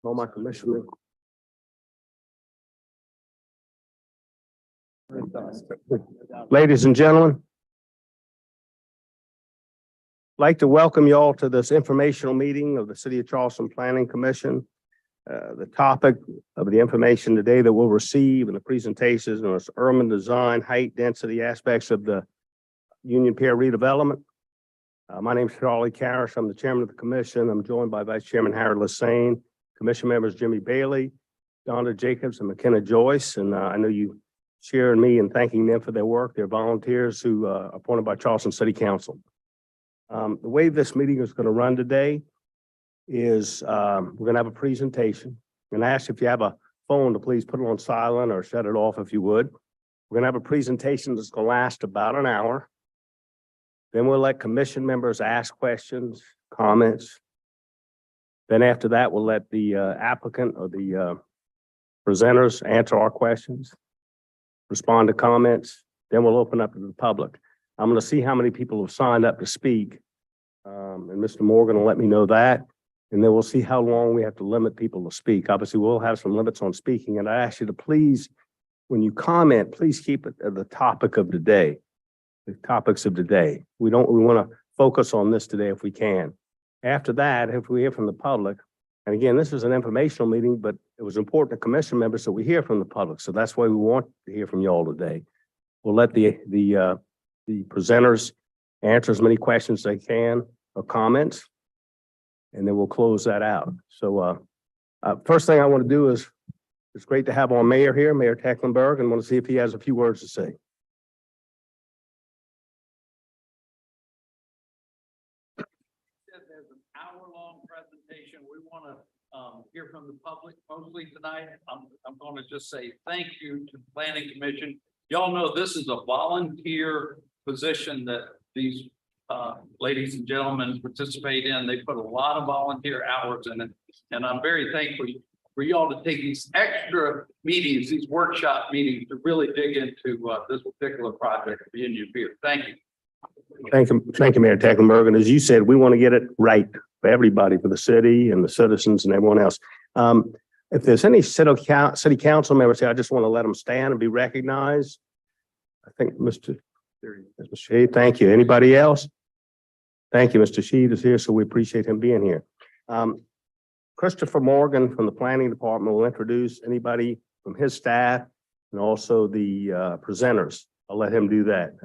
All my commissioner. Ladies and gentlemen, I'd like to welcome you all to this informational meeting of the City of Charleston Planning Commission. The topic of the information today that we'll receive in the presentations is urban design, height, density aspects of the Union Pier redevelopment. My name is Charlie Karras. I'm the chairman of the commission. I'm joined by Vice Chairman Harry Lassane, commission members Jimmy Bailey, Donna Jacobs, and McKenna Joyce. And I know you share me in thanking them for their work. They're volunteers who are appointed by Charleston City Council. The way this meeting is going to run today is we're going to have a presentation. I'm going to ask if you have a phone to please put it on silent or shut it off if you would. We're going to have a presentation that's going to last about an hour. Then we'll let commission members ask questions, comments. Then after that, we'll let the applicant or the presenters answer our questions, respond to comments. Then we'll open up to the public. I'm going to see how many people have signed up to speak. And Mr. Morgan will let me know that. And then we'll see how long we have to limit people to speak. Obviously, we'll have some limits on speaking. And I ask you to please, when you comment, please keep it at the topic of the day. The topics of the day. We want to focus on this today if we can. After that, if we hear from the public, and again, this is an informational meeting, but it was important to commission members that we hear from the public. So that's why we want to hear from you all today. We'll let the presenters answer as many questions as they can or comments, and then we'll close that out. So first thing I want to do is, it's great to have our mayor here, Mayor Tecklenburg, and want to see if he has a few words to say. There's an hour-long presentation. We want to hear from the public mostly tonight. I'm going to just say thank you to the Planning Commission. Y'all know this is a volunteer position that these ladies and gentlemen participate in. They put a lot of volunteer hours in it, and I'm very thankful for y'all to take these extra meetings, these workshop meetings, to really dig into this particular project of Union Pier. Thank you. Thank you, Mayor Tecklenburg. And as you said, we want to get it right for everybody, for the city and the citizens and everyone else. If there's any city council members here, I just want to let them stand and be recognized. I think Mr. Sheed, thank you. Anybody else? Thank you. Mr. Sheed is here, so we appreciate him being here. Christopher Morgan from the planning department will introduce anybody from his staff and also the presenters. I'll let him do that.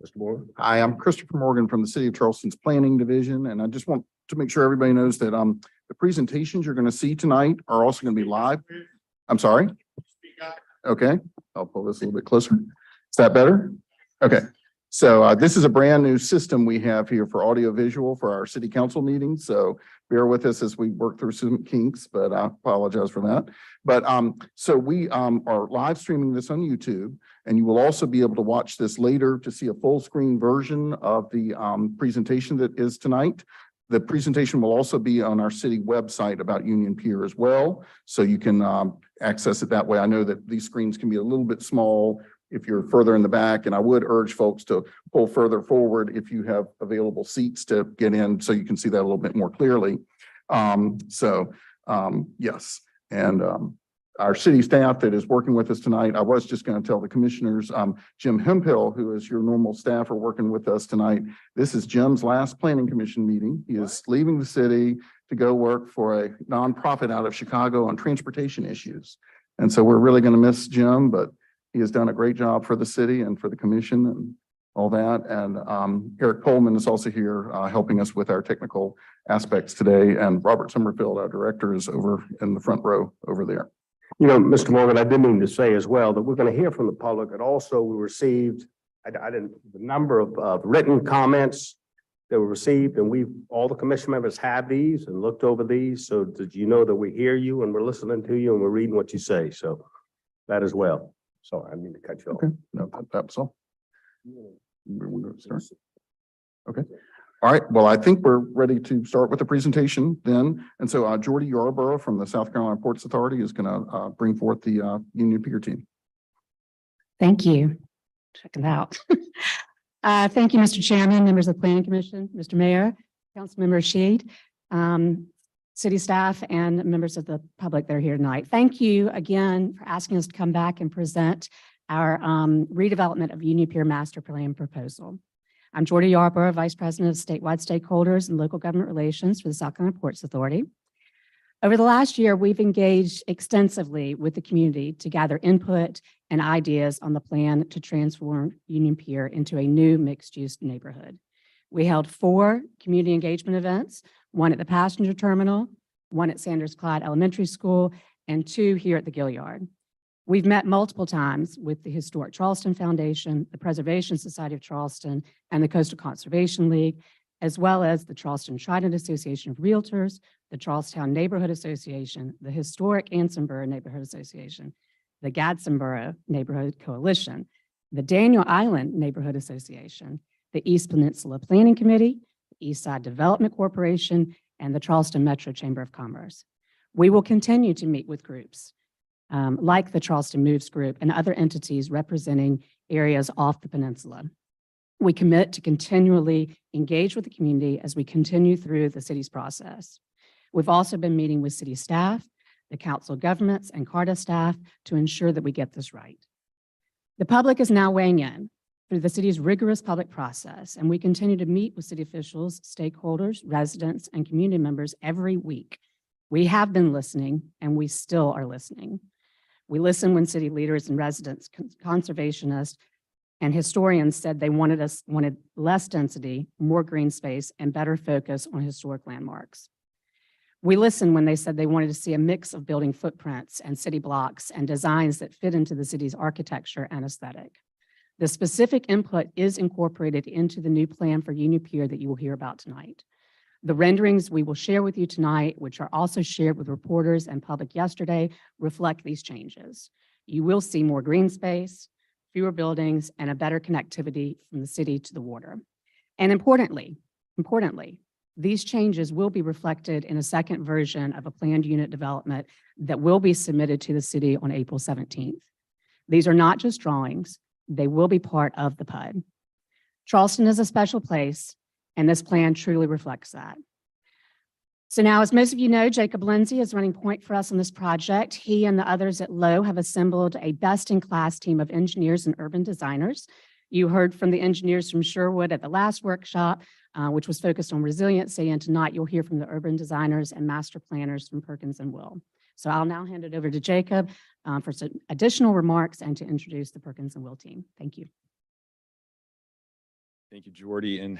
Mr. Morgan. Hi, I'm Christopher Morgan from the City of Charleston's Planning Division, and I just want to make sure everybody knows that the presentations you're going to see tonight are also going to be live. I'm sorry. Okay, I'll pull this a little bit closer. Is that better? Okay. So this is a brand new system we have here for audio visual for our city council meetings. So bear with us as we work through some kinks, but I apologize for that. But so we are live streaming this on YouTube, and you will also be able to watch this later to see a full screen version of the presentation that is tonight. The presentation will also be on our city website about Union Pier as well. So you can access it that way. I know that these screens can be a little bit small if you're further in the back, and I would urge folks to pull further forward if you have available seats to get in so you can see that a little bit more clearly. Yes, and our city staff that is working with us tonight, I was just going to tell the commissioners, Jim Hemphill, who is your normal staff, are working with us tonight. This is Jim's last planning commission meeting. He is leaving the city to go work for a nonprofit out of Chicago on transportation issues. And so we're really going to miss Jim, but he has done a great job for the city and for the commission and all that. And Eric Coleman is also here helping us with our technical aspects today. And Robert Summerfield, our director, is over in the front row over there. You know, Mr. Morgan, I did mean to say as well that we're going to hear from the public, and also we received the number of written comments that were received, and all the commission members have these and looked over these, so that you know that we hear you and we're listening to you and we're reading what you say. So that as well. Sorry, I mean to cut you off. Okay, no, that's all. We're going to start. Okay. All right. Well, I think we're ready to start with the presentation then. And so Jordy Yarborough from the South Carolina Ports Authority is going to bring forth the Union Pier team. Thank you. Check it out. Thank you, Mr. Chairman, members of the Planning Commission, Mr. Mayor, Councilmember Sheed. city staff, and members of the public that are here tonight. Thank you again for asking us to come back and present our redevelopment of Union Pier Master Plan proposal. I'm Jordy Yarborough, Vice President of Statewide Stakeholders and Local Government Relations for the South Carolina Ports Authority. Over the last year, we've engaged extensively with the community to gather input and ideas on the plan to transform Union Pier into a new mixed-use neighborhood. We held 4 community engagement events, 1 at the passenger terminal, 1 at Sanders Clyde Elementary School, and 2 here at the Gilliard. We've met multiple times with the Historic Charleston Foundation, the Preservation Society of Charleston, and the Coastal Conservation League, as well as the Charleston Trident Association of Realtors, the Charlestown Neighborhood Association, the Historic Ansonborough Neighborhood Association, the Gadsdenborough Neighborhood Coalition, the Daniel Island Neighborhood Association, the East Peninsula Planning Committee, the East Side Development Corporation, and the Charleston Metro Chamber of Commerce. We will continue to meet with groups like the Charleston Moves Group and other entities representing areas off the peninsula. We commit to continually engage with the community as we continue through the city's process. We've also been meeting with city staff, the council of governments, and CARTA staff to ensure that we get this right. The public is now weighing in through the city's rigorous public process, and we continue to meet with city officials, stakeholders, residents, and community members every week. We have been listening, and we still are listening. We listen when city leaders and residents, conservationists, and historians said they wanted less density, more green space, and better focus on historic landmarks. We listened when they said they wanted to see a mix of building footprints and city blocks and designs that fit into the city's architecture and aesthetic. The specific input is incorporated into the new plan for Union Pier that you will hear about tonight. The renderings we will share with you tonight, which are also shared with reporters and public yesterday, reflect these changes. You will see more green space, fewer buildings, and a better connectivity from the city to the water. And importantly, these changes will be reflected in a second version of a planned unit development that will be submitted to the city on April 17th. These are not just drawings, they will be part of the PUD. Charleston is a special place, and this plan truly reflects that. So now, as most of you know, Jacob Lindsay is running point for us on this project. He and the others at Lowe have assembled a best-in-class team of engineers and urban designers. You heard from the engineers from Sherwood at the last workshop, which was focused on resiliency, and tonight you'll hear from the urban designers and master planners from Perkins and Will. So I'll now hand it over to Jacob for some additional remarks and to introduce the Perkins and Will team. Thank you. Thank you, Jordy, and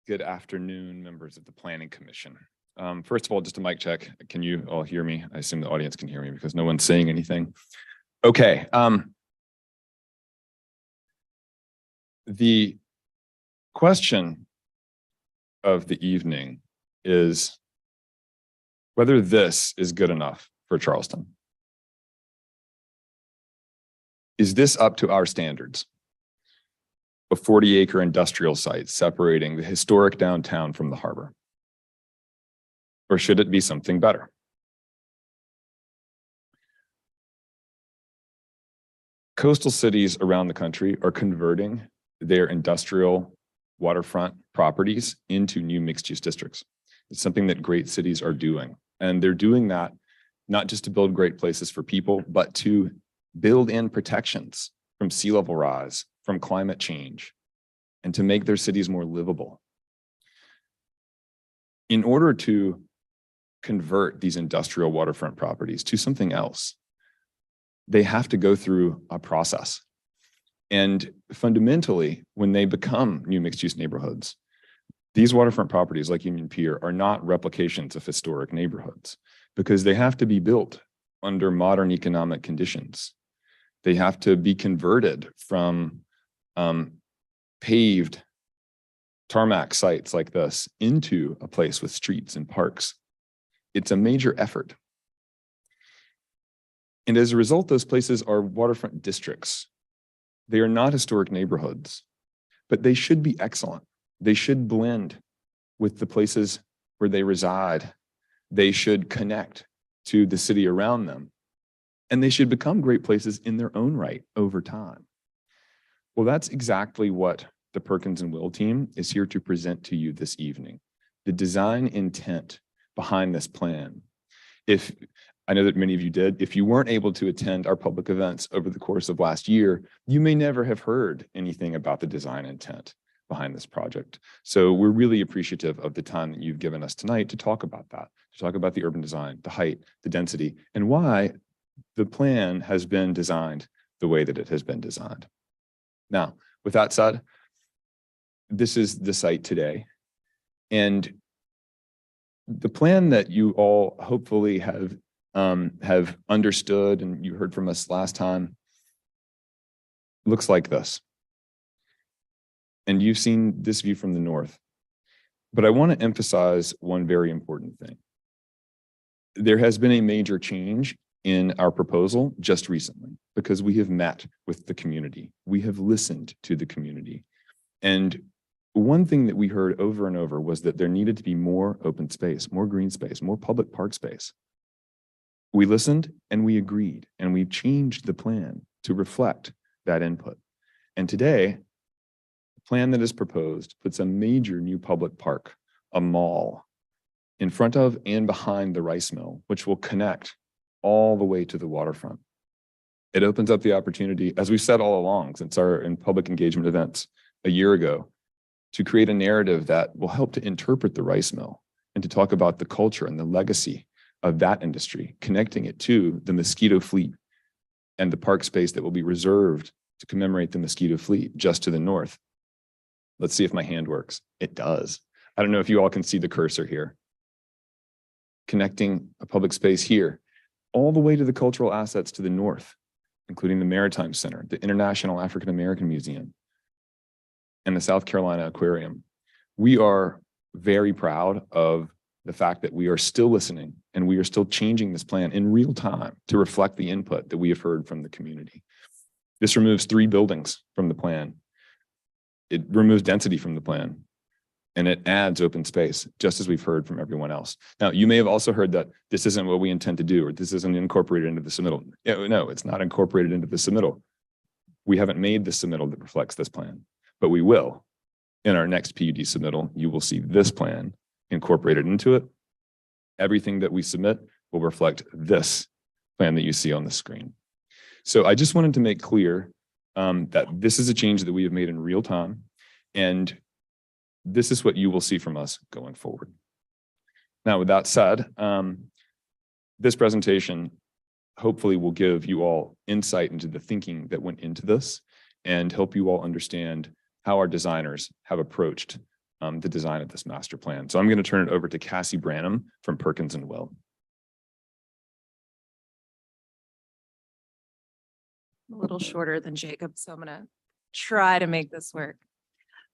good afternoon, members of the Planning Commission. First of all, just a mic check. Can you all hear me? I assume the audience can hear me because no one's saying anything. Okay. The question of the evening is whether this is good enough for Charleston. Is this up to our standards? A 40-acre industrial site separating the historic downtown from the harbor? Or should it be something better? Coastal cities around the country are converting their industrial waterfront properties into new mixed-use districts. It's something that great cities are doing. And they're doing that not just to build great places for people, but to build in protections from sea level rise, from climate change, and to make their cities more livable. In order to convert these industrial waterfront properties to something else, they have to go through a process. And fundamentally, when they become new mixed-use neighborhoods, these waterfront properties like Union Pier are not replications of historic neighborhoods because they have to be built under modern economic conditions. They have to be converted from paved tarmac sites like this into a place with streets and parks. It's a major effort. And as a result, those places are waterfront districts. They are not historic neighborhoods, but they should be excellent. They should blend with the places where they reside. They should connect to the city around them. And they should become great places in their own right over time. Well, that's exactly what the Perkins and Will team is here to present to you this evening. The design intent behind this plan. If I know that many of you did, if you weren't able to attend our public events over the course of last year, you may never have heard anything about the design intent behind this project. So we're really appreciative of the time that you've given us tonight to talk about that, to talk about the urban design, the height, the density, and why the plan has been designed the way that it has been designed. Now, with that said, this is the site today. And the plan that you all hopefully have understood and you heard from us last time looks like this. And you've seen this view from the north. But I want to emphasize one very important thing. There has been a major change in our proposal just recently because we have met with the community. We have listened to the community. And one thing that we heard over and over was that there needed to be more open space, more green space, more public park space. We listened and we agreed, and we've changed the plan to reflect that input. And today, the plan that is proposed puts a major new public park, a mall, in front of and behind the rice mill, which will connect all the way to the waterfront. It opens up the opportunity, as we've said all along since our public engagement events a year ago, to create a narrative that will help to interpret the rice mill and to talk about the culture and the legacy of that industry, connecting it to the mosquito fleet and the park space that will be reserved to commemorate the mosquito fleet just to the north. Let's see if my hand works. It does. I don't know if you all can see the cursor here. Connecting a public space here all the way to the cultural assets to the north, including the Maritime Center, the International African American Museum, and the South Carolina Aquarium. We are very proud of the fact that we are still listening and we are still changing this plan in real time to reflect the input that we have heard from the community. This removes 3 buildings from the plan. It removes density from the plan, and it adds open space, just as we've heard from everyone else. Now, you may have also heard that this isn't what we intend to do, or this isn't incorporated into the submittal. No, it's not incorporated into the submittal. We haven't made the submittal that reflects this plan, but we will. In our next PUD submittal, you will see this plan incorporated into it. Everything that we submit will reflect this plan that you see on the screen. So I just wanted to make clear that this is a change that we have made in real time, and this is what you will see from us going forward. Now, with that said, this presentation hopefully will give you all insight into the thinking that went into this and help you all understand how our designers have approached the design of this master plan. So I'm going to turn it over to Cassie Branham from Perkins & Will. A little shorter than Jacob, so I'm gonna try to make this work.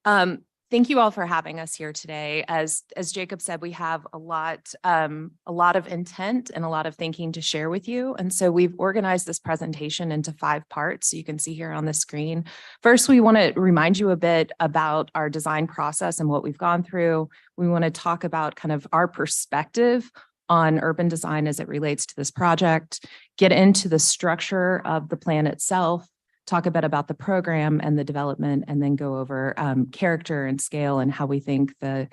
Thank you all for having us here today. As Jacob said, we have a lot of intent and a lot of thinking to share with you. And so we've organized this presentation into 5 parts. So you can see here on the screen. First, we want to remind you a bit about our design process and what we've gone through. We want to talk about kind of our perspective on urban design as it relates to this project, get into the structure of the plan itself, talk a bit about the program and the development, and then go over character and scale and how we think the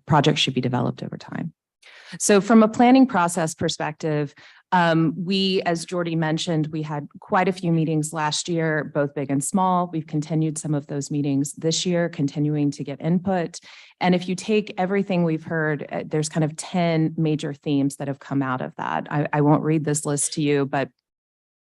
project should be developed over time. So from a planning process perspective, we, as Jordy mentioned, we had quite a few meetings last year, both big and small. We've continued some of those meetings this year, continuing to get input. And if you take everything we've heard, there's kind of 10 major themes that have come out of that. I won't read this list to you, but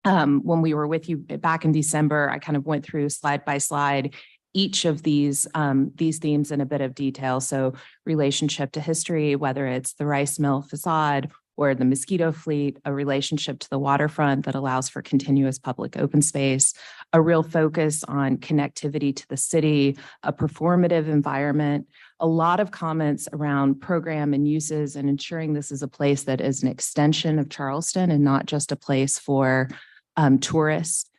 when we were with you back in December, I kind of went through slide by slide each of these themes in a bit of detail. So relationship to history, whether it's the rice mill facade or the mosquito fleet, a relationship to the waterfront that allows for continuous public open space, a real focus on connectivity to the city, a performative environment, a lot of comments around program and uses and ensuring this is a place that is an extension of Charleston and not just a place for tourists.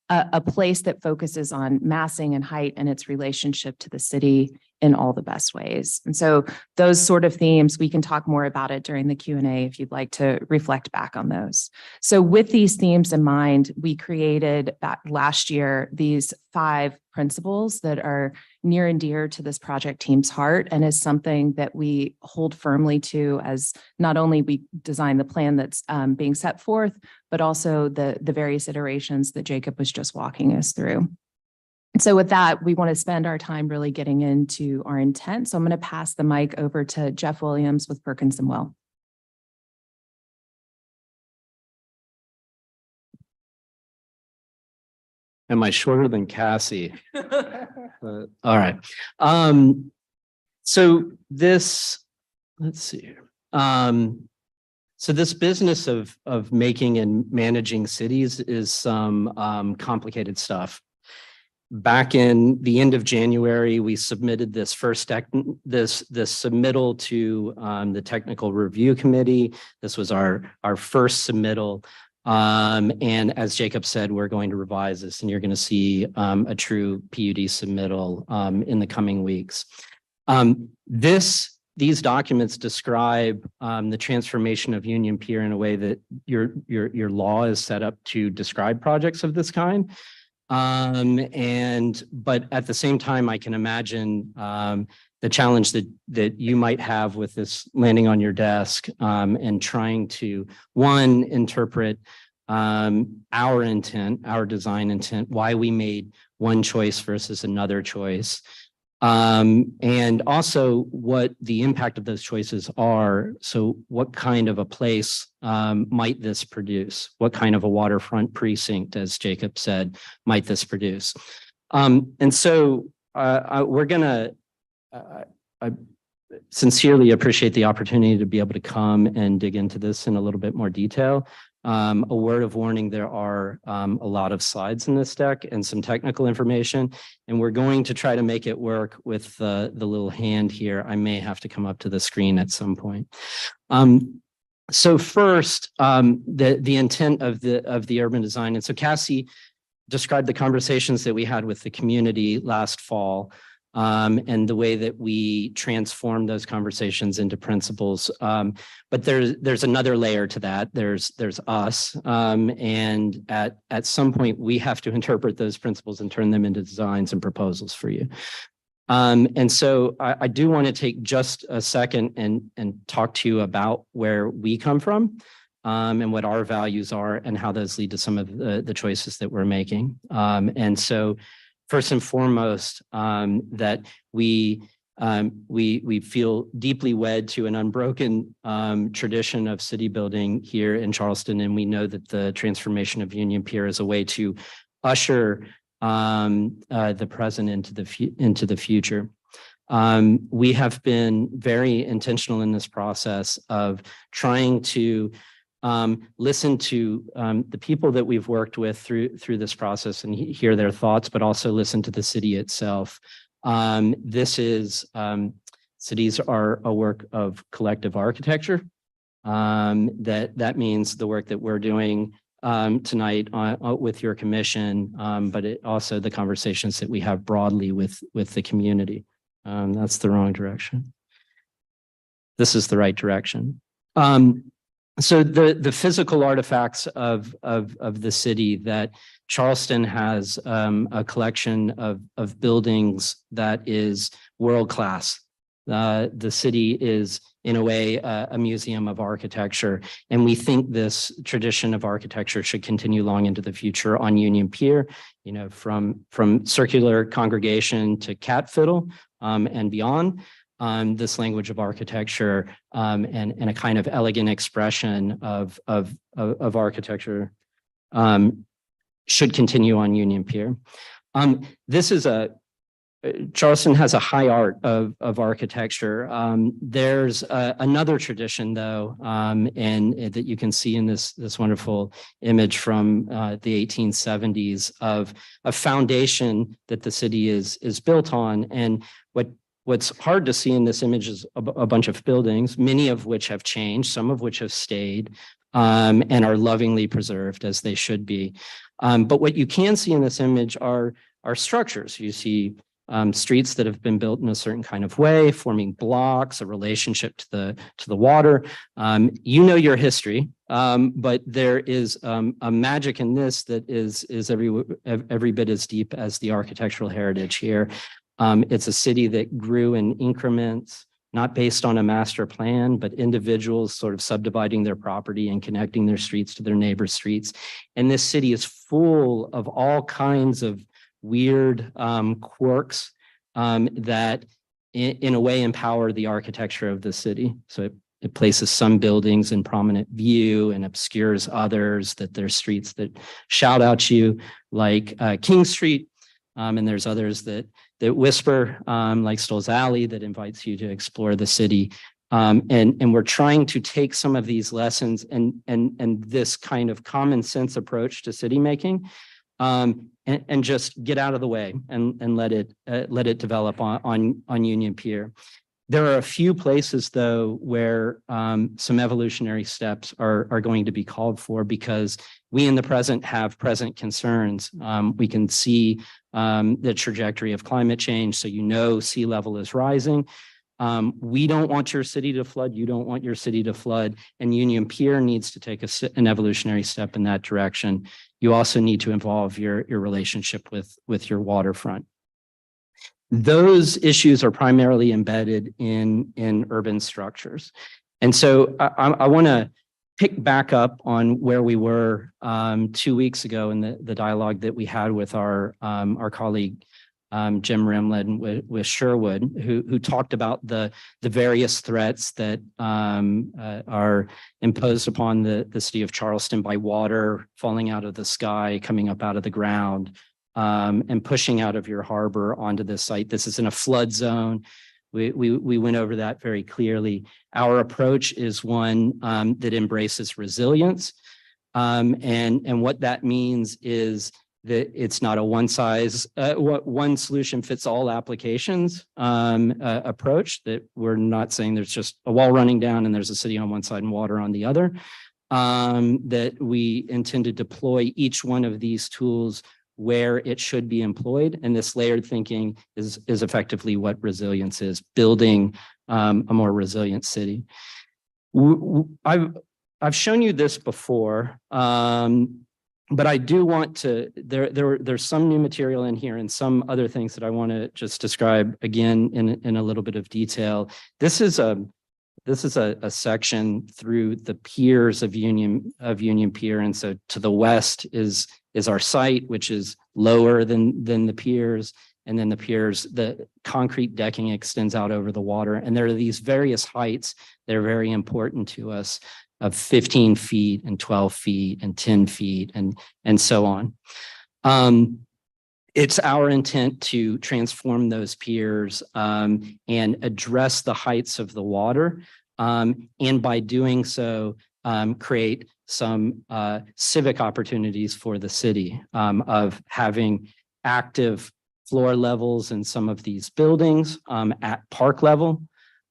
A place that focuses on massing and height and its relationship to the city, in all the best ways. And so those sort of themes, we can talk more about it during the Q&A if you'd like to reflect back on those. So with these themes in mind, we created back last year these 5 principles that are near and dear to this project team's heart, and is something that we hold firmly to as not only we design the plan that's being set forth, but also the various iterations that Jacob was just walking us through. So with that, we want to spend our time really getting into our intent. So I'm going to pass the mic over to Jeff Williams with Perkins and Will. Am I shorter than Cassie? All right. So this, let's see here. So this business of making and managing cities is some complicated stuff. Back in the end of January, we submitted this this submittal to the technical review committee. This was our first submittal. And as Jacob said, we're going to revise this, and you're going to see a true PUD submittal in the coming weeks. These documents describe the transformation of Union Pier in a way that your law is set up to describe projects of this kind. But at the same time, I can imagine the challenge that you might have with this landing on your desk and trying to, one, interpret our intent, our design intent, why we made one choice versus another choice. And also what the impact of those choices are. So what kind of a place might this produce? What kind of a waterfront precinct, as Jacob said, might this produce? And so we're gonna, I sincerely appreciate the opportunity to be able to come and dig into this in a little bit more detail. A word of warning, there are a lot of slides in this deck and some technical information, and we're going to try to make it work with the little hand here. I may have to come up to the screen at some point. So first, the intent of the urban design. And so Cassie described the conversations that we had with the community last fall. And the way that we transform those conversations into principles. But there's another layer to that. There's us. And at some point, we have to interpret those principles and turn them into designs and proposals for you. And so I do want to take just a second and talk to you about where we come from. And what our values are and how those lead to some of the choices that we're making. And so first and foremost, that we feel deeply wed to an unbroken tradition of city building here in Charleston, and we know that the transformation of Union Pier is a way to usher the present into the future. We have been very intentional in this process of trying to listen to the people that we've worked with through this process and hear their thoughts, but also listen to the city itself. Cities are a work of collective architecture. That means the work that we're doing tonight with your commission, but also the conversations that we have broadly with the community. That's the wrong direction. This is the right direction. So the physical artifacts of the city, that Charleston has a collection of buildings that is world-class. The city is, in a way, a museum of architecture. And we think this tradition of architecture should continue long into the future on Union Pier, you know, from circular congregation to cat fiddle and beyond. This language of architecture and a kind of elegant expression of architecture should continue on Union Pier. Charleston has a high art of architecture. There's another tradition, though, and that you can see in this wonderful image from the 1870s of a foundation that the city is built on. And what's hard to see in this image is a bunch of buildings, many of which have changed, some of which have stayed and are lovingly preserved as they should be. But what you can see in this image are structures. You see streets that have been built in a certain kind of way, forming blocks, a relationship to the water. You know your history, but there is a magic in this that is every bit as deep as the architectural heritage here. It's a city that grew in increments, not based on a master plan, but individuals sort of subdividing their property and connecting their streets to their neighbors' streets. And this city is full of all kinds of weird quirks that in a way empower the architecture of the city. So it places some buildings in prominent view and obscures others, that there's streets that shout out you like King Street. And there's others that whisper, like Stoll's Alley, that invites you to explore the city. And we're trying to take some of these lessons and this kind of common sense approach to city making, and just get out of the way and let it develop on Union Pier. There are a few places, though, where some evolutionary steps are going to be called for, because we in the present have present concerns. We can see the trajectory of climate change, so sea level is rising. We don't want your city to flood. You don't want your city to flood. And Union Pier needs to take an evolutionary step in that direction. You also need to involve your relationship with your waterfront. Those issues are primarily embedded in urban structures. And so I want to pick back up on where we were 2 weeks ago in the dialogue that we had with our colleague, Jim Rimland with Sherwood, who talked about the various threats that are imposed upon the city of Charleston by water falling out of the sky, coming up out of the ground, and pushing out of your harbor onto this site. This is in a flood zone. We went over that very clearly. Our approach is one that embraces resilience. And what that means is that it's not a one solution fits all applications approach, that we're not saying there's just a wall running down and there's a city on one side and water on the other, that we intend to deploy each one of these tools where it should be employed. And this layered thinking is effectively what resilience is, building a more resilient city. I've shown you this before, but I do want to, there's some new material in here and some other things that I want to just describe again in a little bit of detail. This is a section through the piers of Union Pier. And so to the west is our site, which is lower than the piers. And then the piers, the concrete decking extends out over the water. And there are these various heights that are very important to us, of 15 feet and 12 feet and 10 feet and so on. It's our intent to transform those piers and address the heights of the water. And by doing so, create some civic opportunities for the city of having active floor levels in some of these buildings at park level,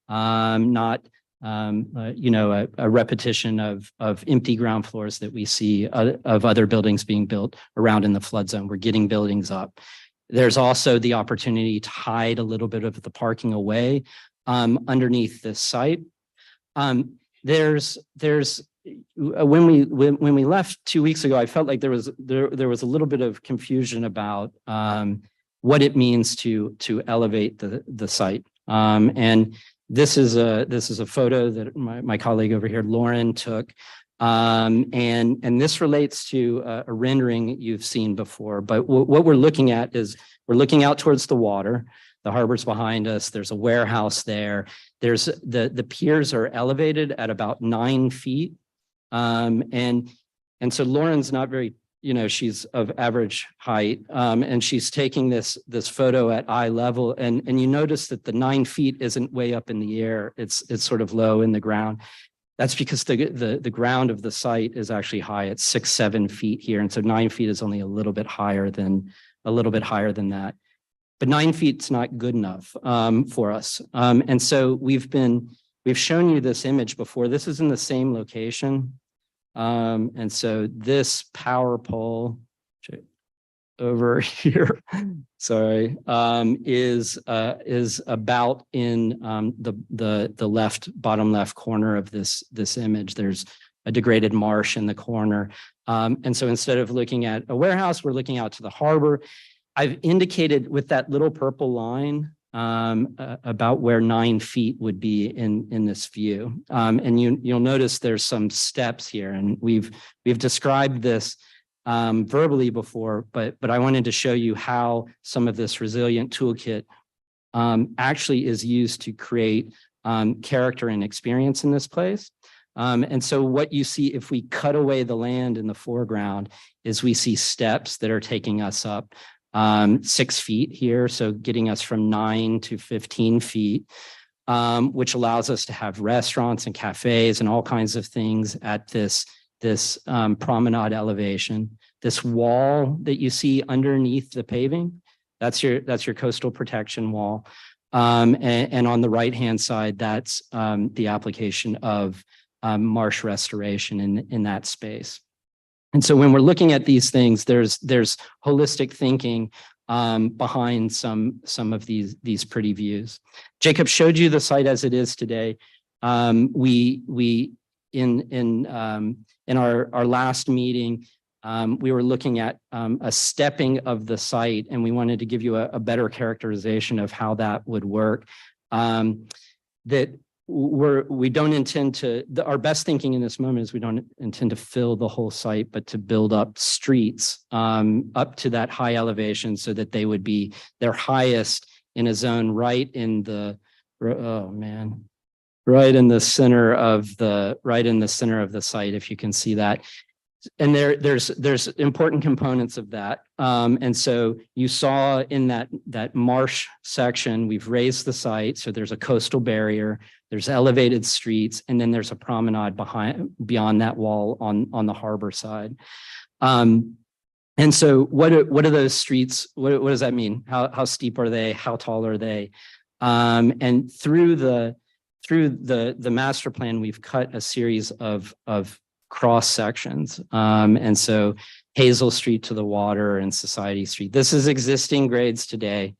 not a repetition of empty ground floors that we see of other buildings being built around in the flood zone. We're getting buildings up. There's also the opportunity to hide a little bit of the parking away underneath this site. When we left 2 weeks ago, I felt like there was a little bit of confusion about what it means to elevate the site. And this is a photo that my colleague over here, Lauren, took. And this relates to a rendering you've seen before. But what we're looking at is we're looking out towards the water. The harbor's behind us. There's a warehouse there. There's the piers are elevated at about 9 feet. And so Lauren's not very, she's of average height. And she's taking this photo at eye level. And you notice that the 9 feet isn't way up in the air. It's sort of low in the ground. That's because the ground of the site is actually high. It's 6-7 feet here. And so 9 feet is only a little bit higher than that. But 9 feet's not good enough for us. And so we've shown you this image before. This is in the same location. And so this power pole, over here, sorry, is about in the bottom left corner of this image. There's a degraded marsh in the corner. And so instead of looking at a warehouse, we're looking out to the harbor. I've indicated with that little purple line about where 9 feet would be in this view. And you'll notice there's some steps here, and we've described this verbally before, but I wanted to show you how some of this resilient toolkit actually is used to create character and experience in this place. And so what you see if we cut away the land in the foreground is we see steps that are taking us up 6 feet here. So getting us from 9 to 15 feet, which allows us to have restaurants and cafes and all kinds of things at this promenade elevation. This wall that you see underneath the paving, that's your coastal protection wall. And on the right-hand side, that's the application of marsh restoration in that space. And so when we're looking at these things, there's holistic thinking behind some of these pretty views. Jacob showed you the site as it is today. We in our last meeting, we were looking at a stepping of the site, and we wanted to give you a better characterization of how that would work. That we don't intend to, our best thinking in this moment is we don't intend to fill the whole site, but to build up streets up to that high elevation so that they would be their highest in a zone right in the, right in the center of the site, if you can see that. And there's important components of that. And so you saw in that marsh section, we've raised the site. So there's a coastal barrier, there's elevated streets, and then there's a promenade beyond that wall on the harbor side. And so what are those streets? What does that mean? How steep are they? How tall are they? And through the master plan, we've cut a series of cross sections. And so Hazel Street to the water and Society Street. This is existing grades today.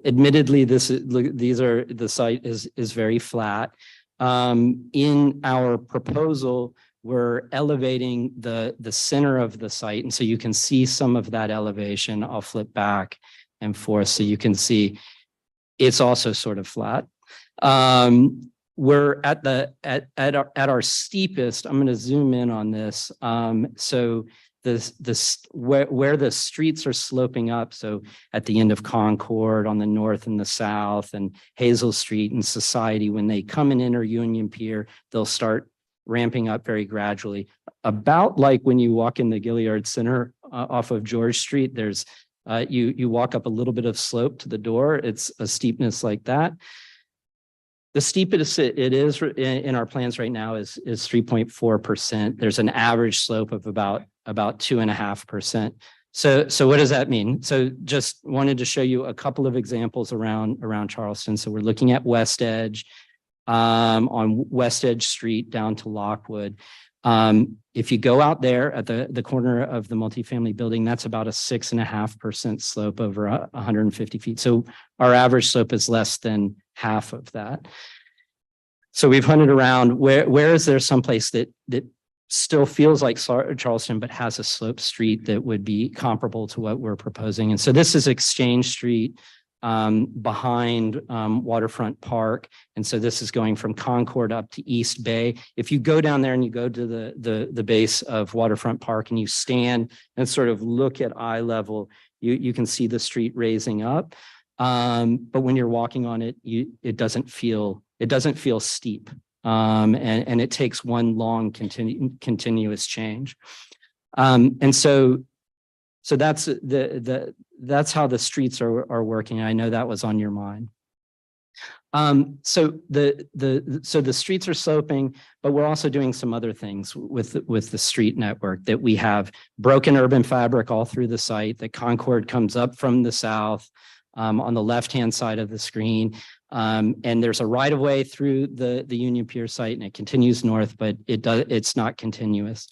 Admittedly, the site is very flat. In our proposal, we're elevating the center of the site. And so you can see some of that elevation. I'll flip back and forth so you can see it's also sort of flat. We're at our steepest. I'm going to zoom in on this. So where the streets are sloping up. So at the end of Concord on the north and the south, and Hazel Street and Society, when they come and enter Union Pier, they'll start ramping up very gradually. About like when you walk in the Gilliard Center off of George Street, there's you walk up a little bit of slope to the door. It's a steepness like that. The steepest it is in our plans right now is 3.4%. There's an average slope of about 2.5%. So what does that mean? So just wanted to show you a couple of examples around Charleston. So we're looking at West Edge, on West Edge Street down to Lockwood. If you go out there at the corner of the multifamily building, that's about a 6.5% slope over 150 feet. So our average slope is less than half of that. So we've hunted around where is there someplace that still feels like Charleston, but has a sloped street that would be comparable to what we're proposing. And so this is Exchange Street behind Waterfront Park. And so this is going from Concord up to East Bay. If you go down there and you go to the base of Waterfront Park and you stand and sort of look at eye level, you can see the street raising up. But when you're walking on it, it doesn't feel steep. And it takes one long continuous change. And so that's how the streets are working. I know that was on your mind. So the streets are sloping, but we're also doing some other things with the street network, that we have broken urban fabric all through the site. That Concord comes up from the south on the left-hand side of the screen. And there's a right of way through the Union Pier site, and it continues north, but it's not continuous.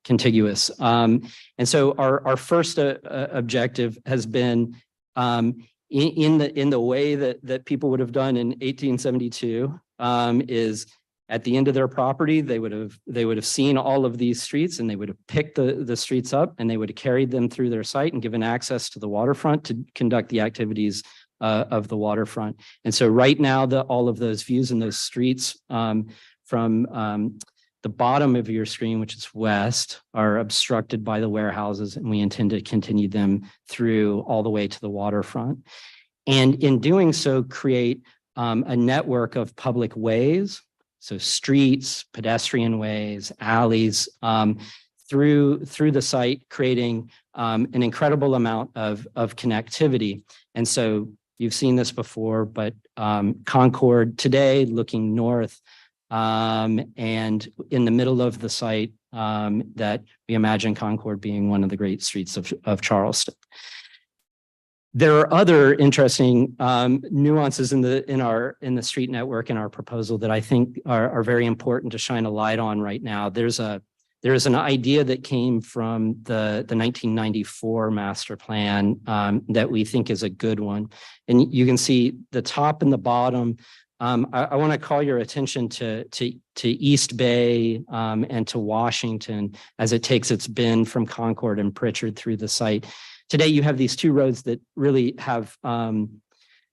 contiguous. And so our first objective has been in the way that people would have done in 1872 is at the end of their property, they would have seen all of these streets and they would have picked the streets up and they would have carried them through their site and given access to the waterfront to conduct the activities of the waterfront. And so right now, all of those views and those streets from the bottom of your screen, which is west, are obstructed by the warehouses, and we intend to continue them through all the way to the waterfront. And in doing so, create a network of public ways, so streets, pedestrian ways, alleys, through the site, creating an incredible amount of connectivity. And so you've seen this before, but Concord today, looking north, and in the middle of the site, that we imagine Concord being one of the great streets of Charleston. There are other interesting nuances in the street network in our proposal that I think are very important to shine a light on right now. There's an idea that came from the 1994 master plan that we think is a good one. And you can see the top and the bottom. I want to call your attention to East Bay and to Washington as it takes its bend from Concord and Pritchard through the site. Today, you have these two roads that really have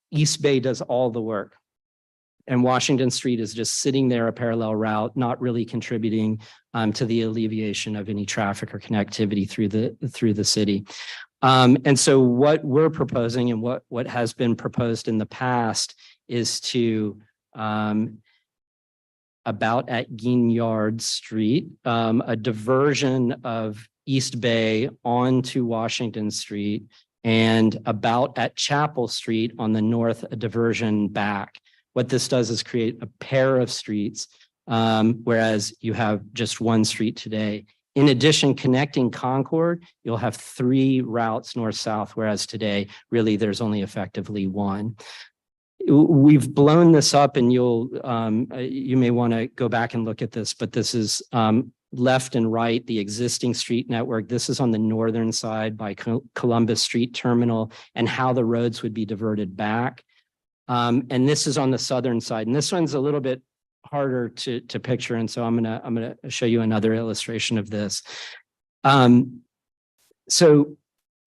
East Bay does all the work. And Washington Street is just sitting there, a parallel route, not really contributing to the alleviation of any traffic or connectivity through the city. And so what we're proposing and what has been proposed in the past is to about at Guignard Street, a diversion of East Bay onto Washington Street, and about at Chapel Street on the north, a diversion back. What this does is create a pair of streets, whereas you have just one street today. In addition, connecting Concord, you'll have 3 routes north-south, whereas today, really, there's only effectively one. We've blown this up, and you may want to go back and look at this, but this is left and right, the existing street network. This is on the northern side by Columbus Street Terminal and how the roads would be diverted back. And this is on the southern side. And this one's a little bit harder to picture. And so I'm gonna show you another illustration of this. So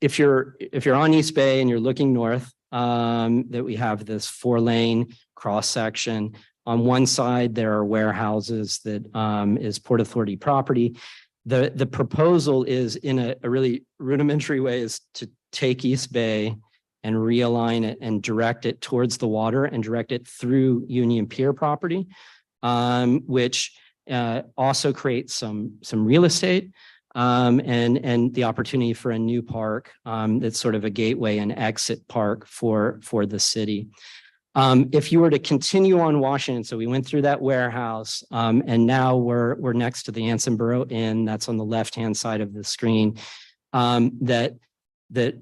if you're on East Bay and you're looking north, that we have this 4-lane cross section. On one side, there are warehouses that is Port Authority property. The proposal is in a really rudimentary way is to take East Bay and realign it and direct it towards the water and direct it through Union Pier property, which also creates some real estate and the opportunity for a new park that's sort of a gateway and exit park for the city. If you were to continue on Washington, so we went through that warehouse, and now we're next to the Ansonboro Inn. That's on the left-hand side of the screen. That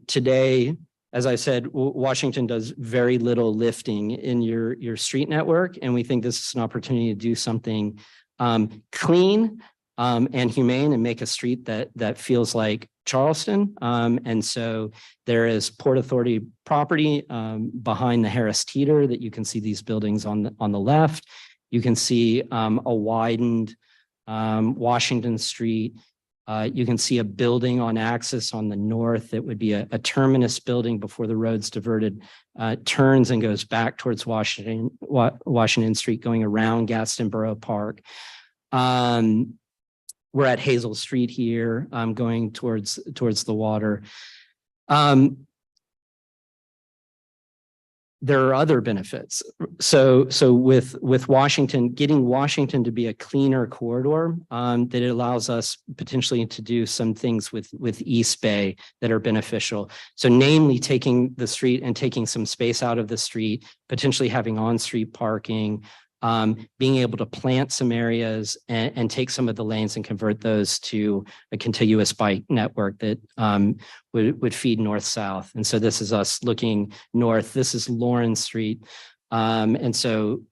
today, as I said, Washington does very little lifting in your street network, and we think this is an opportunity to do something clean and humane and make a street that feels like Charleston. And so there is Port Authority property behind the Harris Teeter that you can see these buildings on the left. You can see a widened Washington Street. You can see a building on Axis on the north that would be a terminus building before the road's diverted, turns and goes back towards Washington Street, going around Gaston Borough Park. We're at Hazel Street here, going towards the water. There are other benefits. So with Washington, getting Washington to be a cleaner corridor, that it allows us potentially to do some things with East Bay that are beneficial. So namely taking the street and taking some space out of the street, potentially having on-street parking, being able to plant some areas and take some of the lanes and convert those to a contiguous bike network that would feed north-south. And so this is us looking north. This is Lawrence Street. And so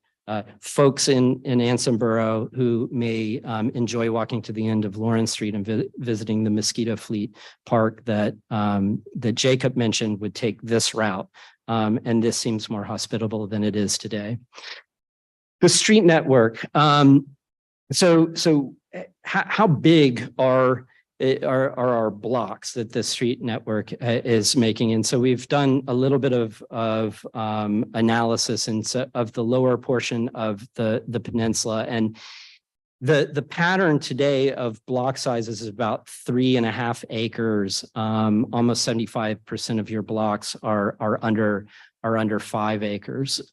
folks in Anson Borough who may enjoy walking to the end of Lawrence Street and visiting the Mosquito Fleet Park that Jacob mentioned would take this route. And this seems more hospitable than it is today. The street network. So how big are our blocks that the street network is making? And so we've done a little bit of analysis of the lower portion of the peninsula. And the pattern today of block sizes is about 3.5 acres. Almost 75% of your blocks are under 5 acres.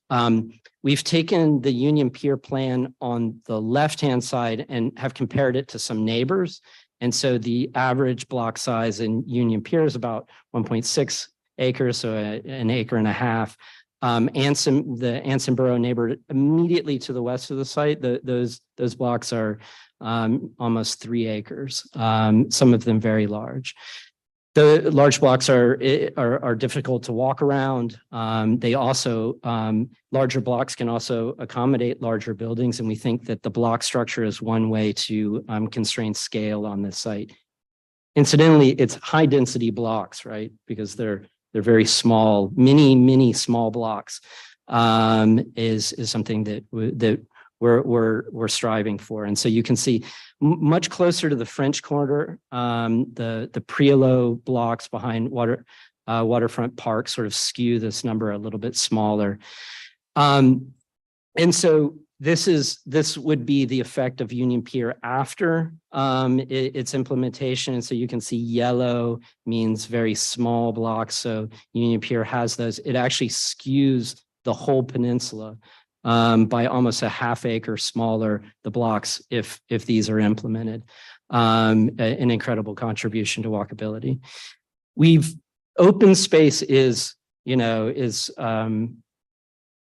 We've taken the Union Pier plan on the left-hand side and have compared it to some neighbors. And so the average block size in Union Pier is about 1.6 acres, so an acre and a half. The Anson Borough neighbor immediately to the west of the site, those blocks are almost 3 acres, some of them very large. The large blocks are difficult to walk around. They also, larger blocks can also accommodate larger buildings. And we think that the block structure is one way to constrain scale on this site. Incidentally, it's high density blocks, right? Because they're very small, mini small blocks, is something that we're striving for. And so you can see much closer to the French Quarter, the Priolo blocks behind Waterfront Park sort of skew this number a little bit smaller. And so this would be the effect of Union Pier after its implementation. And so you can see yellow means very small blocks. So Union Pier has those. It actually skews the whole peninsula by almost a ½ acre smaller, the blocks, if these are implemented. An incredible contribution to walkability. Open space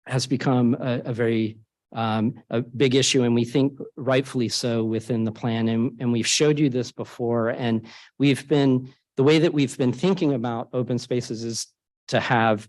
has become a very a big issue, and we think rightfully so within the plan. And we've showed you this before, and the way that we've been thinking about open spaces is to have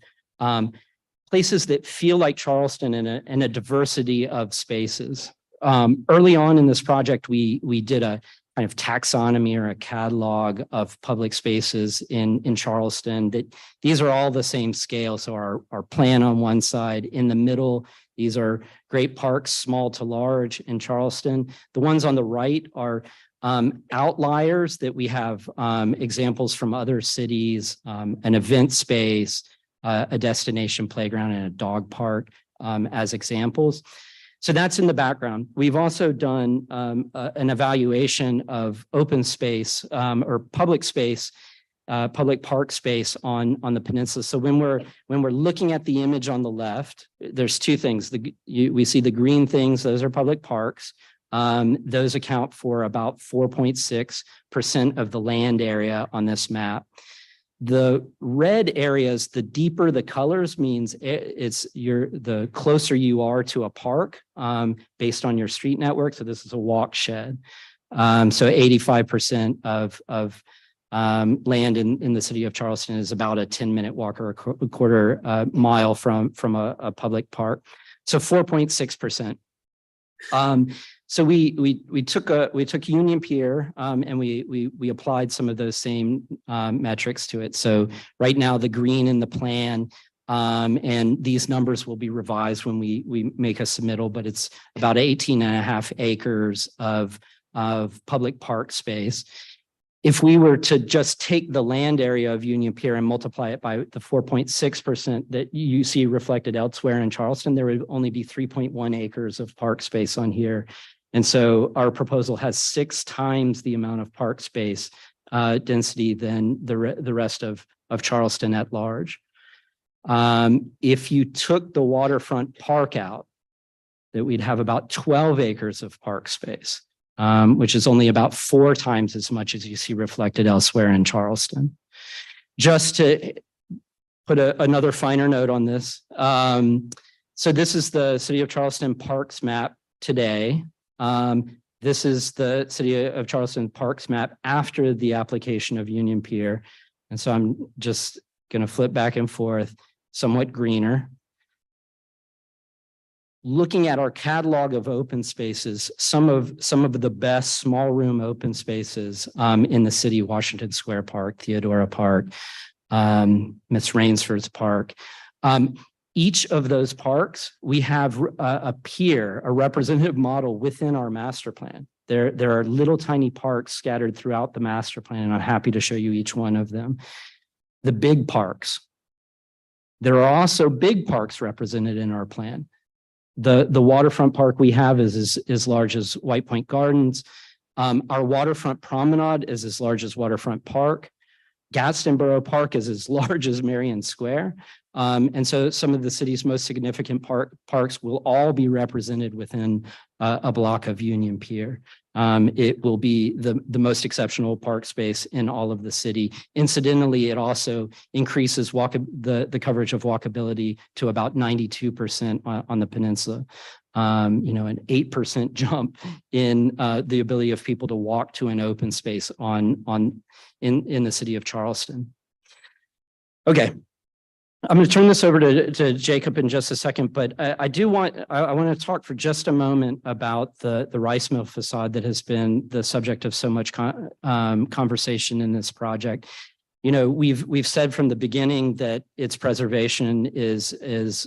places that feel like Charleston in a diversity of spaces. Early on in this project, we did a kind of taxonomy or a catalog of public spaces in Charleston, that these are all the same scale. So our plan on one side, in the middle, these are great parks, small to large in Charleston. The ones on the right are outliers that we have examples from other cities, an event space, a destination playground, and a dog park as examples. So that's in the background. We've also done an evaluation of open space or public space, public park space on the peninsula. So when we're looking at the image on the left, there's two things. We see the green things; those are public parks. Those account for about 4.6% of the land area on this map. The red areas, the deeper the colors, means the closer you are to a park based on your street network. So this is a walk shed. So 85% of land in the city of Charleston is about a 10-minute walk or a quarter mile from a public park. So 4.6%. So we took Union Pier and we applied some of those same metrics to it. So right now the green in the plan, and these numbers will be revised when we make a submittal, but it's about 18.5 acres of public park space. If we were to just take the land area of Union Pier and multiply it by the 4.6% that you see reflected elsewhere in Charleston, there would only be 3.1 acres of park space on here. And so our proposal has 6 times the amount of park space density than the rest of Charleston at large. If you took the waterfront park out, that we'd have about 12 acres of park space, which is only about 4 times as much as you see reflected elsewhere in Charleston. Just to put another finer note on this. So this is the City of Charleston Parks map today. This is the City of Charleston Parks map after the application of Union Pier. And so I'm just going to flip back and forth, somewhat greener. looking at our catalog of open spaces, some of the best small room open spaces in the city, Washington Square Park, Theodora Park, Miss Rainsford's Park. Each of those parks, we have a peer, a representative model within our master plan. There are little tiny parks scattered throughout the master plan, and I'm happy to show you each one of them. The big parks. There are also big parks represented in our plan. The waterfront park we have is as large as White Point Gardens. Our waterfront promenade is as large as Waterfront Park. Gadsden Borough Park is as large as Marion Square. And so some of the city's most significant parks will all be represented within a block of Union Pier. It will be the most exceptional park space in all of the city. Incidentally, it also increases the coverage of walkability to about 92% on the peninsula. An 8% jump in the ability of people to walk to an open space in the city of Charleston. Okay. I'm going to turn this over to Jacob in just a second, but I want to talk for just a moment about the rice mill facade that has been the subject of so much conversation in this project. We've said from the beginning that its preservation is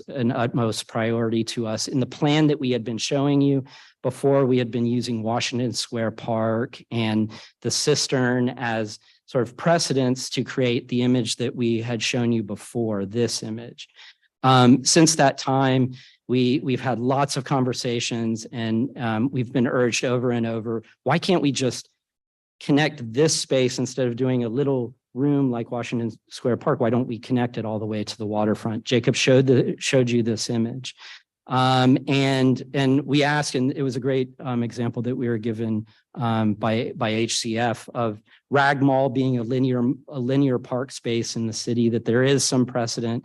an utmost priority to us. In the plan that we had been showing you before, we had been using Washington Square Park and the cistern as sort of precedents to create the image that we had shown you before, this image. Since that time, we've had lots of conversations, and we've been urged over and over, why can't we just connect this space instead of doing a little room like Washington Square Park? Why don't we connect it all the way to the waterfront? Jacob showed you this image. And we asked, and it was a great example that we were given by HCF of Rag Mall being a linear park space in the city, that there is some precedent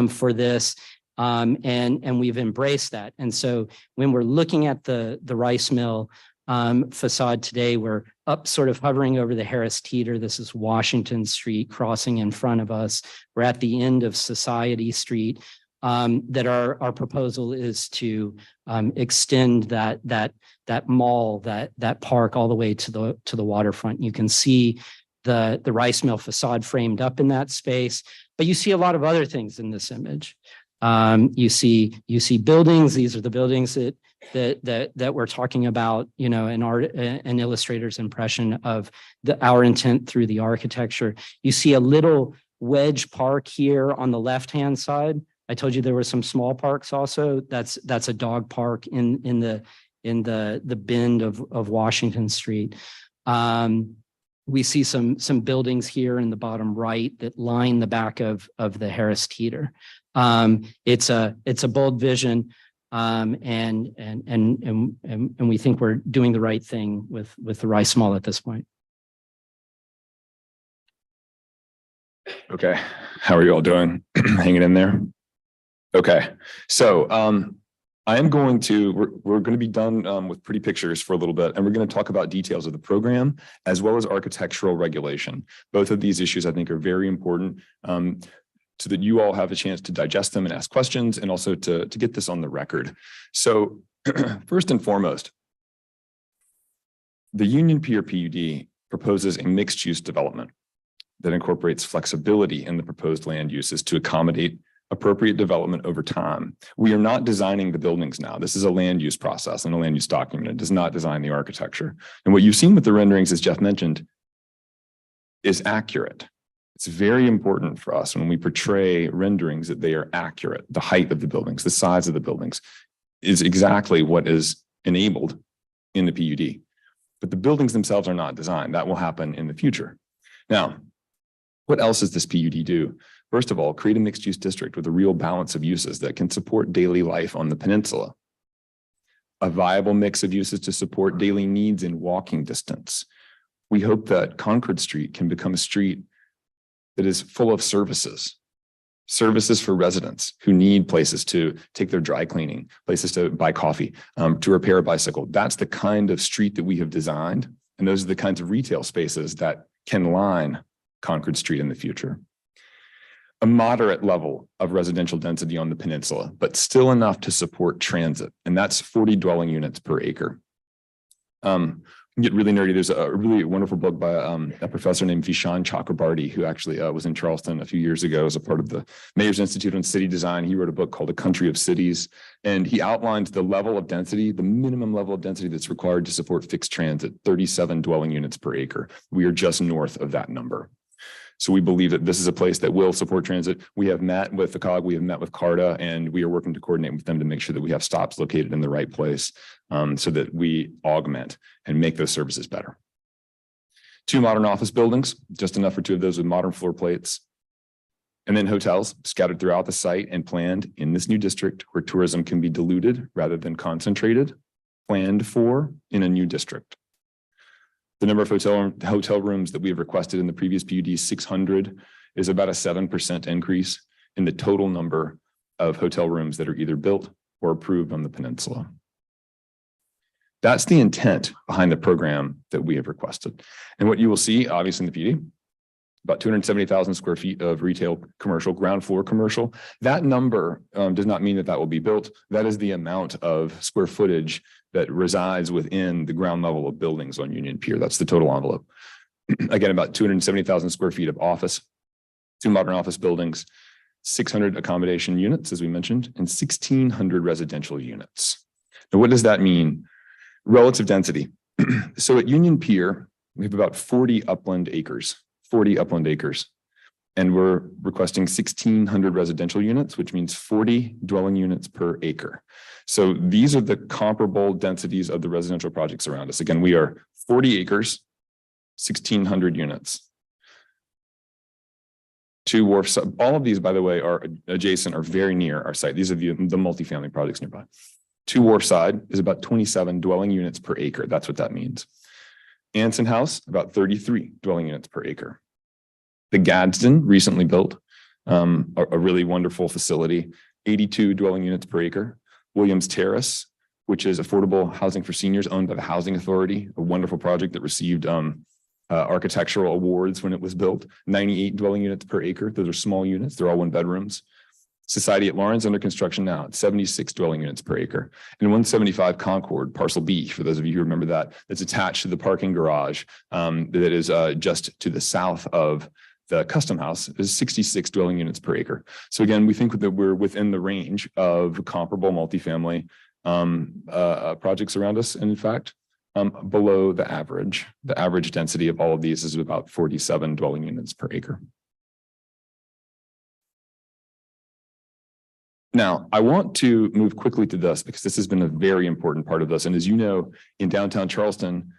for this, and we've embraced that. And so when we're looking at the rice mill facade today, we're up sort of hovering over the Harris Teeter. This is Washington Street crossing in front of us. We're at the end of Society Street. That our proposal is to extend that mall, that park all the way to the waterfront. You can see the rice mill facade framed up in that space, but you see a lot of other things in this image. You see buildings. These are the buildings that we're talking about, an illustrator's impression of our intent through the architecture. You see a little wedge park here on the left-hand side. I told you there were some small parks also. That's a dog park in the bend of Washington Street. We see some buildings here in the bottom right that line the back of the Harris Teeter. It's a bold vision, and we think we're doing the right thing with the rice mall at this point. Okay, how are you all doing? Hanging in there? Okay, so we're going to be done with pretty pictures for a little bit, and we're going to talk about details of the program as well as architectural regulation. Both of these issues I think are very important so that you all have a chance to digest them and ask questions, and also to get this on the record. So first and foremost, the Union Pier PUD proposes a mixed-use development that incorporates flexibility in the proposed land uses to accommodate appropriate development over time. We are not designing the buildings now. This is a land use process and a land use document. It does not design the architecture. And what you've seen with the renderings, as Jeff mentioned, is accurate. It's very important for us when we portray renderings that they are accurate. The height of the buildings, the size of the buildings is exactly what is enabled in the PUD. But the buildings themselves are not designed. That will happen in the future. Now, what else does this PUD do? First of all, create a mixed-use district with a real balance of uses that can support daily life on the peninsula. A viable mix of uses to support daily needs in walking distance. We hope that Concord Street can become a street that is full of services for residents who need places to take their dry cleaning, places to buy coffee, to repair a bicycle. That's the kind of street that we have designed, and those are the kinds of retail spaces that can line Concord Street in the future. a moderate level of residential density on the peninsula, but still enough to support transit. And that's 40 dwelling units per acre. Get really nerdy. There's a really wonderful book by a professor named Vishaan Chakrabarty, who actually was in Charleston a few years ago as a part of the Mayor's Institute on City Design. He wrote a book called A Country of Cities, and he outlined the level of density, the minimum level of density that's required to support fixed transit, 37 dwelling units per acre. We are just north of that number. So we believe that this is a place that will support transit. We have met with the COG, we have met with CARTA, and we are working to coordinate with them to make sure that we have stops located in the right place so that we augment and make those services better. 2 modern office buildings, just enough for 2 of those with modern floor plates. And then hotels scattered throughout the site and planned in this new district where tourism can be diluted rather than concentrated, planned for in a new district. The number of hotel rooms that we have requested in the previous PUD, 600, is about a 7% increase in the total number of hotel rooms that are either built or approved on the peninsula. That's the intent behind the program that we have requested. And what you will see, obviously, in the PUD, about 270,000 square feet of retail commercial, ground floor commercial. That number does not mean that that will be built. That is the amount of square footage that resides within the ground level of buildings on Union Pier. That's the total envelope. Again, about 270,000 square feet of office, 2 modern office buildings, 600 accommodation units, as we mentioned, and 1,600 residential units. Now, what does that mean? Relative density. So at Union Pier, we have about 40 upland acres. And we're requesting 1,600 residential units, which means 40 dwelling units per acre. So these are the comparable densities of the residential projects around us. Again, we are 40 acres, 1,600 units. 2 wharfs, all of these, by the way, are adjacent or very near our site. These are the multifamily projects nearby. 2 Wharfside is about 27 dwelling units per acre. That's what that means. Anson House, about 33 dwelling units per acre. The Gadsden, recently built, a really wonderful facility, 82 dwelling units per acre. Williams Terrace, which is affordable housing for seniors owned by the Housing Authority, a wonderful project that received architectural awards when it was built, 98 dwelling units per acre. Those are small units. They're all 1 bedrooms. Society at Lawrence under construction now at 76 dwelling units per acre. And 175 Concord, parcel B, for those of you who remember that, that's attached to the parking garage that is just to the south of the Custom House, is 66 dwelling units per acre. So again, we think that we're within the range of comparable multifamily projects around us. And in fact, below the average. The average density of all of these is about 47 dwelling units per acre. Now, I want to move quickly to this because this has been a very important part of this. And as you know, in downtown Charleston,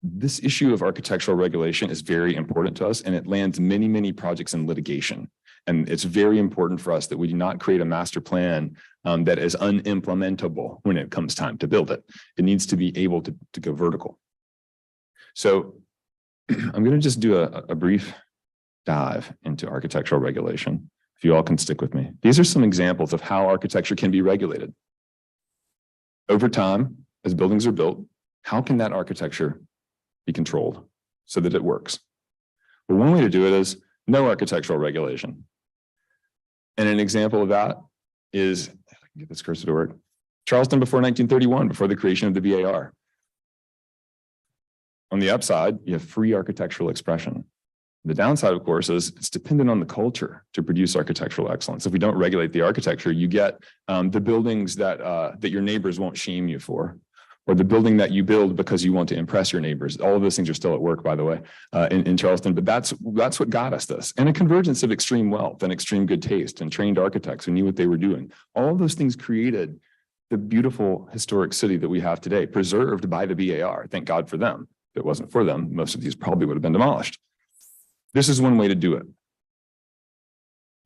this issue of architectural regulation is very important to us, and it lands many, many projects in litigation. And it's very important for us that we do not create a master plan that is unimplementable when it comes time to build it. It needs to be able to go vertical. So I'm going to just do a brief dive into architectural regulation. If you all can stick with me. These are some examples of how architecture can be regulated. Over time, as buildings are built, how can that architecture be controlled so that it works? Well, one way to do it is no architectural regulation. And an example of that is, if I can get this cursor to work, Charleston before 1931, before the creation of the BAR. On the upside, you have free architectural expression. The downside, of course, is it's dependent on the culture to produce architectural excellence. If we don't regulate the architecture, you get the buildings that your neighbors won't shame you for, or the building that you build because you want to impress your neighbors. All of those things are still at work, by the way, in Charleston. But that's what got us this, and a convergence of extreme wealth and extreme good taste and trained architects who knew what they were doing. All of those things created the beautiful historic city that we have today, preserved by the BAR. Thank God for them. If it wasn't for them, most of these probably would have been demolished. This is one way to do it.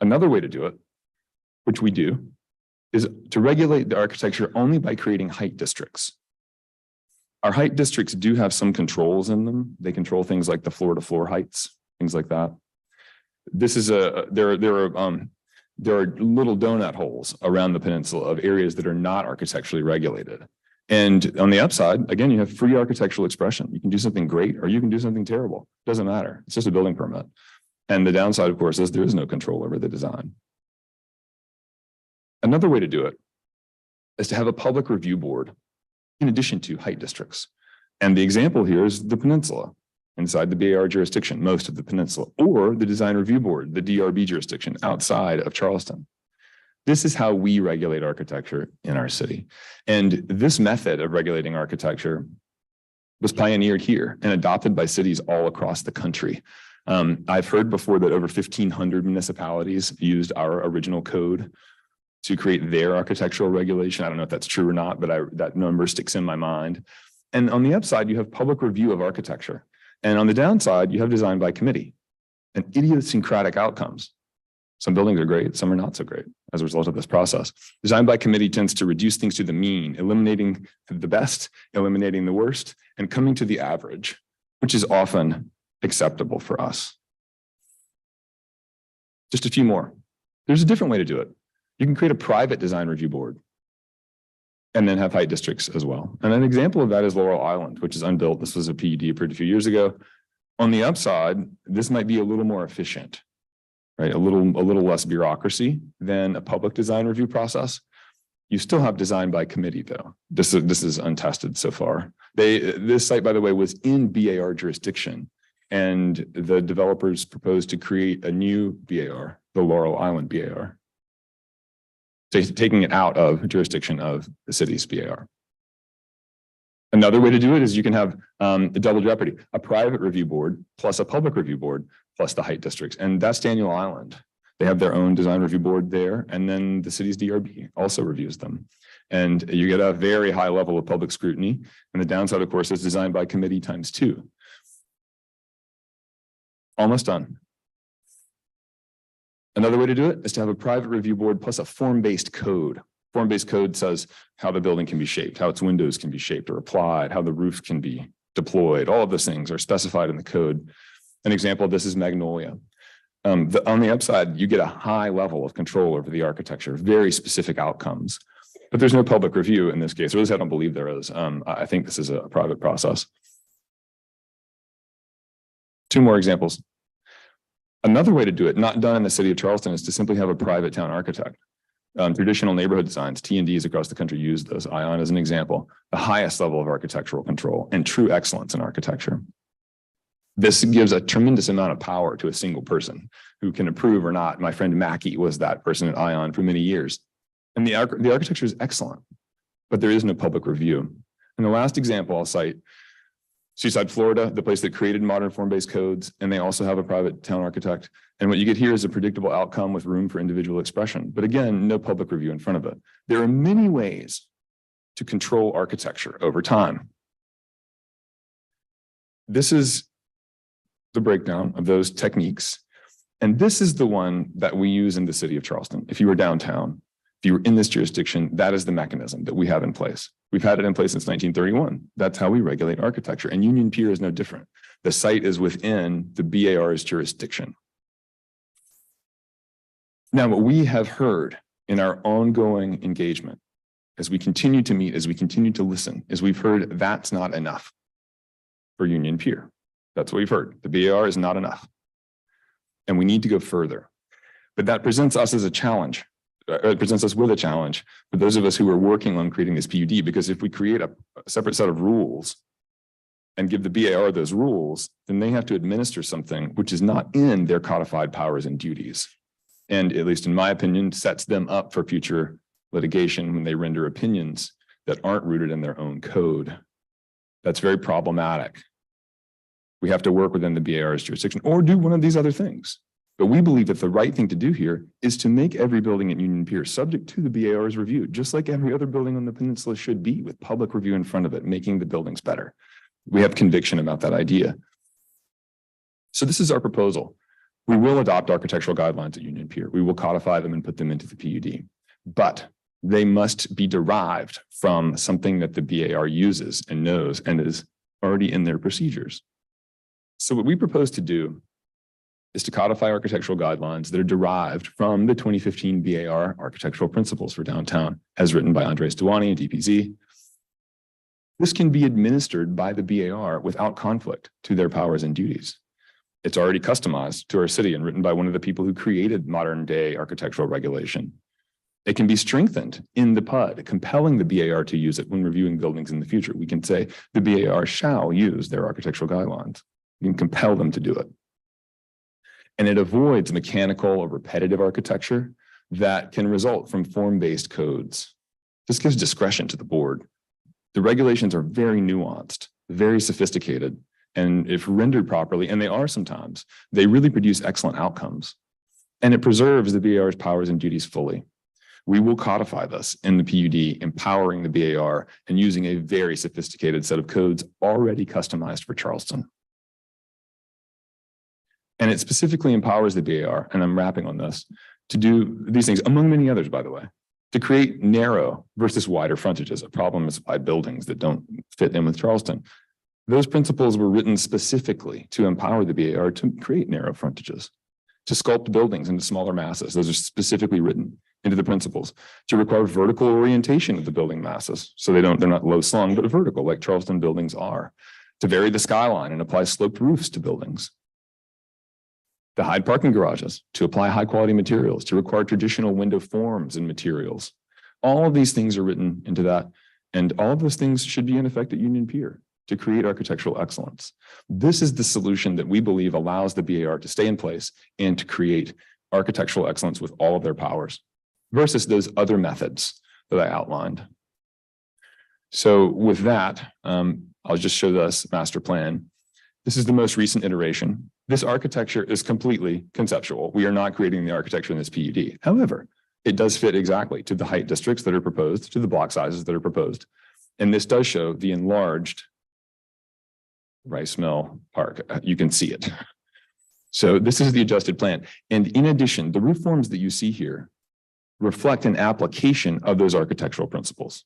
Another way to do it, which we do, is to regulate the architecture only by creating height districts. Our height districts do have some controls in them. They control things like the floor-to-floor heights, things like that. This is there are little donut holes around the peninsula of areas that are not architecturally regulated. And on the upside, again, you have free architectural expression. You can do something great or you can do something terrible. Doesn't matter. It's just a building permit. And the downside, of course, is there is no control over the design. Another way to do it is to have a public review board in addition to height districts. And the example here is the peninsula inside the BAR jurisdiction, most of the peninsula, or the design review board, the DRB jurisdiction outside of Charleston. This is how we regulate architecture in our city. And this method of regulating architecture was pioneered here and adopted by cities all across the country. I've heard before that over 1,500 municipalities used our original code to create their architectural regulation. I don't know if that's true or not, but that number sticks in my mind. And on the upside, you have public review of architecture. And on the downside, you have design by committee and idiosyncratic outcomes. Some buildings are great, some are not so great as a result of this process. Design by committee tends to reduce things to the mean, eliminating the best, eliminating the worst, and coming to the average, which is often acceptable for us. Just a few more. There's a different way to do it. You can create a private design review board and then have height districts as well. And an example of that is Laurel Island, which is unbuilt. This was a PUD approved a few years ago. On the upside, this might be a little more efficient, right? A little less bureaucracy than a public design review process. You still have design by committee though. This is untested so far. This site, by the way, was in BAR jurisdiction, and the developers proposed to create a new BAR, the Laurel Island BAR. Taking it out of jurisdiction of the city's BAR. Another way to do it is you can have a double jeopardy, a private review board plus a public review board plus the height districts. And that's Daniel Island. They have their own design review board there. And then the city's DRB also reviews them. And you get a very high level of public scrutiny. And the downside, of course, is design by committee ×2. Almost done. Another way to do it is to have a private review board plus a form-based code. Form-based code says how the building can be shaped, how its windows can be shaped or applied, how the roof can be deployed. All of those things are specified in the code. An example of this is Magnolia. On the upside, you get a high level of control over the architecture, very specific outcomes. But there's no public review in this case, or at least I don't believe there is. I think this is a private process. Two more examples. Another way to do it, not done in the city of Charleston, is to simply have a private town architect. Traditional neighborhood designs, T&Ds across the country use those. ION as an example, the highest level of architectural control and true excellence in architecture. This gives a tremendous amount of power to a single person who can approve or not. My friend Mackie was that person at ION for many years. And the architecture is excellent, but there is no public review. And the last example I'll cite, Seaside, Florida, the place that created modern form-based codes, and they also have a private town architect. And what you get here is a predictable outcome with room for individual expression. But again, no public review in front of it. There are many ways to control architecture over time. This is the breakdown of those techniques. And this is the one that we use in the city of Charleston. If you were downtown, if you were in this jurisdiction, that is the mechanism that we have in place. We've had it in place since 1931. That's how we regulate architecture. And Union Pier is no different. The site is within the BAR's jurisdiction. Now, what we have heard in our ongoing engagement, as we continue to meet, as we continue to listen, is we've heard that's not enough for Union Pier. That's what we've heard. The BAR is not enough. And we need to go further. But that presents us as a challenge. It presents us with a challenge for those of us who are working on creating this PUD, because if we create a separate set of rules and give the BAR those rules, then they have to administer something which is not in their codified powers and duties. And at least in my opinion, sets them up for future litigation when they render opinions that aren't rooted in their own code. That's very problematic. We have to work within the BAR's jurisdiction or do one of these other things. But we believe that the right thing to do here is to make every building at Union Pier subject to the BAR's review, just like every other building on the peninsula should be, with public review in front of it, making the buildings better. We have conviction about that idea. So this is our proposal. We will adopt architectural guidelines at Union Pier. We will codify them and put them into the PUD, but they must be derived from something that the BAR uses and knows and is already in their procedures. So what we propose to do is to codify architectural guidelines that are derived from the 2015 BAR architectural principles for downtown, as written by Andres Duani and DPZ. This can be administered by the BAR without conflict to their powers and duties. It's already customized to our city and written by one of the people who created modern day architectural regulation. It can be strengthened in the PUD, compelling the BAR to use it when reviewing buildings in the future. We can say the BAR shall use their architectural guidelines. We can compel them to do it. And it avoids mechanical or repetitive architecture that can result from form-based codes. This gives discretion to the board. The regulations are very nuanced, very sophisticated, and if rendered properly, and they are sometimes, they really produce excellent outcomes. And it preserves the BAR's powers and duties fully. We will codify this in the PUD, empowering the BAR and using a very sophisticated set of codes already customized for Charleston. And it specifically empowers the BAR, and I'm wrapping on this, to do these things, among many others, by the way, to create narrow versus wider frontages. A problem is by buildings that don't fit in with Charleston. Those principles were written specifically to empower the BAR to create narrow frontages, to sculpt buildings into smaller masses. Those are specifically written into the principles, to require vertical orientation of the building masses. So they're not low slung, but vertical like Charleston buildings are, to vary the skyline and apply sloped roofs to buildings, to hide parking garages, to apply high quality materials, to require traditional window forms and materials. All of these things are written into that. And all of those things should be in effect at Union Pier to create architectural excellence. This is the solution that we believe allows the BAR to stay in place and to create architectural excellence with all of their powers versus those other methods that I outlined. So with that, I'll just show this master plan. This is the most recent iteration. This architecture is completely conceptual. We are not creating the architecture in this PUD. However, it does fit exactly to the height districts that are proposed, to the block sizes that are proposed. And this does show the enlarged Rice Mill Park. You can see it. So this is the adjusted plan. And in addition, the roof forms that you see here reflect an application of those architectural principles.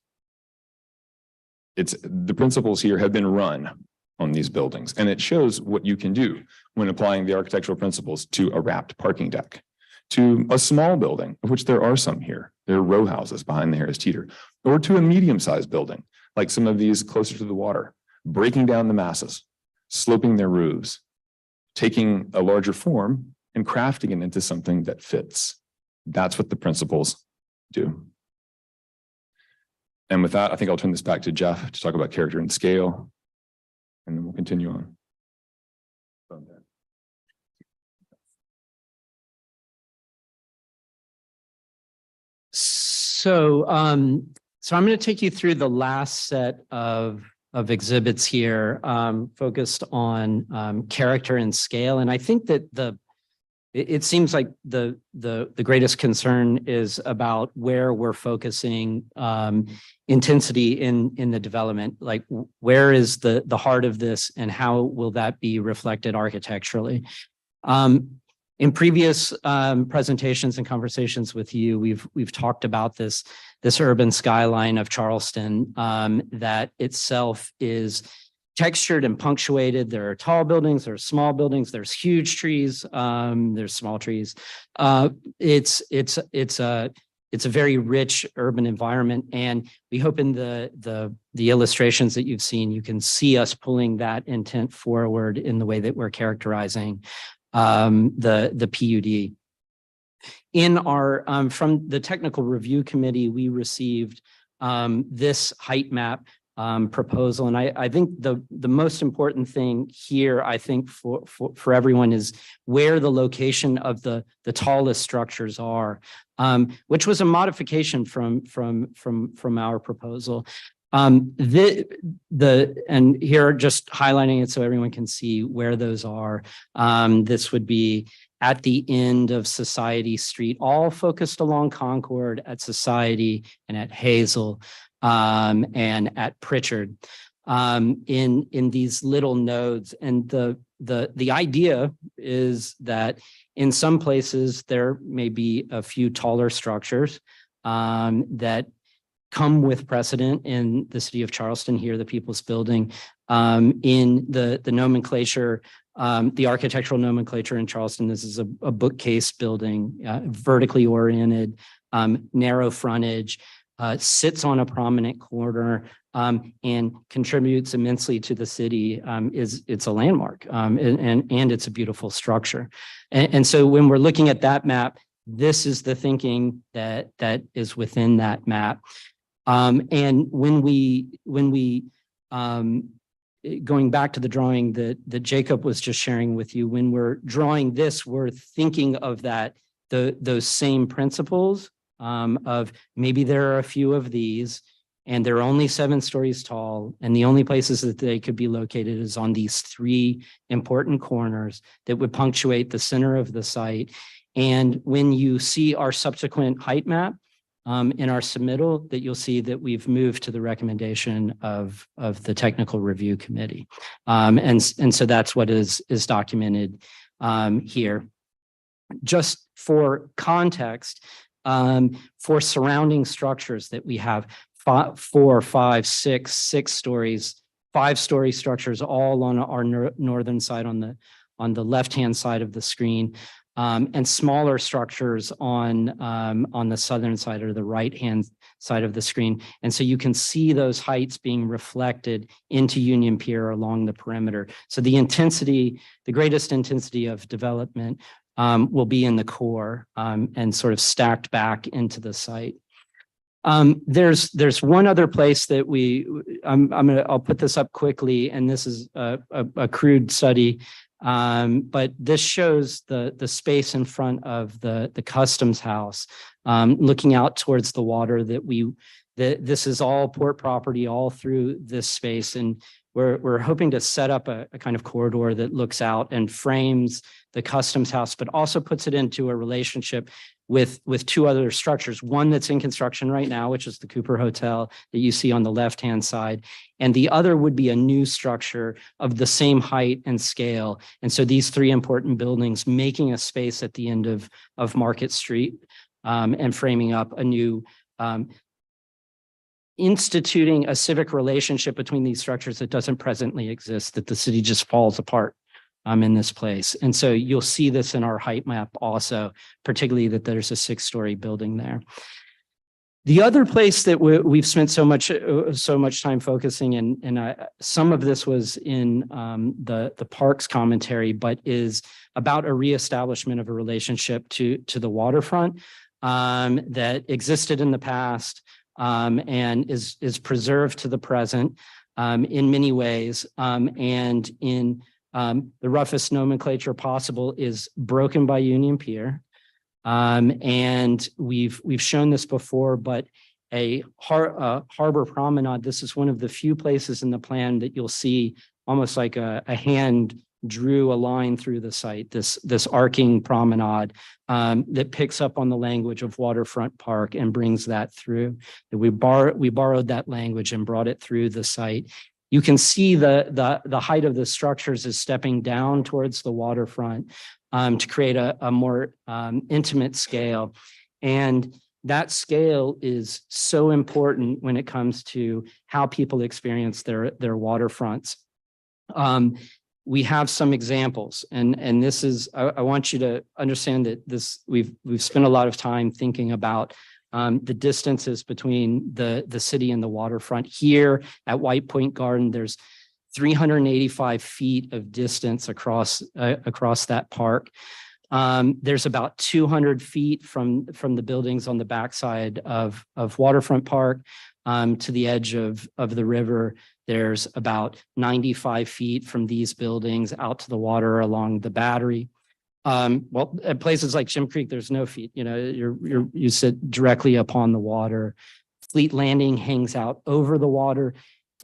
The principles here have been run on these buildings, and it shows what you can do when applying the architectural principles to a wrapped parking deck, to a small building, of which there are some here. There are row houses behind the Harris Teeter, or to a medium-sized building, like some of these closer to the water, breaking down the masses, sloping their roofs, taking a larger form and crafting it into something that fits. That's what the principles do. And with that, I think I'll turn this back to Jeff to talk about character and scale, and then we'll continue on. So I'm going to take you through the last set of exhibits here, focused on character and scale. And I think that it seems like the greatest concern is about where we're focusing intensity in the development. Like, where is the heart of this, and how will that be reflected architecturally? In previous presentations and conversations with you, we've talked about this urban skyline of Charleston that itself is textured and punctuated. There are tall buildings, there are small buildings, there's huge trees, there's small trees. It's a very rich urban environment, and we hope in the illustrations that you've seen, you can see us pulling that intent forward in the way that we're characterizing the PUD. In our from the technical review committee, we received this height map proposal, and I think the most important thing here, I think for everyone, is where the location of the tallest structures are, which was a modification from our proposal. And here, just highlighting it so everyone can see where those are. This would be at the end of Society Street, all focused along Concord, at Society and at Hazel, and at Pritchard, in these little nodes. And the idea is that in some places there may be a few taller structures that come with precedent in the city of Charleston, here, the People's Building, in the nomenclature, the architectural nomenclature in Charleston. This is a bookcase building, vertically oriented, narrow frontage, sits on a prominent corner, and contributes immensely to the city, it's a landmark, and it's a beautiful structure. And so when we're looking at that map, this is the thinking that is within that map. And when we going back to the drawing that Jacob was just sharing with you, when we're drawing this, we're thinking of those same principles, of maybe there are a few of these and they're only 7 stories tall, and the only places that they could be located is on these 3 important corners that would punctuate the center of the site. And when you see our subsequent height map in our submittal, that you'll see that we've moved to the recommendation of the technical review committee. And so that's what is documented here. Just for context, for surrounding structures that we have 4, 5, 6 stories, 5-story structures all on our northern side on the left-hand side of the screen, and smaller structures on the southern side or the right-hand side of the screen. And so you can see those heights being reflected into Union Pier along the perimeter. So the greatest intensity of development will be in the core and sort of stacked back into the site. There's one other place that I'll put this up quickly, and this is a crude study, but this shows the space in front of the customs house, looking out towards the water this is all port property all through this space. And we're hoping to set up a kind of corridor that looks out and frames the customs house, but also puts it into a relationship with 2 other structures. One that's in construction right now, which is the Cooper Hotel that you see on the left-hand side. And the other would be a new structure of the same height and scale. And so these 3 important buildings making a space at the end of Market Street, and framing up a new, instituting a civic relationship between these structures that doesn't presently exist, that the city just falls apart in this place. And so you'll see this in our height map also, particularly that there's a 6-story building there. The other place that we've spent so much time focusing, and some of this was in the parks commentary, but is about a reestablishment of a relationship to the waterfront that existed in the past, and is preserved to the present in many ways, and in the roughest nomenclature possible is broken by Union Pier. And we've shown this before, but a harbor promenade, this is one of the few places in the plan that you'll see almost like a hand drew a line through the site, this arcing promenade that picks up on the language of waterfront park and brings that through. We borrowed that language and brought it through the site. You can see the height of the structures is stepping down towards the waterfront to create a more intimate scale. And that scale is so important when it comes to how people experience their waterfronts. We have some examples, and this is, I want you to understand that we've spent a lot of time thinking about the distances between the city and the waterfront. Here at White Point Garden, there's 385 feet of distance across that park. There's about 200 feet from the buildings on the backside of Waterfront Park to the edge of the river. There's about 95 feet from these buildings out to the water along the Battery. Well, at places like Jim Creek, there's no feet. You sit directly upon the water. Fleet Landing hangs out over the water.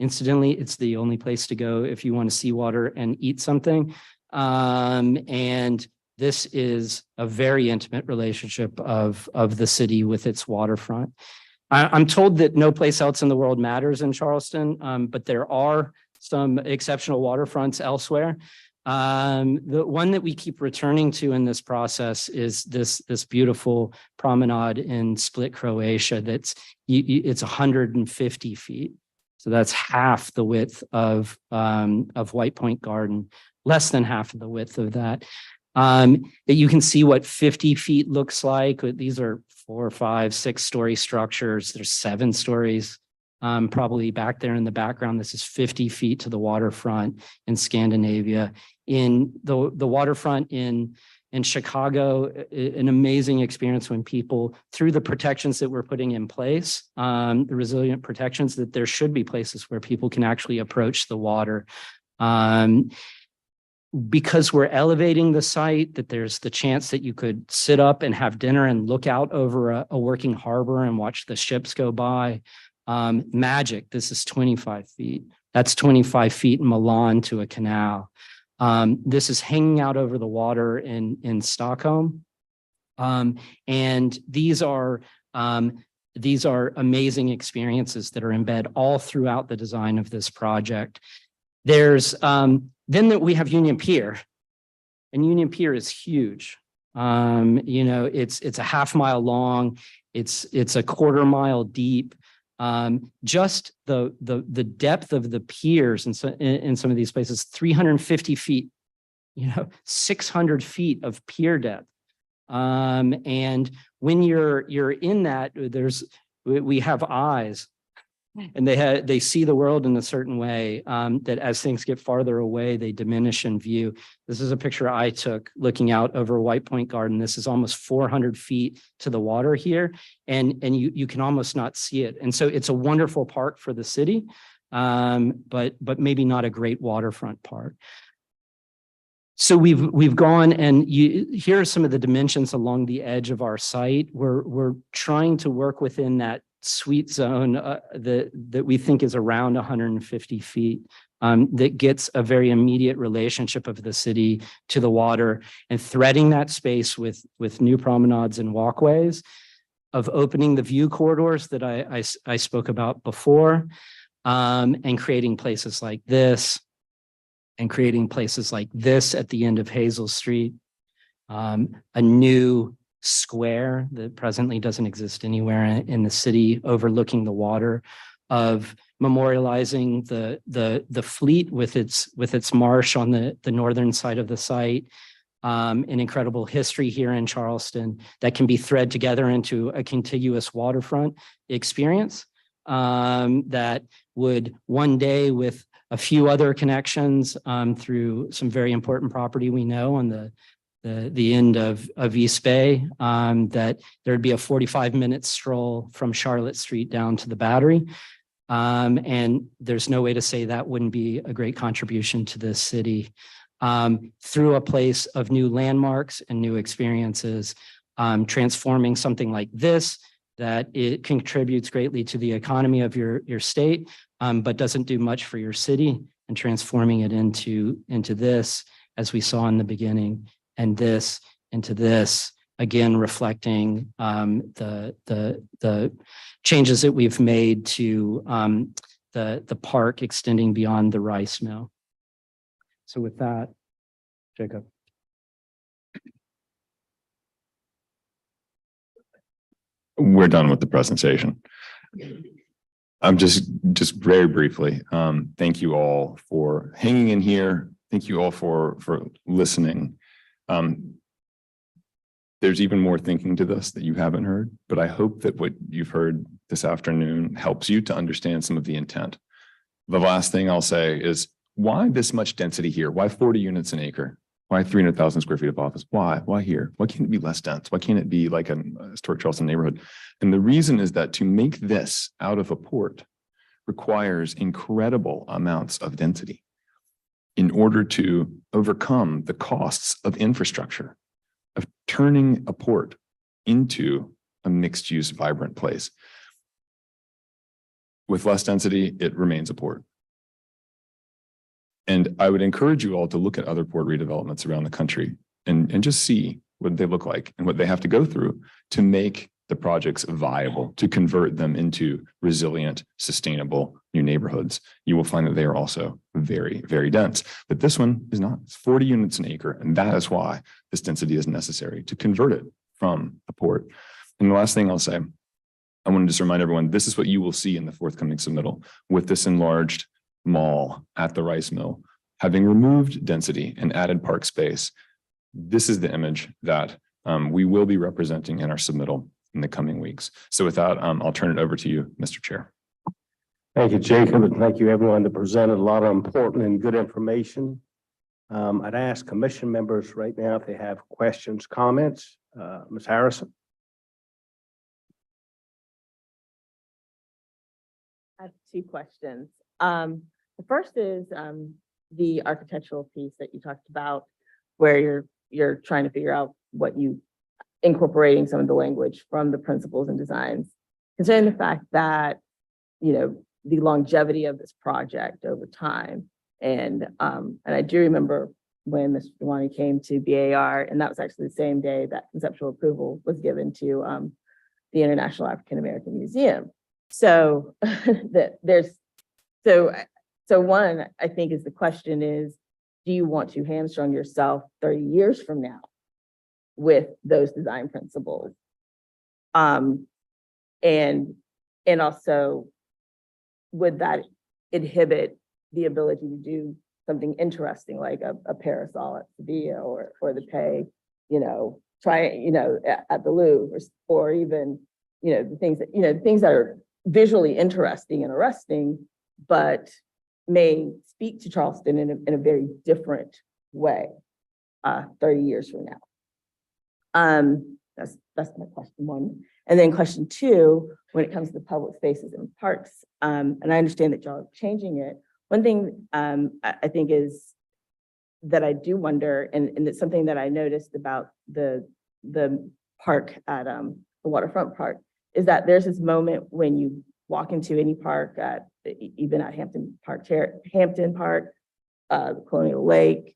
Incidentally, it's the only place to go if you want to see water and eat something. And this is a very intimate relationship of the city with its waterfront. I'm told that no place else in the world matters in Charleston, but there are some exceptional waterfronts elsewhere. The one that we keep returning to in this process is this beautiful promenade in Split, Croatia. It's 150 feet. So that's half the width of White Point Garden, less than half of the width of that. That you can see what 50 feet looks like. These are 4, 5, 6-story structures. There's 7 stories probably back there in the background. This is 50 feet to the waterfront in Scandinavia. In the waterfront in Chicago, an amazing experience when people, through the protections that we're putting in place, the resilient protections, that there should be places where people can actually approach the water. Because we're elevating the site, that there's the chance that you could sit up and have dinner and look out over a working harbor and watch the ships go by. Magic, this is 25 feet. That's 25 feet in Milan to a canal. This is hanging out over the water in Stockholm. And these are amazing experiences that are embedded all throughout the design of this project. There's then that we have Union Pier, and Union Pier is huge. It's a half mile long. It's a quarter mile deep. Just the depth of the piers in some of these places, 350 feet, 600 feet of pier depth. And when you're in that, we have eyes. And they see the world in a certain way, that as things get farther away, they diminish in view. This is a picture I took looking out over White Point Garden. This is almost 400 feet to the water here, and you can almost not see it. And so it's a wonderful park for the city, but maybe not a great waterfront park. So we've gone, and here are some of the dimensions along the edge of our site. We're trying to work within that sweet zone that we think is around 150 feet, that gets a very immediate relationship of the city to the water, and threading that space with new promenades and walkways, of opening the view corridors that I spoke about before, and creating places like this, and creating places like this at the end of Hazel Street, a new square that presently doesn't exist anywhere in the city overlooking the water, of memorializing the fleet with its marsh on the northern side of the site, an incredible history here in Charleston that can be thread together into a contiguous waterfront experience, that would one day, with a few other connections through some very important property we know on the end of East Bay, that there'd be a 45-minute stroll from Charlotte Street down to the Battery. And there's no way to say that wouldn't be a great contribution to this city, through a place of new landmarks and new experiences, transforming something like this, that it contributes greatly to the economy of your state, but doesn't do much for your city, and transforming it into this, as we saw in the beginning, and this into this, again, reflecting the changes that we've made to the park extending beyond the rice mill. So with that, Jacob. We're done with the presentation. I'm just very briefly, thank you all for hanging in here. Thank you all for listening. There's even more thinking to this that you haven't heard, but I hope that what you've heard this afternoon helps you to understand some of the intent. The last thing I'll say is, why this much density here? Why 40 units an acre? Why 300,000 square feet of office? Why? Why here? Why can't it be less dense? Why can't it be like a historic Charleston neighborhood? And the reason is that to make this out of a port requires incredible amounts of density in order to overcome the costs of infrastructure, of turning a port into a mixed-use, vibrant place. With less density, it remains a port. And I would encourage you all to look at other port redevelopments around the country and just see what they look like and what they have to go through to make the projects viable, to convert them into resilient, sustainable new neighborhoods. You will find that they are also very, very dense. But this one is not. It's 40 units an acre. And that is why this density is necessary to convert it from a port. And the last thing I'll say, I want to just remind everyone, this is what you will see in the forthcoming submittal with this enlarged mall at the rice mill. Having removed density and added park space, this is the image that we will be representing in our submittal in the coming weeks. So with that, I'll turn it over to you, Mr. Chair. Thank you, Jacob, and thank you everyone that presented a lot of important and good information. I'd ask commission members right now if they have questions, comments. Ms. Harrison? I have two questions. The first is the architectural piece that you talked about, where you're trying to figure out what you incorporating some of the language from the principles and designs, considering the fact that, you know, the longevity of this project over time. And I do remember when Mr. Dewani came to BAR, and that was actually the same day that conceptual approval was given to the International African American Museum. So so one, I think is the question is, do you want to hamstrung yourself 30 years from now with those design principles? And also, would that inhibit the ability to do something interesting like a parasol at Sevilla or the Pay, you know, try, you know, at the Louvre, or even, you know, the things that are visually interesting and arresting, but may speak to Charleston in a very different way 30 years from now. That's my question one. And then question two, when it comes to public spaces and parks, and I understand that y'all are changing it. One thing I think is that I do wonder, and it's something that I noticed about the park at the waterfront park, is that there's this moment when you walk into any park, even at Hampton Park, Colonial Lake,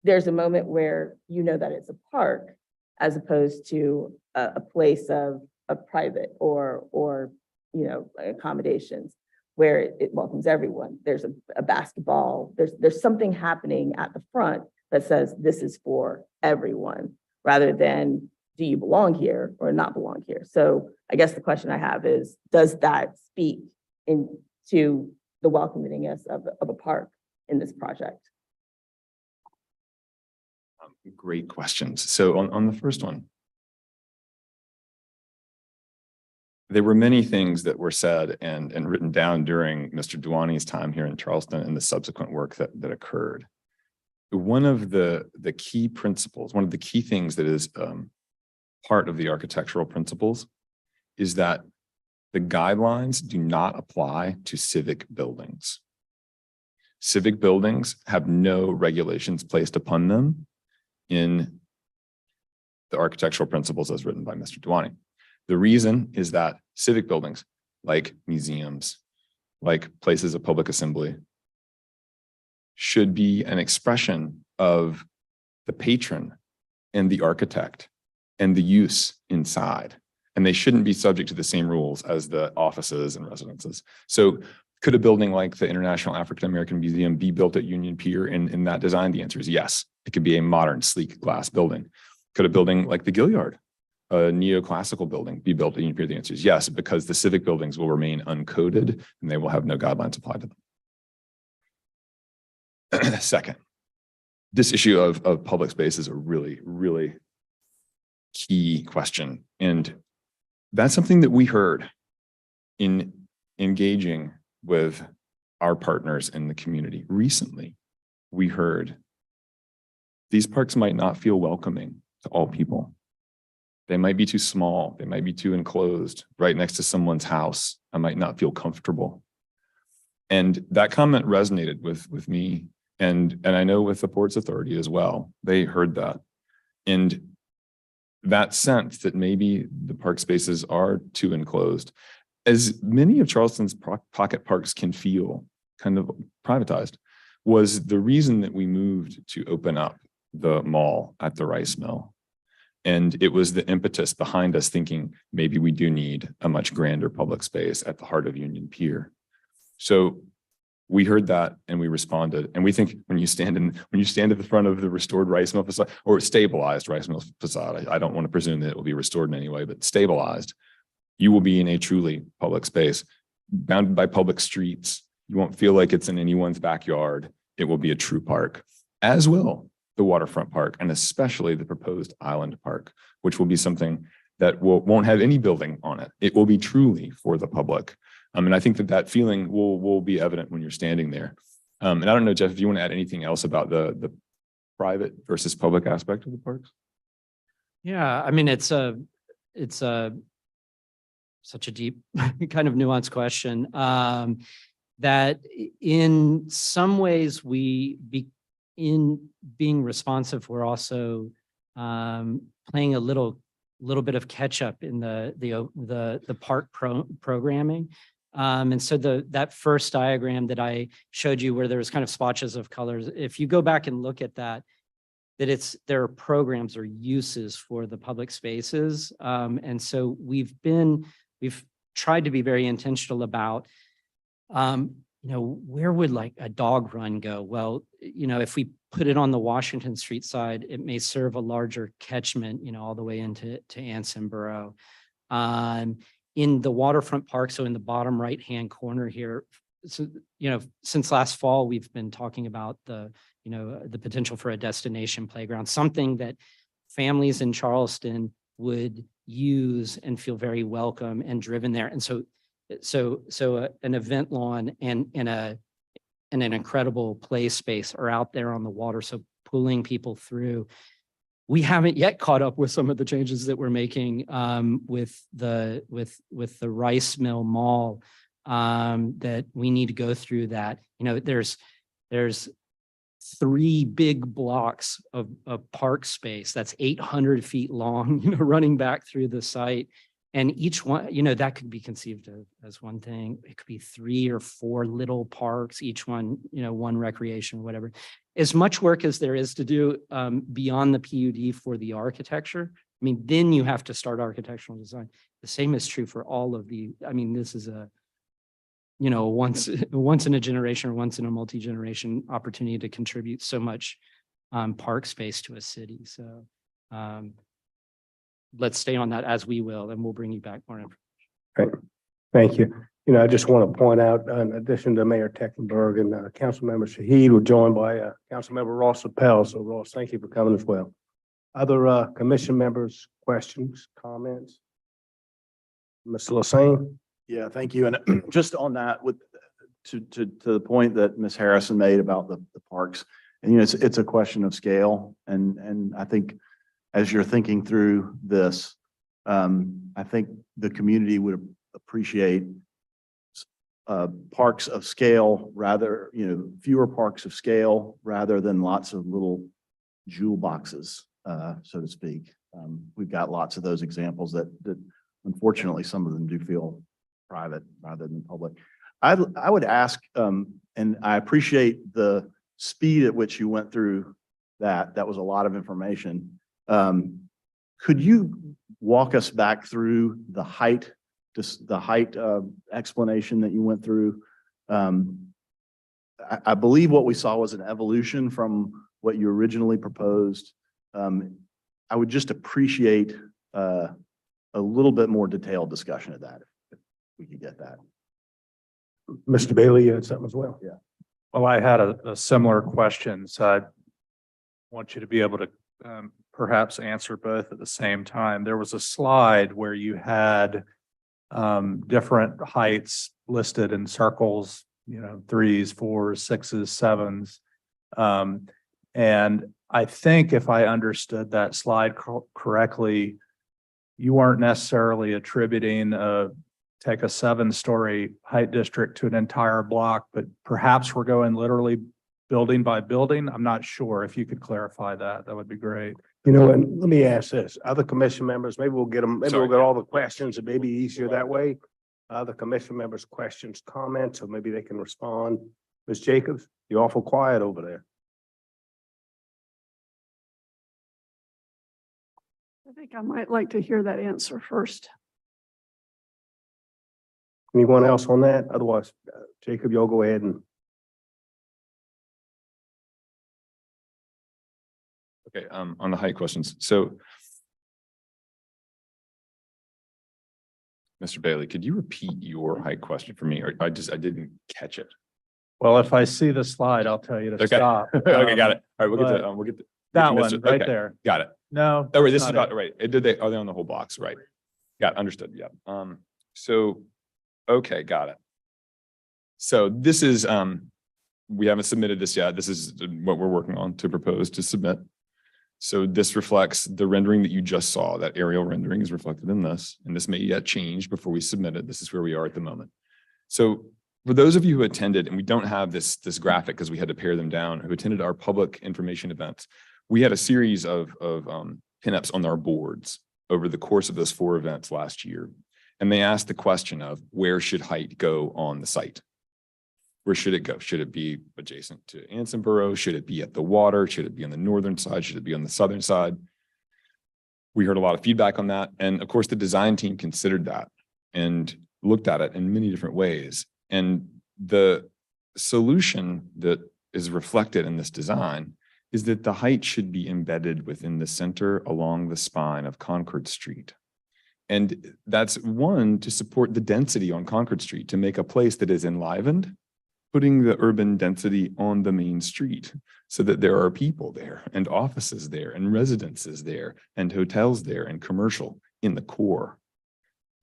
there's a moment where you know that it's a park as opposed to a place of private or you know, accommodations where it welcomes everyone. There's a basketball, there's something happening at the front that says this is for everyone, rather than do you belong here or not belong here? So I guess the question I have is, does that speak into the welcomingness of a park in this project? Great questions. So on the first one, there were many things that were said and written down during Mr. Dewani's time here in Charleston and the subsequent work that occurred. One of the key principles, one of the key things that is part of the architectural principles is that the guidelines do not apply to civic buildings. Civic buildings have no regulations placed upon them in the architectural principles as written by Mr. Dewani. The reason is that civic buildings, like museums, like places of public assembly, should be an expression of the patron and the architect and the use inside. And they shouldn't be subject to the same rules as the offices and residences. So could a building like the International African American Museum be built at Union Pier in that design? The answer is yes. It could be a modern, sleek glass building. Could a building like the Gilliard, a neoclassical building, be built at Union Pier? The answer is yes, because the civic buildings will remain uncoded and they will have no guidelines applied to them. Second, this issue of public space is a really, really key question. And that's something that we heard in engaging with our partners in the community. Recently, we heard these parks might not feel welcoming to all people. They might be too small. They might be too enclosed right next to someone's house. I might not feel comfortable. And that comment resonated with me. And I know with the Ports Authority as well, they heard that. And that sense that maybe the park spaces are too enclosed, as many of Charleston's pocket parks can feel kind of privatized, was the reason that we moved to open up the mall at the rice mill. And it was the impetus behind us thinking maybe we do need a much grander public space at the heart of Union Pier. So we heard that and we responded. And we think when you stand at the front of the restored rice mill facade or stabilized rice mill facade, I don't want to presume that it will be restored in any way, but stabilized, you will be in a truly public space bounded by public streets. You won't feel like it's in anyone's backyard. It will be a true park, as will the waterfront park, and especially the proposed island park, which will be something that won't have any building on it. It will be truly for the public. And I think that feeling will be evident when you're standing there. And I don't know, Jeff, if you want to add anything else about the private versus public aspect of the parks? Yeah, I mean, it's such a deep kind of nuanced question. That in some ways in being responsive, we're also playing a little bit of catch up in the park programming. And so that first diagram that I showed you where there was kind of splotches of colors, if you go back and look at that there are programs or uses for the public spaces. And so we've tried to be very intentional about, where would like a dog run go? Well, if we put it on the Washington Street side, it may serve a larger catchment, all the way into Anson Borough. In the waterfront park, so in the bottom right-hand corner here, so, since last fall, we've been talking about the potential for a destination playground, something that families in Charleston would use and feel very welcome and driven there. And so an event lawn and an incredible play space are out there on the water. So pulling people through. We haven't yet caught up with some of the changes that we're making with the Rice Mill Mall, that we need to go through that. There's 3 big blocks of park space that's 800 feet long, running back through the site. And each one, that could be conceived of as one thing. It could be 3 or 4 little parks, each one, one recreation, whatever. As much work as there is to do beyond the PUD for the architecture, I mean, then you have to start architectural design. The same is true for all of this is a, once in a generation or once in a multi-generation opportunity to contribute so much park space to a city. So let's stay on that as we will, and we'll bring you back more information. Great. Thank you. I just want to point out, in addition to Mayor Tecklenburg and Councilmember Shahid, we're joined by Councilmember Ross Appel. So Ross, thank you for coming as well. Other commission members, questions, comments? Mr. Lassane? Yeah, thank you. And just on that, to the point that Ms. Harrison made about the parks, and it's a question of scale. And I think as you're thinking through this, I think the community would appreciate parks of scale rather, fewer parks of scale rather than lots of little jewel boxes, so to speak. We've got lots of those examples that unfortunately some of them do feel private rather than public. I would ask, and I appreciate the speed at which you went through that. That was a lot of information. Could you walk us back through the height, just the height explanation that you went through? I believe what we saw was an evolution from what you originally proposed. I would just appreciate a little bit more detailed discussion of that, if we could get that. Mr. Bailey, you had something as well? Yeah. Well, I had a similar question, so I want you to be able to perhaps answer both at the same time. There was a slide where you had different heights listed in circles, 3s, 4s, 6s, 7s. And I think if I understood that slide correctly, you weren't necessarily attributing take a 7-story height district to an entire block, but perhaps we're going literally building by building. I'm not sure. If you could clarify that, that would be great. And let me ask this, other commission members, maybe we'll get them, maybe Sorry. we'll get all the questions. It may be easier that way. Other commission members, questions, comments, or maybe they can respond. Ms. Jacobs, you're awful quiet over there. I think I might like to hear that answer first. Anyone else on that? Otherwise, Jacob, you'll go ahead and. Okay, on the height questions. So Mr. Bailey, could you repeat your height question for me? Or I didn't catch it. Well, if I see the slide, I'll tell you to Okay. stop. Okay, got it. All right, but we'll get to That Mr. one right okay, there. Got it. No. Oh, wait, this that's is not about, right. Are they on the whole box? Right. Got it, understood. Yeah. So Okay, got it. So this is, we haven't submitted this yet. This is what we're working on to propose to submit. So this reflects the rendering that you just saw. That aerial rendering is reflected in this, and this may yet change before we submit it. This is where we are at the moment. So for those of you who attended, and we don't have this graphic because we had to pare them down, who attended our public information events, we had a series of pinups on our boards over the course of those 4 events last year. And they asked the question of where should height go on the site? Where should it go? Should it be adjacent to Ansonboro? Should it be at the water? Should it be on the northern side? Should it be on the southern side? We heard a lot of feedback on that. And of course, the design team considered that and looked at it in many different ways. And the solution that is reflected in this design is that the height should be embedded within the center along the spine of Concord Street. And that's one, to support the density on Concord Street, to make a place that is enlivened, putting the urban density on the main street so that there are people there and offices there and residences there and hotels there and commercial in the core,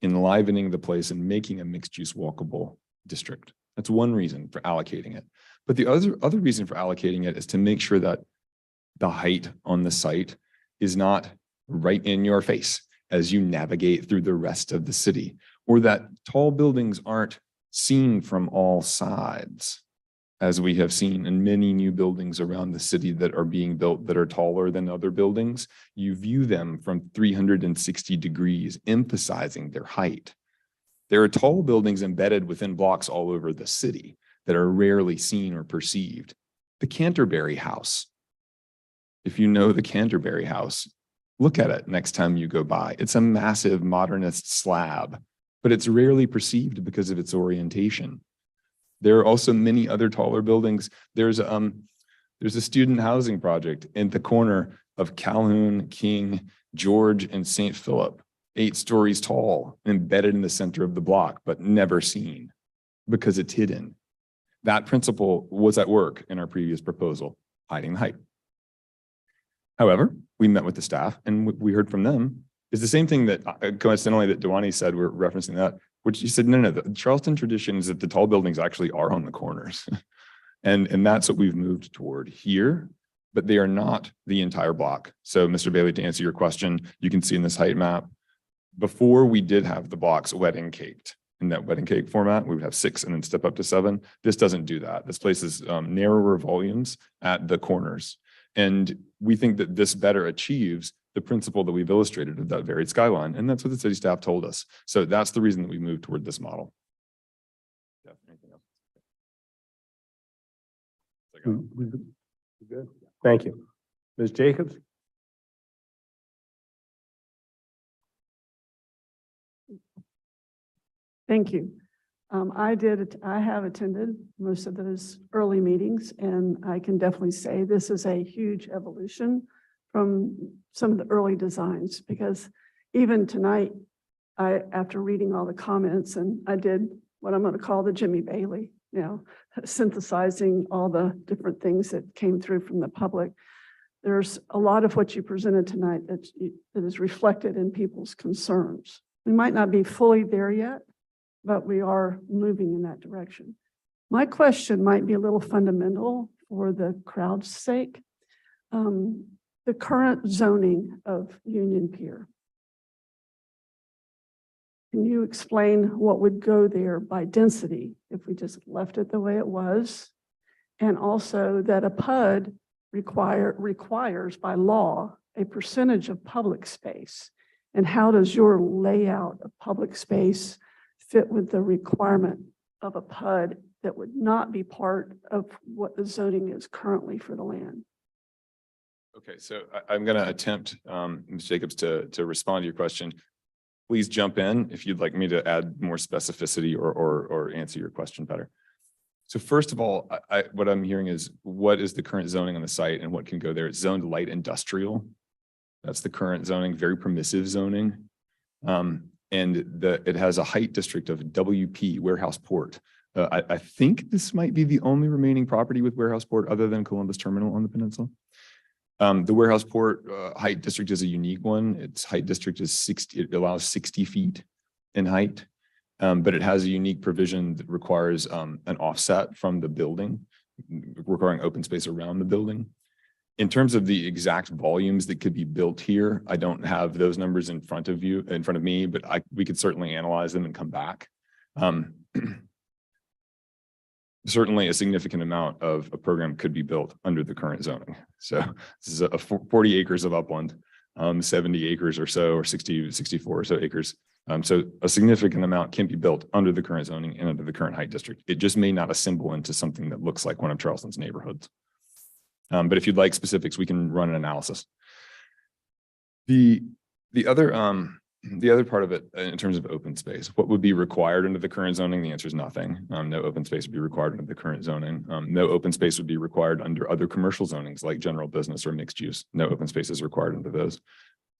enlivening the place and making a mixed use walkable district. That's one reason for allocating it. But the other reason for allocating it is to make sure that the height on the site is not right in your face as you navigate through the rest of the city, or that tall buildings aren't seen from all sides, as we have seen in many new buildings around the city that are being built that are taller than other buildings. You view them from 360 degrees, emphasizing their height. There are tall buildings embedded within blocks all over the city that are rarely seen or perceived. The Canterbury House. If you know the Canterbury House, look at it next time you go by. It's a massive modernist slab, but it's rarely perceived because of its orientation. There are also many other taller buildings. There's a student housing project in the corner of Calhoun, King, George, and St. Philip, 8 stories tall, embedded in the center of the block, but never seen because it's hidden. That principle was at work in our previous proposal, hiding the height. However, we met with the staff and what we heard from them is the same thing that coincidentally that Dewani said, we're referencing that, which he said, no, the Charleston tradition is that the tall buildings actually are on the corners. and that's what we've moved toward here, but they are not the entire block. So Mr. Bailey, to answer your question, you can see in this height map, before we did have the blocks wedding caked in that wedding cake format, we would have 6 and then step up to 7. This doesn't do that. This place is narrower volumes at the corners. And we think that this better achieves the principle that we've illustrated of that varied skyline. And that's what the city staff told us. So that's the reason that we moved toward this model. Yeah, anything else? Good. Thank you. Ms. Jacobs? Thank you. I have attended most of those early meetings, and I can definitely say this is a huge evolution from some of the early designs, because even tonight, after reading all the comments, and I did what I'm going to call the Jimmy Bailey, synthesizing all the different things that came through from the public. There's a lot of what you presented tonight that is reflected in people's concerns. We might not be fully there yet, but we are moving in that direction. My question might be a little fundamental for the crowd's sake. The current zoning of Union Pier. Can you explain what would go there by density if we just left it the way it was? And also that a PUD requires by law a percentage of public space. And how does your layout of public space fit with the requirement of a PUD that would not be part of what the zoning is currently for the land? Okay, so I'm going to attempt, Ms. Jacobs, to respond to your question. Please jump in if you'd like me to add more specificity or answer your question better. So first of all, what I'm hearing is what is the current zoning on the site and what can go there? It's zoned light industrial. That's the current zoning, very permissive zoning. And it has a height district of WP, warehouse port. I think this might be the only remaining property with warehouse port other than Columbus Terminal on the peninsula. The warehouse port height district is a unique one. Its height district is 60, it allows 60 feet in height. But it has a unique provision that requires an offset from the building, requiring open space around the building. In terms of the exact volumes that could be built here, I don't have those numbers in front of me, but we could certainly analyze them and come back. Certainly a significant amount of a program could be built under the current zoning. So this is a 40 acres of upland, 70 acres or so, or 64 or so acres. So a significant amount can be built under the current zoning and under the current height district. It just may not assemble into something that looks like one of Charleston's neighborhoods. But if you'd like specifics, we can run an analysis. The other part of it in terms of open space, what would be required under the current zoning? The answer is nothing. No open space would be required under the current zoning. No open space would be required under other commercial zonings like general business or mixed use. No open space is required under those.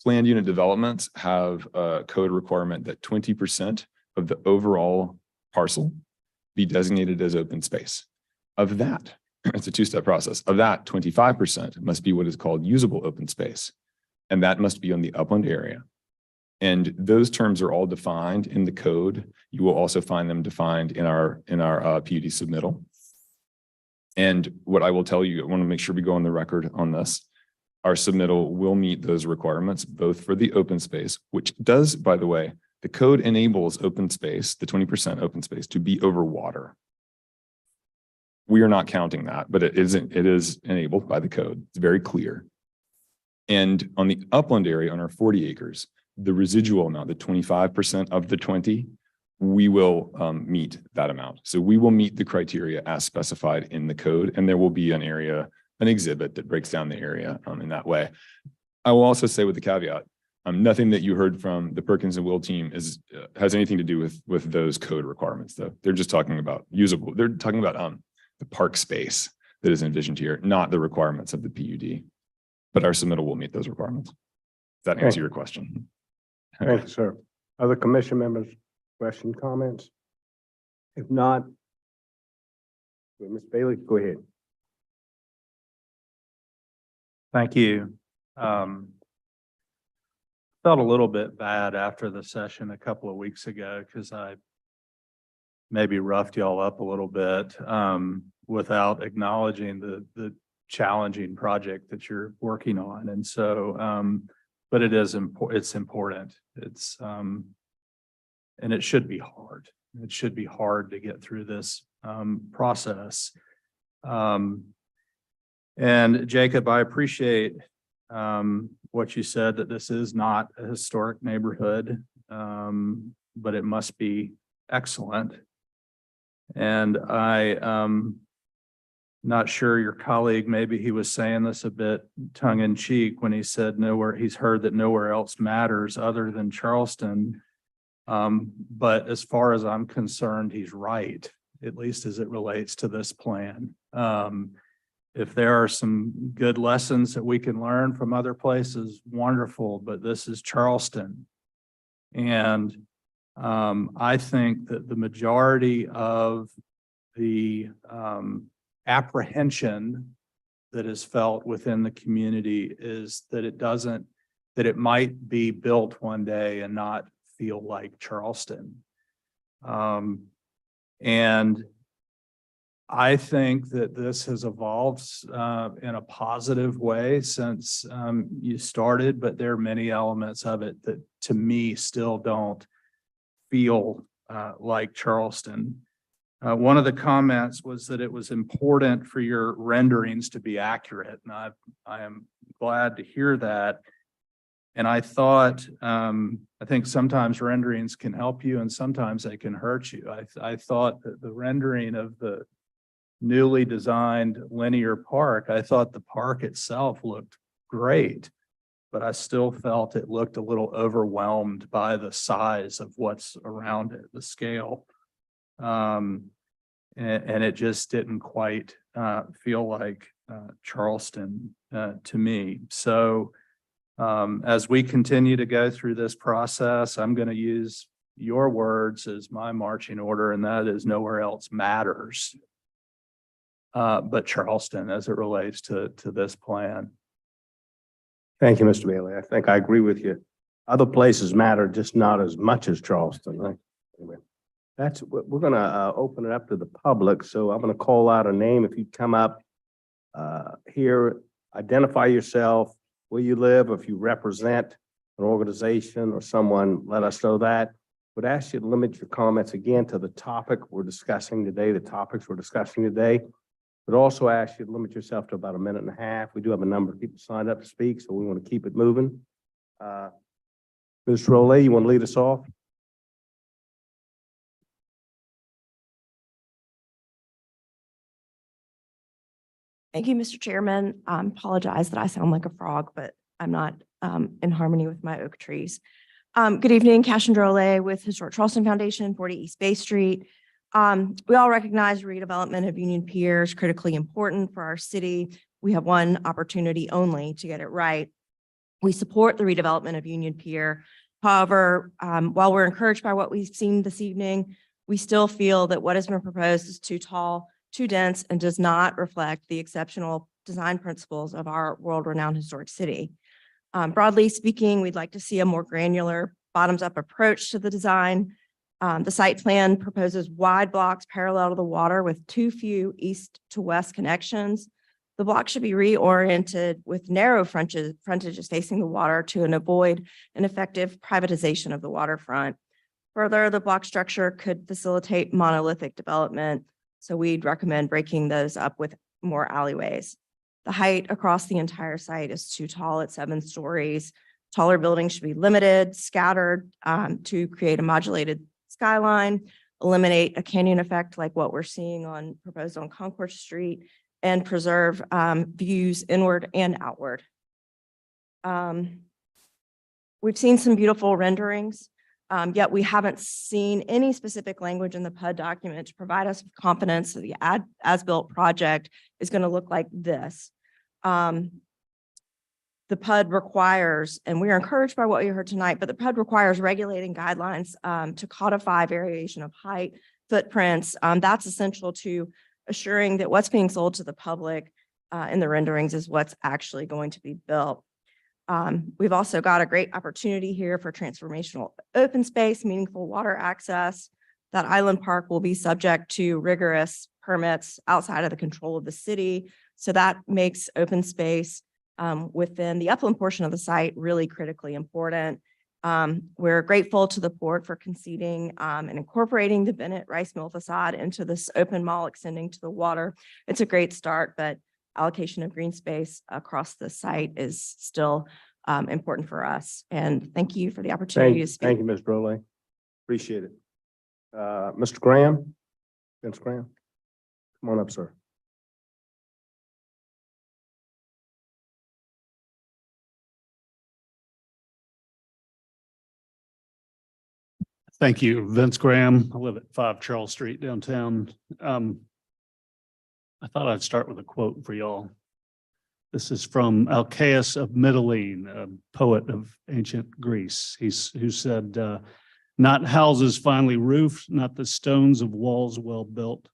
Planned unit developments have a code requirement that 20% of the overall parcel be designated as open space. Of that, it's a two-step process. Of that, 25% must be what is called usable open space. And that must be on the upland area. And those terms are all defined in the code. You will also find them defined in our PUD submittal. And what I will tell you, I want to make sure we go on the record on this. Our submittal will meet those requirements, both for the open space, which does, by the way, the code enables open space, the 20% open space, to be over water. We are not counting that, but it is enabled by the code. It's very clear. And on the upland area, on our 40 acres, the residual amount, the 25% of the 20, we will meet that amount. So we will meet the criteria as specified in the code, and there will be an exhibit that breaks down the area in that way. I will also say with the caveat, nothing that you heard from the Perkins and Will team has anything to do with those code requirements, though. They're just talking about usable. They're talking about the park space that is envisioned here, not the requirements of the PUD. But our submittal will meet those requirements. Does that answer your question? Thank you, sir. Other commission members, question, comments? If not, Ms. Bailey, go ahead. Thank you. Felt a little bit bad after the session a couple of weeks ago because I maybe roughed y'all up a little bit without acknowledging the challenging project that you're working on. And so, but it's important. And it should be hard. It should be hard to get through this process. And Jacob, I appreciate what you said, that this is not a historic neighborhood, but it must be excellent. And not sure your colleague, maybe he was saying this a bit tongue in cheek when he said he's heard that nowhere else matters other than Charleston. But as far as I'm concerned, he's right, at least as it relates to this plan. If there are some good lessons that we can learn from other places, wonderful, but this is Charleston. And I think that the majority of the apprehension that is felt within the community is that it might be built one day and not feel like Charleston. And I think that this has evolved in a positive way since you started, but there are many elements of it that to me still don't feel like Charleston. One of the comments was that it was important for your renderings to be accurate, and I am glad to hear that. And I thought, I think sometimes renderings can help you and sometimes they can hurt you. I thought that the rendering of the newly designed linear park, I thought the park itself looked great, but I still felt it looked a little overwhelmed by the size of what's around it, the scale. And it just didn't quite feel like Charleston to me. So as we continue to go through this process, I'm going to use your words as my marching order, and that is nowhere else matters but Charleston as it relates to this plan. Thank you, Mr. Bailey. I think I agree with you. Other places matter, just not as much as Charleston, right? Anyway, we're gonna open it up to the public, so I'm gonna call out a name. If you come up here, identify yourself, where you live, if you represent an organization or someone, let us know that. Would ask you to limit your comments again to the topic we're discussing today, the topics we're discussing today. But also ask you to limit yourself to about a minute and a half. We do have a number of people signed up to speak, so we want to keep it moving. Ms. Rowley, you want to lead us off? Thank you, Mr. Chairman. I apologize that I sound like a frog, but I'm not in harmony with my oak trees. Good evening, Cash and Drole with Historic Charleston Foundation, 40 East Bay Street. We all recognize redevelopment of Union Pier is critically important for our city. We have one opportunity only to get it right. We support the redevelopment of Union Pier. However, while we're encouraged by what we've seen this evening, we still feel that what has been proposed is too tall, too dense, and does not reflect the exceptional design principles of our world-renowned historic city. Broadly speaking, we'd like to see a more granular bottoms-up approach to the design. The site plan proposes wide blocks parallel to the water with too few east to west connections. The block should be reoriented with narrow frontages facing the water to avoid an effective privatization of the waterfront. Further, the block structure could facilitate monolithic development, so we'd recommend breaking those up with more alleyways. The height across the entire site is too tall at 7 stories. Taller buildings should be limited, scattered to create a modulated skyline, eliminate a canyon effect like what we're seeing proposed on Concord Street, and preserve views inward and outward. We've seen some beautiful renderings, yet we haven't seen any specific language in the PUD document to provide us with confidence that the as-built project is going to look like this. The PUD requires, and we are encouraged by what you heard tonight, but the PUD requires regulating guidelines to codify variation of height, footprints. That's essential to assuring that what's being sold to the public in the renderings is what's actually going to be built. We've also got a great opportunity here for transformational open space, meaningful water access. That island park will be subject to rigorous permits outside of the control of the city. So that makes open space within the upland portion of the site really critically important. We're grateful to the port for conceding and incorporating the Bennett rice mill facade into this open mall extending to the water. It's a great start, but allocation of green space across the site is still important for us. And thank you for the opportunity to speak. Thank you, Ms. Brole. Appreciate it. Mr. Graham, Vince Graham, come on up, sir. Thank you, Vince Graham. I live at 5 Charles Street downtown. I thought I'd start with a quote for y'all. This is from Alcaeus of Mytilene, a poet of ancient Greece. Who said, not houses finely roofed, not the stones of walls well built,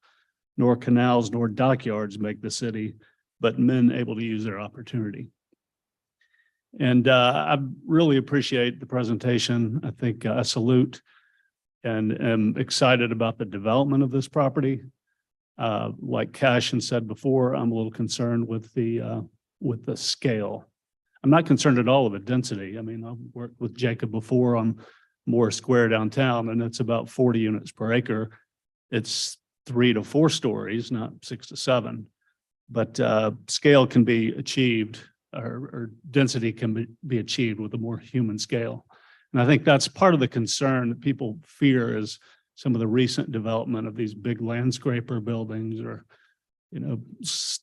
nor canals nor dockyards make the city, but men able to use their opportunity. And I really appreciate the presentation. I think I salute and am excited about the development of this property. Like Cashin said before, I'm a little concerned with the scale. I'm not concerned at all with the density. I mean, I've worked with Jacob before on Moore Square downtown, and it's about 40 units per acre. It's 3 to 4 stories, not 6 to 7. But scale can be achieved, or density can be achieved with a more human scale. And I think that's part of the concern that people fear is some of the recent development of these big landscraper buildings or, you know,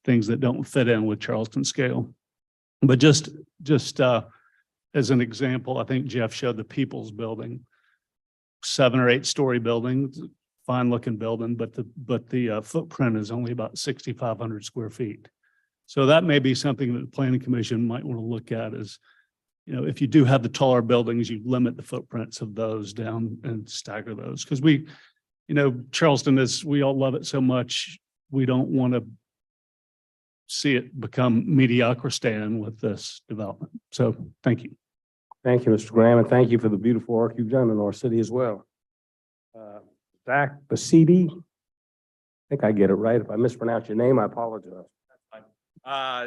things that don't fit in with Charleston scale. But just as an example, I think Jeff showed the People's Building, 7 or 8 story building, fine looking building, but the footprint is only about 6,500 square feet. So that may be something that the Planning Commission might want to look at is, you know, if you do have the taller buildings, you limit the footprints of those down and stagger those. Because we, you know, Charleston is, we all love it so much. We don't want to see it become mediocre with this development. So thank you. Thank you, Mr. Graham, and thank you for the beautiful work you've done in our city as well. Zach Basidi. I think I get it right. If I mispronounce your name, I apologize.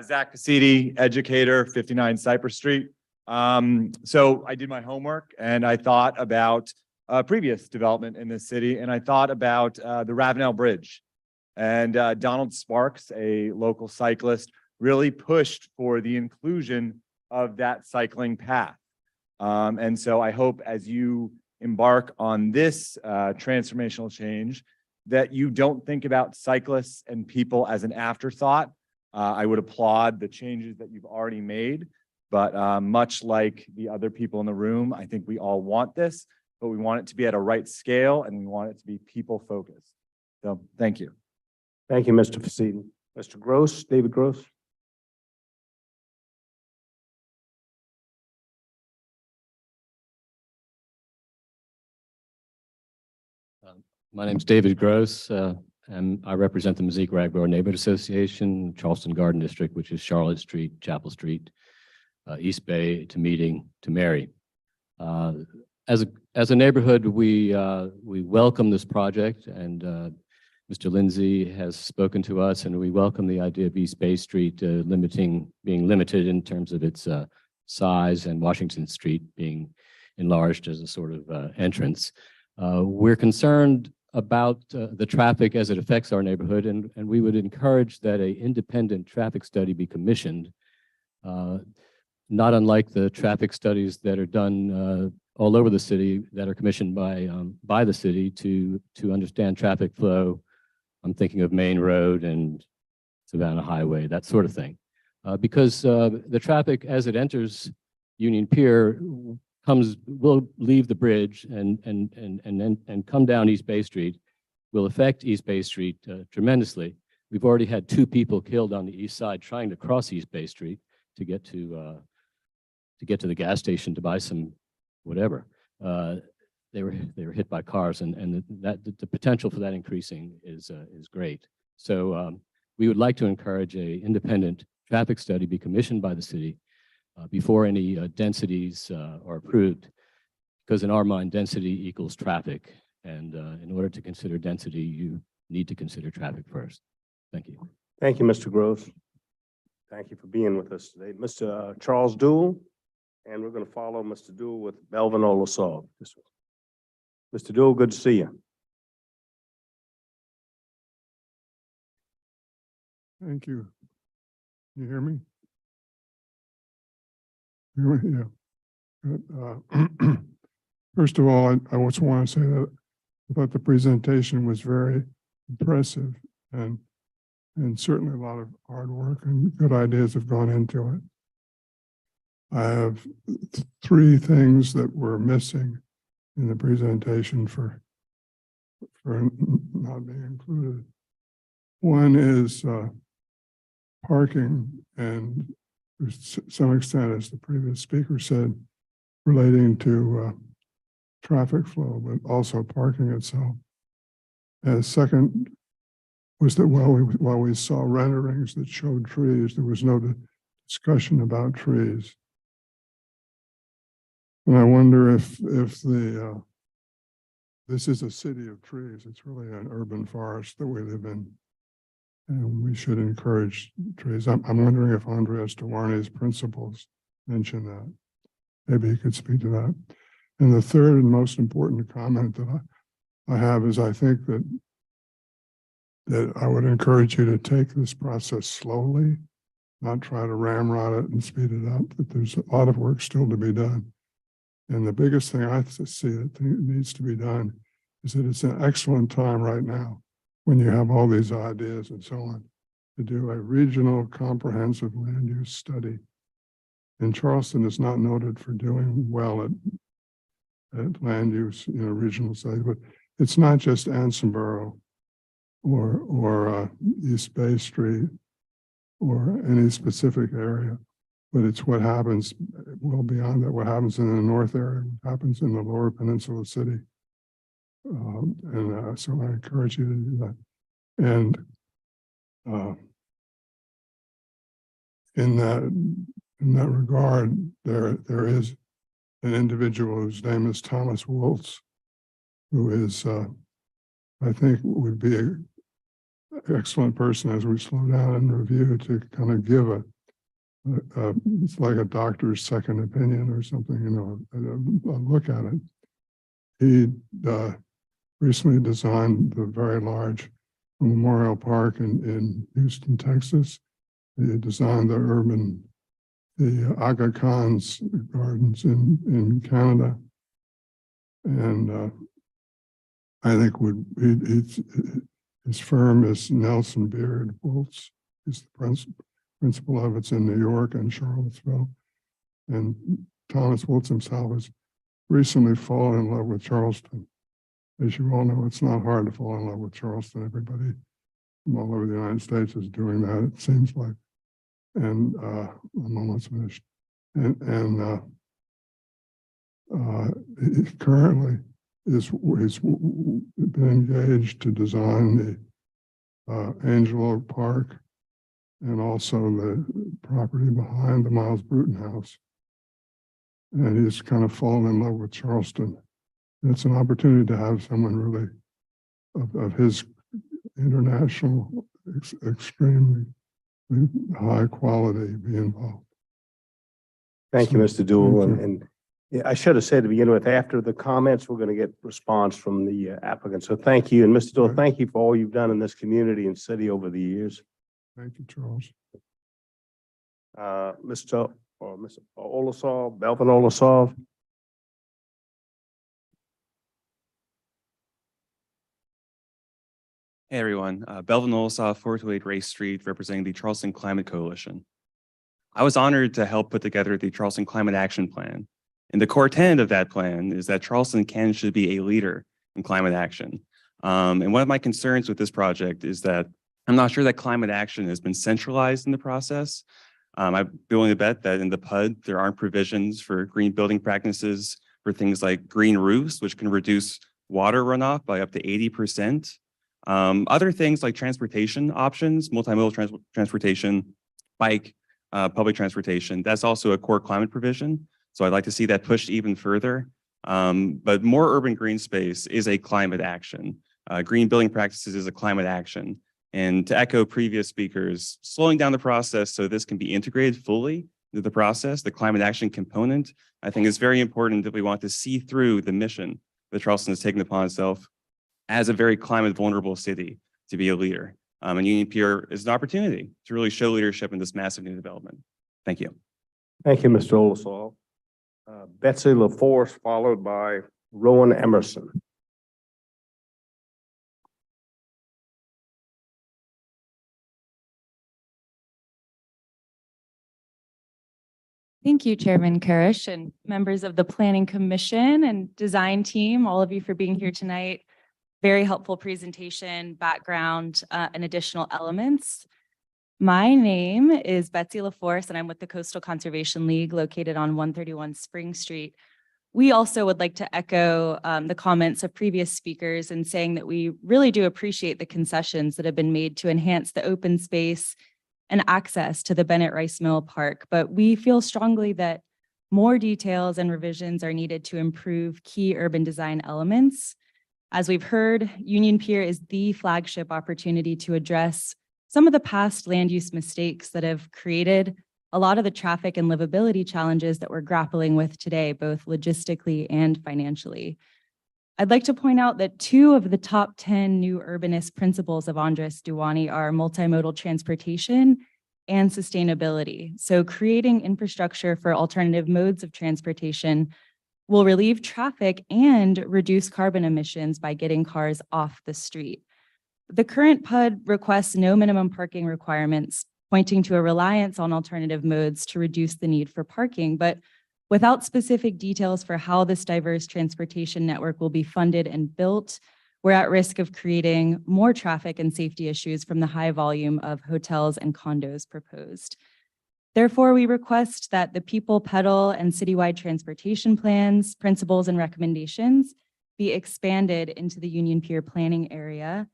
Zach Cassidy, educator, 59 Cypress Street. So I did my homework and I thought about previous development in this city, and I thought about the Ravenel Bridge. And Donald Sparks, a local cyclist, really pushed for the inclusion of that cycling path. And so I hope as you embark on this transformational change, that you don't think about cyclists and people as an afterthought. I would applaud the changes that you've already made, but much like the other people in the room, I think we all want this, but we want it to be at a right scale and we want it to be people focused. So thank you. Thank you, Mr. Facidi. Mr. Gross, David Gross. My name's David Gross, and I represent the Mizzique-Ragboro Neighborhood Association, Charleston Garden District, which is Charlotte Street, Chapel Street, East Bay to Meeting to Mary. As a neighborhood, we welcome this project, and Mr. Lindsay has spoken to us, and we welcome the idea of East Bay Street being limited in terms of its size, and Washington Street being enlarged as a sort of entrance. We're concerned about the traffic as it affects our neighborhood, and we would encourage that an independent traffic study be commissioned, not unlike the traffic studies that are done all over the city that are commissioned by the city to understand traffic flow. I'm thinking of Main Road and Savannah Highway, that sort of thing, because the traffic as it enters Union Pier will leave the bridge and come down East Bay Street, will affect East Bay Street tremendously. We've already had 2 people killed on the east side trying to cross East Bay Street to get to the gas station to buy some whatever. They were hit by cars, and the potential for that increasing is great. So we would like to encourage an independent traffic study be commissioned by the city before any densities are approved, because in our mind, density equals traffic. And in order to consider density, you need to consider traffic first. Thank you. Thank you, Mr. Gross. Thank you for being with us today. Mr. Charles Dewell, and we're going to follow Mr. Dewell with Belvin Olasov. Mr. Dewell, good to see you. Thank you. You hear me? Yeah. First of all, I just want to say that I thought the presentation was very impressive, and certainly a lot of hard work and good ideas have gone into it. I have 3 things that were missing in the presentation for not being included. One is parking, and to some extent, as the previous speaker said, relating to traffic flow, but also parking itself. And second was that while we saw renderings that showed trees, there was no discussion about trees. And I wonder if this is a city of trees. It's really an urban forest that we live in, and we should encourage trees. I'm wondering if Andreas Dewarney's principles mention that. Maybe he could speak to that. And the third and most important comment that I have is I think that I would encourage you to take this process slowly, not try to ramrod it and speed it up, that there's a lot of work still to be done. And the biggest thing I see that needs to be done is that it's an excellent time right now, when you have all these ideas and so on, to do a regional comprehensive land use study. And Charleston is not noted for doing well at land use, regional studies, but it's not just Ansonboro or East Bay Street or any specific area, but it's what happens well beyond that, what happens in the north area, what happens in the lower peninsula city. So I encourage you to do that. And in that regard, there is an individual whose name is Thomas Woltz, who is I think would be an excellent person as we slow down and review to kind of give it's like a doctor's second opinion or something, you know, a look at it. He recently designed the very large Memorial Park in Houston, Texas. He designed the Aga Khan's gardens in Canada. And I think his firm is Nelson Beard Woltz. He's the principal of it's in New York and Charlottesville. And Thomas Woltz himself has recently fallen in love with Charleston. As you all know, it's not hard to fall in love with Charleston. Everybody from all over the United States is doing that, it seems like. And I'm almost finished. And he currently he's been engaged to design the Angel Oak Park and also the property behind the Miles Bruton House. And he's kind of fallen in love with Charleston. And it's an opportunity to have someone really of his international, extremely high quality be involved. Thank you, Mr. Dool. Thank you. And yeah, I should have said to begin with, after the comments, we're going to get response from the applicant. So thank you. And Mr. Dool, thank you for all you've done in this community and city over the years. Thank you, Charles. Mr. Olasov, Belvin Olasov. Hey everyone, Belvin Olasov, 428 Race Street, representing the Charleston Climate Coalition. I was honored to help put together the Charleston Climate Action Plan. And the core tenet of that plan is that Charleston can and should be a leader in climate action. And one of my concerns with this project is that I'm not sure that climate action has been centralized in the process. I'd be willing to bet that in the PUD, there aren't provisions for green building practices for things like green roofs, which can reduce water runoff by up to 80%. Other things like transportation options, multimodal transportation, bike, public transportation, that's also a core climate provision. So I'd like to see that pushed even further. But more urban green space is a climate action. Green building practices is a climate action. And to echo previous speakers, slowing down the process so this can be integrated fully into the process, the climate action component, I think is very important if we want to see through the mission that Charleston has taken upon itself as a very climate vulnerable city to be a leader. And Union Pier is an opportunity to really show leadership in this massive new development. Thank you. Thank you, Mr. Olasov. Betsy LaForce, followed by Rowan Emerson. Thank you, Chairman Karish and members of the Planning Commission and Design Team, all of you for being here tonight. Very helpful presentation, background, and additional elements. My name is Betsy LaForce, and I'm with the Coastal Conservation League located on 131 Spring Street. We also would like to echo the comments of previous speakers in saying that we really do appreciate the concessions that have been made to enhance the open space and access to the Bennett Rice Mill Park, but we feel strongly that more details and revisions are needed to improve key urban design elements. As we've heard, Union Pier is the flagship opportunity to address some of the past land use mistakes that have created a lot of the traffic and livability challenges that we're grappling with today, both logistically and financially. I'd like to point out that 2 of the top 10 new urbanist principles of Andres Duany are multimodal transportation and sustainability. So creating infrastructure for alternative modes of transportation will relieve traffic and reduce carbon emissions by getting cars off the street. The current PUD requests no minimum parking requirements, pointing to a reliance on alternative modes to reduce the need for parking, but without specific details for how this diverse transportation network will be funded and built, we're at risk of creating more traffic and safety issues from the high volume of hotels and condos proposed. Therefore, we request that the People, Pedal, and citywide transportation plans, principles, and recommendations be expanded into the Union Pier planning area.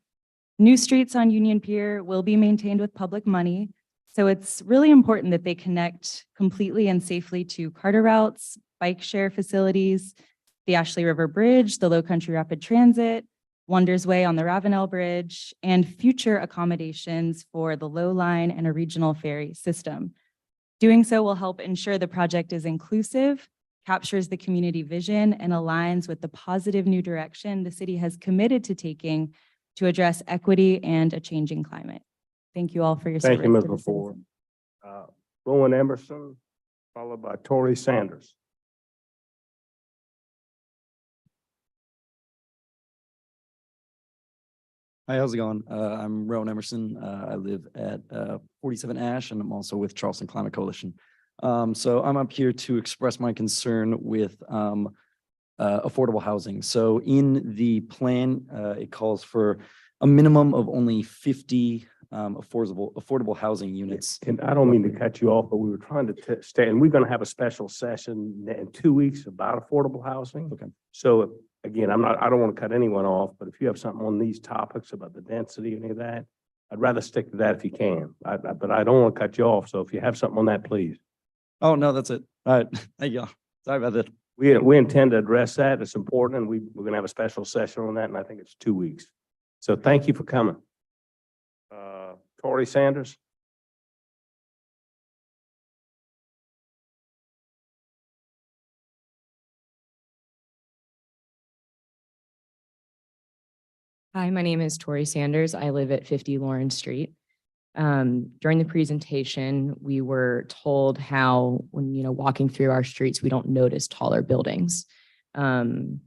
New streets on Union Pier will be maintained with public money, so it's really important that they connect completely and safely to Carter routes, bike share facilities, the Ashley River Bridge, the Low Country Rapid Transit, Wonders Way on the Ravenel Bridge, and future accommodations for the Low Line and a regional ferry system. Doing so will help ensure the project is inclusive, captures the community vision, and aligns with the positive new direction the city has committed to taking to address equity and a changing climate. Thank you all for your service. Thank you, Ms. to the LaFour. citizens. Rowan Emerson, followed by Tori Sanders. Hi, how's it going? I'm Rowan Emerson. I live at 47 Ash, and I'm also with Charleston Climate Coalition. So I'm up here to express my concern with affordable housing. So in the plan, it calls for a minimum of only 50 affordable housing units. And I don't mean to cut you off, but we were trying to stay, and we're going to have a special session in 2 weeks about affordable housing. Okay. So again, I don't want to cut anyone off, but if you have something on these topics about the density, any of that, I'd rather stick to that if you can. But I don't want to cut you off. So if you have something on that, please. Oh, no, that's it. All right. Thank you. Sorry about that. We intend to address that. It's important, and we're going to have a special session on that, and I think it's 2 weeks. So thank you for coming. Tori Sanders. Hi, my name is Tori Sanders. I live at 50 Lawrence Street. During the presentation, we were told how when, walking through our streets, we don't notice taller buildings, the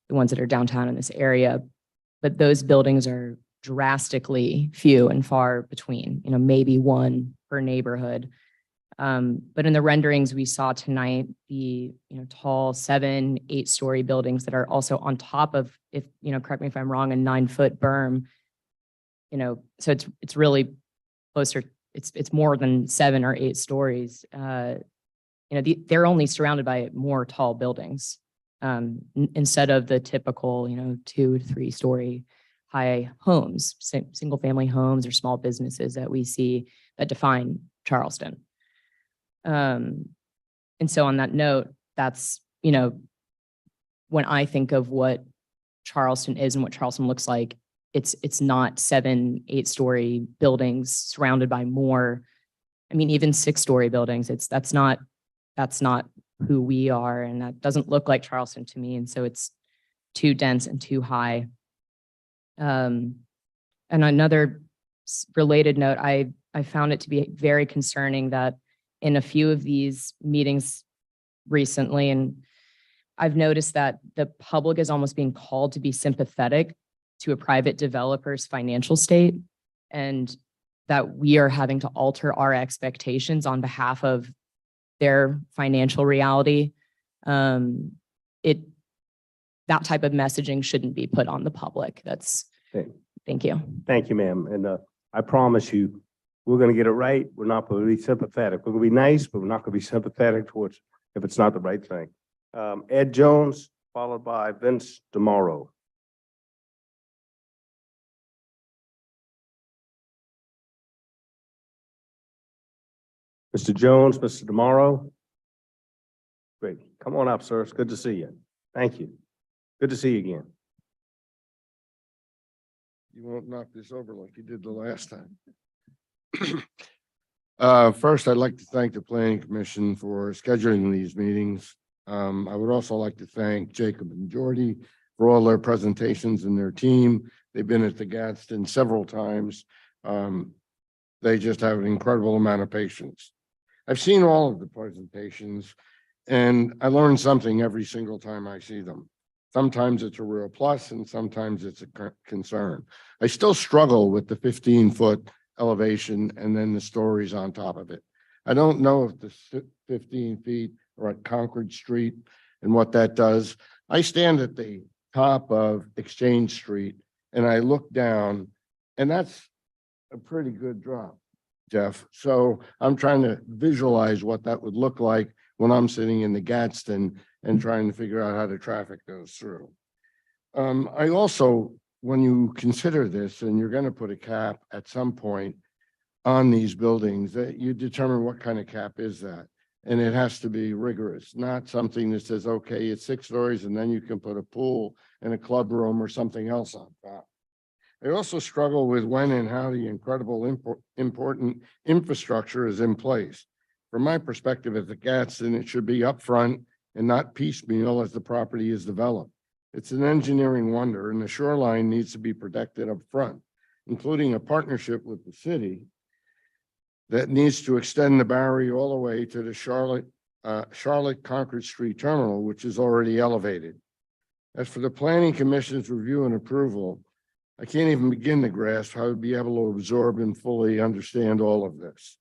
ones that are downtown in this area, but those buildings are drastically few and far between, maybe one per neighborhood. But in the renderings we saw tonight, the, tall 7, 8-story buildings that are also on top of, if, correct me if I'm wrong, a 9-foot berm, so it's really closer, it's more than 7 or 8 stories. They're only surrounded by more tall buildings, instead of the typical, 2 to 3-story high homes, single family homes or small businesses that we see that define Charleston. And so on that note, that's, when I think of what Charleston is and what Charleston looks like, it's not 7, 8-story buildings surrounded by more, even 6-story buildings. That's not who we are. And that doesn't look like Charleston to me. And so it's too dense and too high. And another related note, I found it to be very concerning that in a few of these meetings recently, and I've noticed that the public is almost being called to be sympathetic to a private developer's financial state, and that we are having to alter our expectations on behalf of their financial reality. That type of messaging shouldn't be put on the public. Thank you. Thank you, ma'am. And I promise you, we're going to get it right. We're not going to be sympathetic. We're going to be nice, but we're not going to be sympathetic towards if it's not the right thing. Ed Jones, followed by Vince DeMauro. Mr. Jones, Mr. DeMauro. Great. Come on up, sir. It's good to see you. Thank you. Good to see you again. You won't knock this over like you did the last time. First, I'd like to thank the Planning Commission for scheduling these meetings. I would also like to thank Jacob and Jordy for all their presentations and their team. They've been at the Gadsden several times. They just have an incredible amount of patience. I've seen all of the presentations, and I learn something every single time I see them. Sometimes it's a real plus, and sometimes it's a concern. I still struggle with the 15-foot elevation and then the stories on top of it. I don't know if the 15 feet are at Concord Street and what that does. I stand at the top of Exchange Street and I look down, and that's a pretty good drop, Jeff. So I'm trying to visualize what that would look like when I'm sitting in the Gadsden and trying to figure out how the traffic goes through. I also, when you consider this and you're going to put a cap at some point on these buildings, that you determine what kind of cap is that. And it has to be rigorous, not something that says, okay, it's 6 stories and then you can put a pool and a club room or something else on top. I also struggle with when and how the incredible important infrastructure is in place. From my perspective at the Gadsden, it should be upfront and not piecemeal as the property is developed. It's an engineering wonder, and the shoreline needs to be protected up front, including a partnership with the city that needs to extend the barrier all the way to the Charlotte Concord Street Terminal, which is already elevated. As for the Planning Commission's review and approval, I can't even begin to grasp how to be able to absorb and fully understand all of this.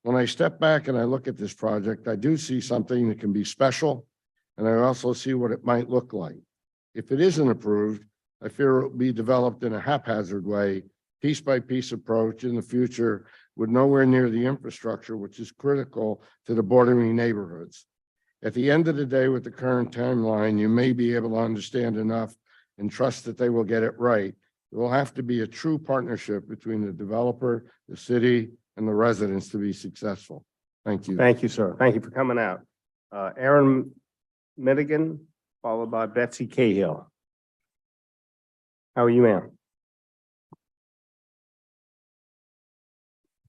When I step back and I look at this project, I do see something that can be special, and I also see what it might look like. If it isn't approved, I fear it will be developed in a haphazard way, piece by piece approach in the future with nowhere near the infrastructure, which is critical to the bordering neighborhoods. At the end of the day, with the current timeline, you may be able to understand enough and trust that they will get it right. It will have to be a true partnership between the developer, the city, and the residents to be successful. Thank you. Thank you, sir. Thank you for coming out. Aaron Minigan, followed by Betsy Cahill. How are you, ma'am?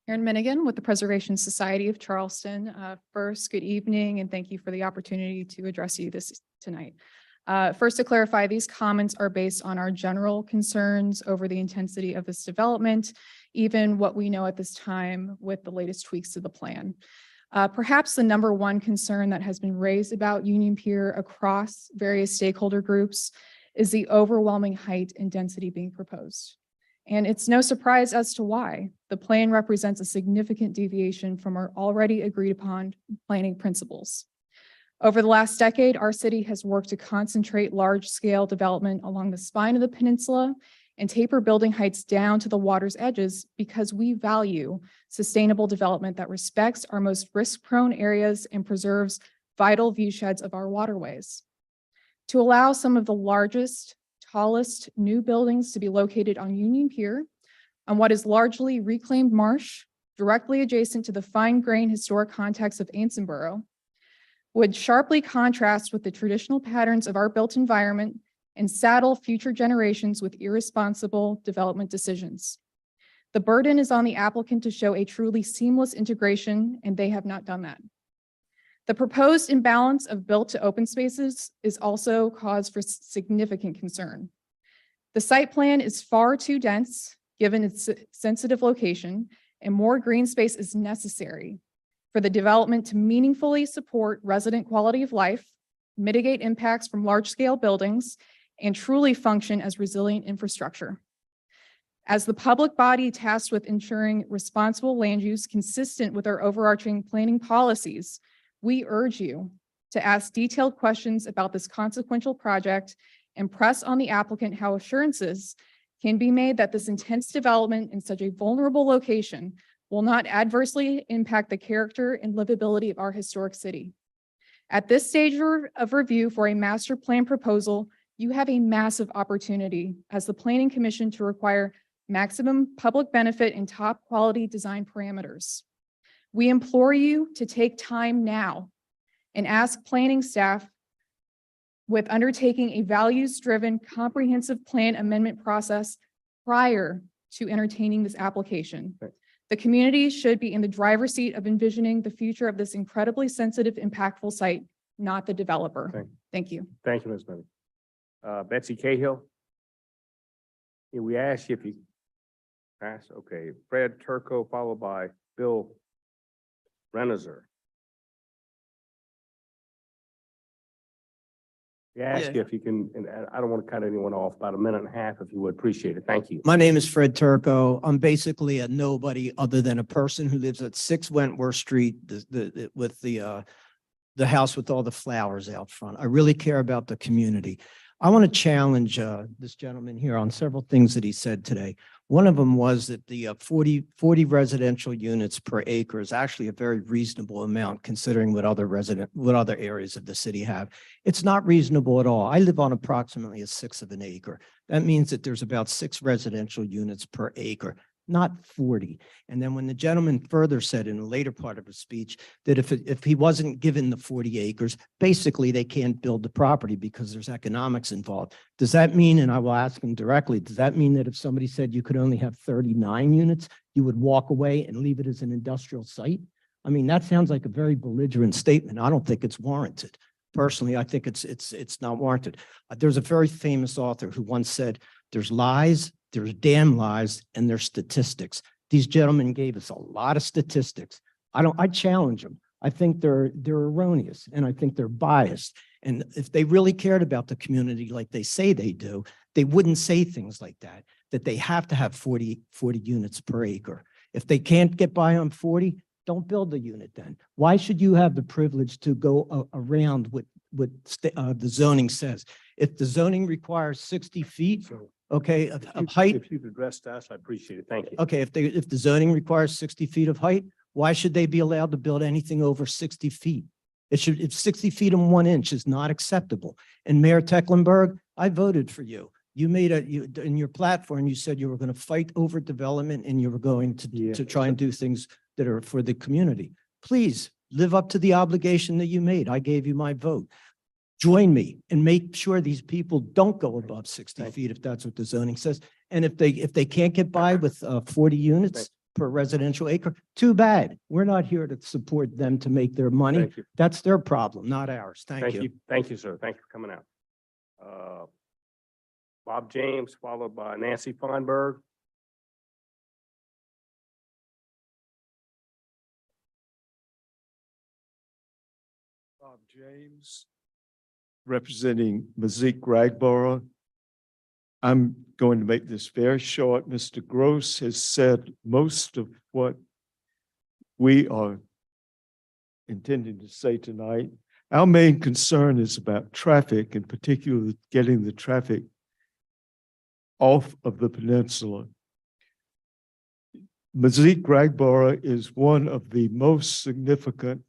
Erin Minigan with the Preservation Society of Charleston. First, good evening, and thank you for the opportunity to address you tonight. First, to clarify, these comments are based on our general concerns over the intensity of this development, even what we know at this time with the latest tweaks to the plan. Perhaps the number one concern that has been raised about Union Pier across various stakeholder groups is the overwhelming height and density being proposed. And it's no surprise as to why. The plan represents a significant deviation from our already agreed upon planning principles. Over the last decade, our city has worked to concentrate large-scale development along the spine of the peninsula and taper building heights down to the water's edges because we value sustainable development that respects our most risk-prone areas and preserves vital viewsheds of our waterways. To allow some of the largest, tallest new buildings to be located on Union Pier, on what is largely reclaimed marsh, directly adjacent to the fine-grained historic context of Ansonboro, would sharply contrast with the traditional patterns of our built environment and saddle future generations with irresponsible development decisions. The burden is on the applicant to show a truly seamless integration, and they have not done that. The proposed imbalance of built to open spaces is also cause for significant concern. The site plan is far too dense, given its sensitive location, and more green space is necessary for the development to meaningfully support resident quality of life, mitigate impacts from large-scale buildings, and truly function as resilient infrastructure. As the public body tasked with ensuring responsible land use consistent with our overarching planning policies, we urge you to ask detailed questions about this consequential project and press on the applicant how assurances can be made that this intense development in such a vulnerable location will not adversely impact the character and livability of our historic city. At this stage of review for a master plan proposal, you have a massive opportunity as the Planning Commission to require maximum public benefit and top quality design parameters. We implore you to take time now and ask planning staff with undertaking a values-driven comprehensive plan amendment process prior to entertaining this application. The community should be in the driver's seat of envisioning the future of this incredibly sensitive, impactful site, not the developer. Okay. Thank you. Thank you, Ms. Minigan. Betsy Cahill. Yeah, we asked you if you pass. Okay, Fred Turco, followed by Bill Renizer. We asked you if you can, and I don't want to cut anyone off, about a minute and a half, if you would appreciate it. Thank you. My name is Fred Turco. I'm basically a nobody other than a person who lives at 6 Wentworth Street with the house with all the flowers out front. I really care about the community. I want to challenge this gentleman here on several things that he said today. One of them was that the 40 residential units per acre is actually a very reasonable amount considering what other areas of the city have. It's not reasonable at all. I live on approximately 1/6 of an acre. That means that there's about 6 residential units per acre. not 40. And then when the gentleman further said in the later part of his speech that if he wasn't given the 40 acres, basically they can't build the property because there's economics involved. Does that mean, and I will ask him directly, does that mean that if somebody said you could only have 39 units, you would walk away and leave it as an industrial site? I mean, that sounds like a very belligerent statement. I don't think it's warranted. Personally, I think it's not warranted. There's a very famous author who once said, there's lies, there's damn lies, and there's statistics. These gentlemen gave us a lot of statistics. I challenge them. I think they're erroneous, and I think they're biased. And if they really cared about the community like they say they do, they wouldn't say things like that they have to have 40 units per acre. If they can't get by on 40, don't build the unit then. Why should you have the privilege to go around what the zoning says? If the zoning requires 60 feet, okay, of height. If you've addressed us, I appreciate it. Thank you. Okay, if the zoning requires 60 feet of height, why should they be allowed to build anything over 60 feet? If 60 feet and 1 inch is not acceptable. And Mayor Tecklenburg, I voted for you. You made in your platform, you said you were going to fight over development and you were going to try and do things that are for the community. Please live up to the obligation that you made. I gave you my vote. Join me and make sure these people don't go above 60 feet if that's what the zoning says. And if they can't get by with 40 units per residential acre, too bad. We're not here to support them to make their money. Thank you. That's their problem, not ours. Thank you. Thank you, sir. Thank you for coming out. Bob James, followed by Nancy Feinberg. Bob James, representing Mazik Ragborough. I'm going to make this very short. Mr. Gross has said most of what we are intending to say tonight. Our main concern is about traffic, and particularly getting the traffic off of the peninsula. Mazik Ragborough is one of the most significant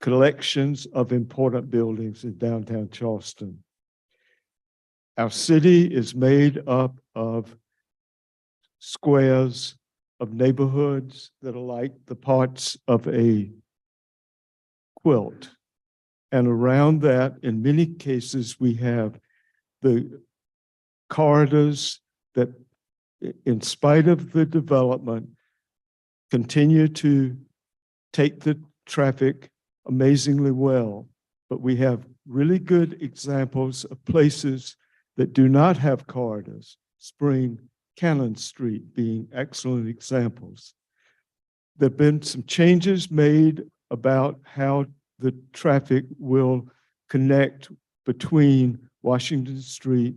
collections of important buildings in downtown Charleston. Our city is made up of squares of neighborhoods that are like the parts of a quilt. And around that, in many cases, we have the corridors that, in spite of the development, continue to take the traffic amazingly well. But we have really good examples of places that do not have corridors, Spring, Cannon Street being excellent examples. There have been some changes made about how the traffic will connect between Washington Street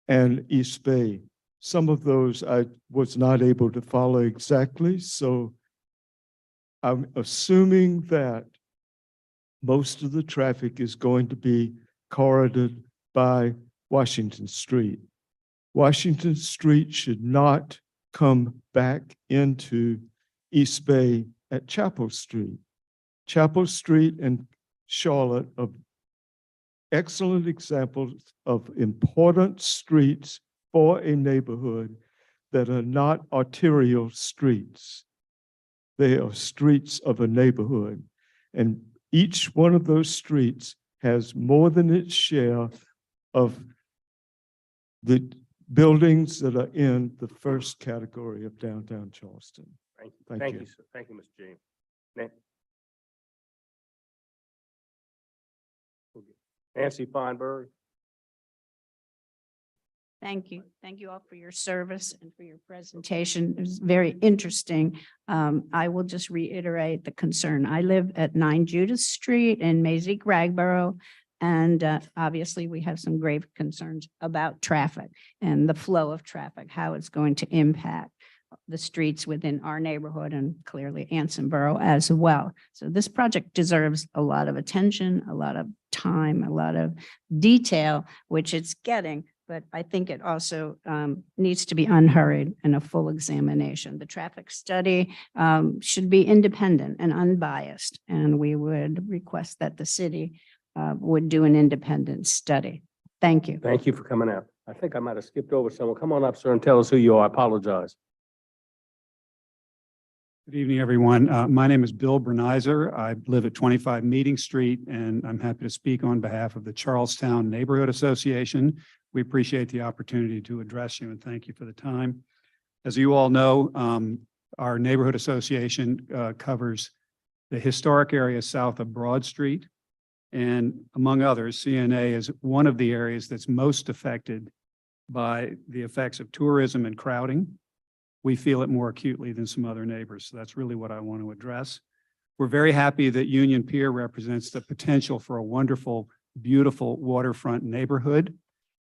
and East Bay. Some of those I was not able to follow exactly, so I'm assuming that most of the traffic is going to be corridored by Washington Street. Washington Street should not come back into East Bay at Chapel Street. Chapel Street and Charlotte are excellent examples of important streets for a neighborhood that are not arterial streets. They are streets of a neighborhood. And each one of those streets has more than its share of the buildings that are in the first category of downtown Charleston. Thank you. Thank you, sir. Thank you, Mr. James. Nancy Feinberg. Thank you. Thank you all for your service and for your presentation. It was very interesting. I will just reiterate the concern. I live at 9 Judith Street in Mazik, Ragborough. And obviously we have some grave concerns about traffic and the flow of traffic, how it's going to impact the streets within our neighborhood and clearly Anson Borough as well. So this project deserves a lot of attention, a lot of time, a lot of detail, which it's getting. But I think it also needs to be unhurried and a full examination. The traffic study should be independent and unbiased. And we would request that the city would do an independent study. Thank you. Thank you for coming out. I think I might have skipped over someone. Come on up, sir, and tell us who you are. I apologize. Good evening, everyone. My name is Bill Bernizer. I live at 25 Meeting Street, and I'm happy to speak on behalf of the Charlestown Neighborhood Association. We appreciate the opportunity to address you, and thank you for the time. As you all know, our neighborhood association covers the historic area south of Broad Street. And among others, CNA is one of the areas that's most affected by the effects of tourism and crowding. We feel it more acutely than some other neighbors. So that's really what I want to address. We're very happy that Union Pier represents the potential for a wonderful, beautiful waterfront neighborhood.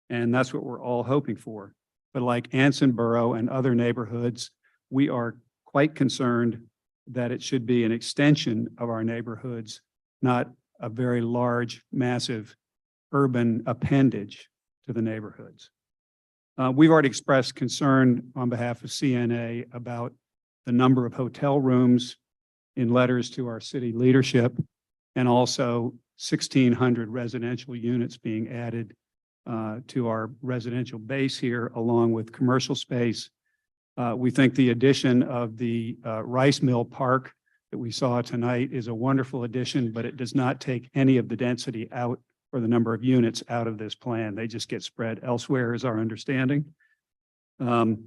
And that's what we're all hoping for. But like Ansonboro and other neighborhoods, we are quite concerned that it should be an extension of our neighborhoods, not a very large, massive urban appendage to the neighborhoods. We've already expressed concern on behalf of CNA about the number of hotel rooms in letters to our city leadership, and also 1,600 residential units being added to our residential base here, along with commercial space. We think the addition of the rice mill park that we saw tonight is a wonderful addition, but it does not take any of the density out or the number of units out of this plan. They just get spread elsewhere, is our understanding. All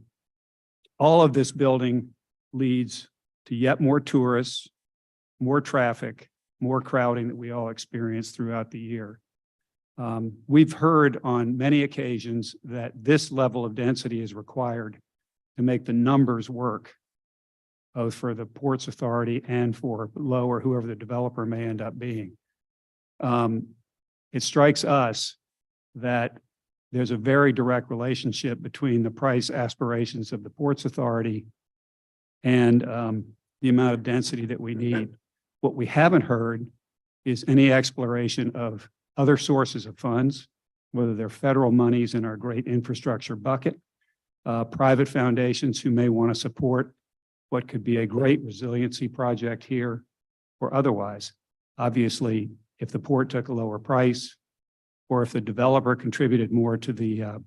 of this building leads to yet more tourists, more traffic, more crowding that we all experience throughout the year. We've heard on many occasions that this level of density is required to make the numbers work, both for the Ports Authority and for Lowe or whoever the developer may end up being. It strikes us that there's a very direct relationship between the price aspirations of the Ports Authority and the amount of density that we need. What we haven't heard is any exploration of other sources of funds, whether they're federal monies in our great infrastructure bucket, private foundations who may want to support what could be a great resiliency project here, or otherwise. Obviously, if the port took a lower price, or if the developer contributed more to the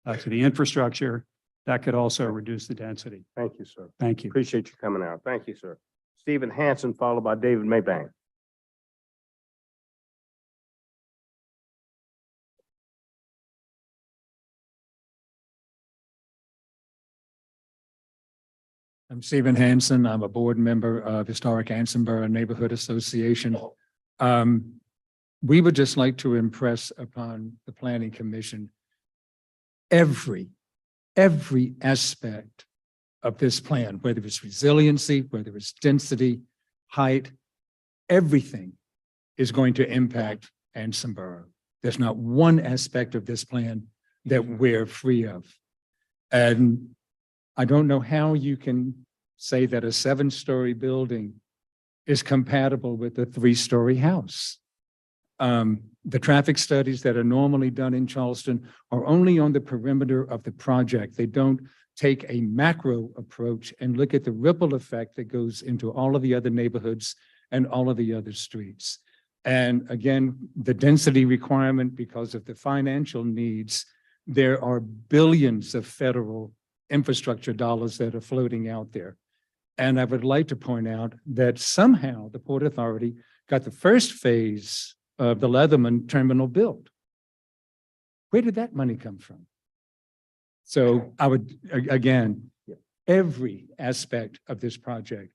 infrastructure, that could also reduce the density. Thank you, sir. Thank you. Appreciate you coming out. Thank you, sir. Stephen Hansen, followed by David Maybank. I'm Stephen Hansen. I'm a board member of Historic Ansonboro Neighborhood Association. We would just like to impress upon the Planning Commission every aspect of this plan, whether it's resiliency, whether it's density, height, everything is going to impact Ansonboro. There's not one aspect of this plan that we're free of. And I don't know how you can say that a 7-story building is compatible with a 3-story house. The traffic studies that are normally done in Charleston are only on the perimeter of the project. They don't take a macro approach and look at the ripple effect that goes into all of the other neighborhoods and all of the other streets. And again, the density requirement, because of the financial needs, there are billions of federal infrastructure dollars that are floating out there. And I would like to point out that somehow the Port Authority got the first phase of the Leatherman terminal built. Where did that money come from? So I would, again, every aspect of this project